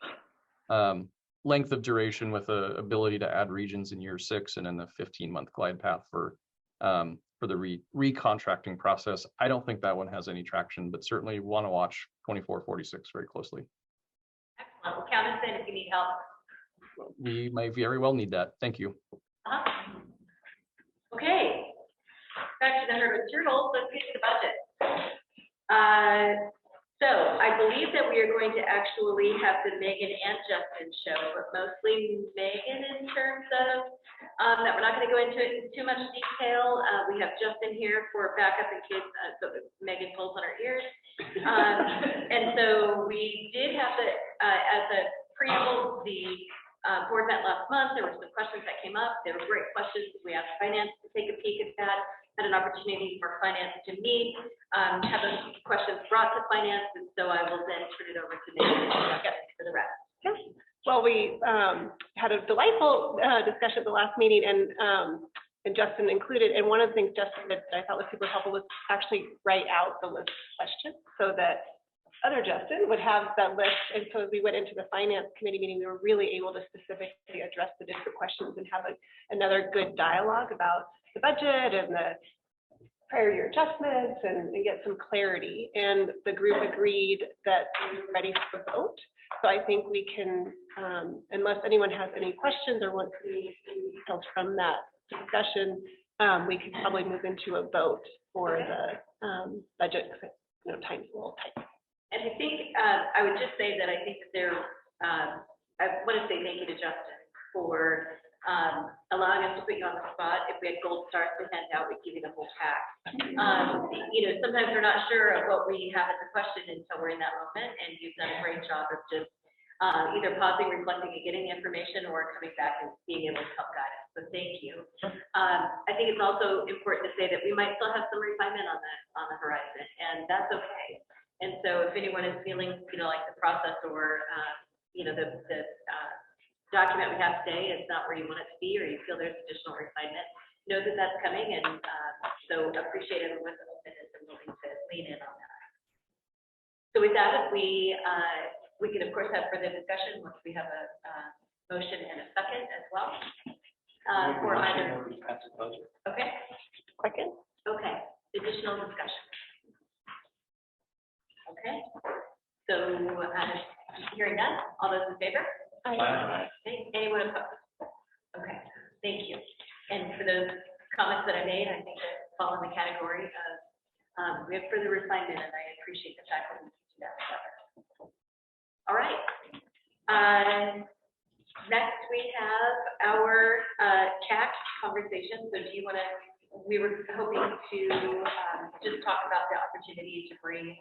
length of duration with a ability to add regions in year 6 and then the 15-month glide path for the recontracting process. I don't think that one has any traction, but certainly want to watch 2446 very closely. Excellent. Well, count us in if you need help. We may very well need that. Thank you. Okay, back to the herd of turtles. Let's get to the budget. So I believe that we are going to actually have the Megan and Justin show, but mostly Megan in terms of that we're not going to go into too much detail. We have Justin here for backup in case Megan pulls on her ears. And so we did have as a preamble, the board met last month. There were some questions that came up. They were great questions. We asked finance to take a peek at that, had an opportunity for finance to meet, have those questions brought to finance, and so I will then turn it over to Megan for the rest. Well, we had a delightful discussion at the last meeting, and Justin included, and one of the things Justin did that I thought was super helpful was actually write out the list of questions so that other Justin would have that list. And so as we went into the finance committee meeting, we were really able to specifically address the different questions and have another good dialogue about the budget and the prior year adjustments and get some clarity. And the group agreed that we were ready for a vote. So I think we can, unless anyone has any questions or wants any details from that discussion, we could probably move into a vote for the budget, time's a little tight. And I think I would just say that I think that I want to say thank you to Justin for allowing us to put you on the spot. If we had gold stars to hand out, we'd give you the whole pack. Sometimes we're not sure of what we have as a question until we're in that moment, and you've done a great job of just either pausing, reflecting, and getting information, or coming back and being able to help guide us. So thank you. I think it's also important to say that we might still have some refinement on the horizon, and that's okay. And so if anyone is feeling, like the process or, the document we have today is not where you want it to be, or you feel there's additional refinement, know that that's coming. And so appreciate everyone's openness and willing to lean in on that. So with that, we can of course have further discussion once we have a motion and a second as well. For either. Okay. Second. Okay. Additional discussion. Okay, so hearing none, all those in favor? Aye. Okay, anyone opposed? Okay, thank you. And for those comments that I made, I think that fall in the category of we have further refinement, and I appreciate the fact that we can do that together. All right. Next, we have our CAC conversation. So do you want to, we were hoping to just talk about the opportunity to bring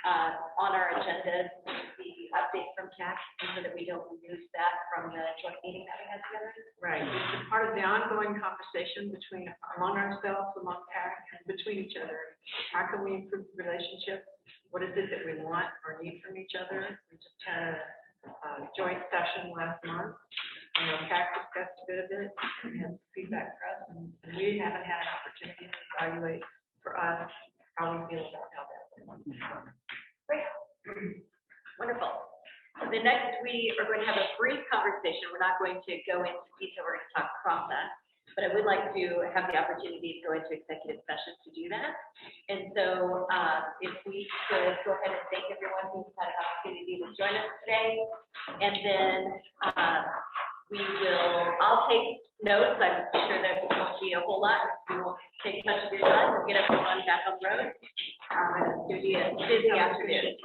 on our agenda the update from CAC, so that we don't lose that from the joint meeting that we had together. Right. It's part of the ongoing conversation among ourselves, among CAC, and between each other. How can we improve the relationship? What is it that we want or need from each other? We just had a joint session last month. CAC discussed a bit of it and had feedback for us, and we haven't had an opportunity to evaluate for us how we feel about how that went. Great. Wonderful. So the next, we are going to have a brief conversation. We're not going to go into detail. We're going to talk process. but I would like to have the opportunity to go into executive session to do that. And so if we could go ahead and thank everyone who's had an opportunity to join us today. And then I'll take notes. I'm sure there won't be a whole lot. We won't take much of your time. We'll get everyone back on the road. It's going to be a busy afternoon.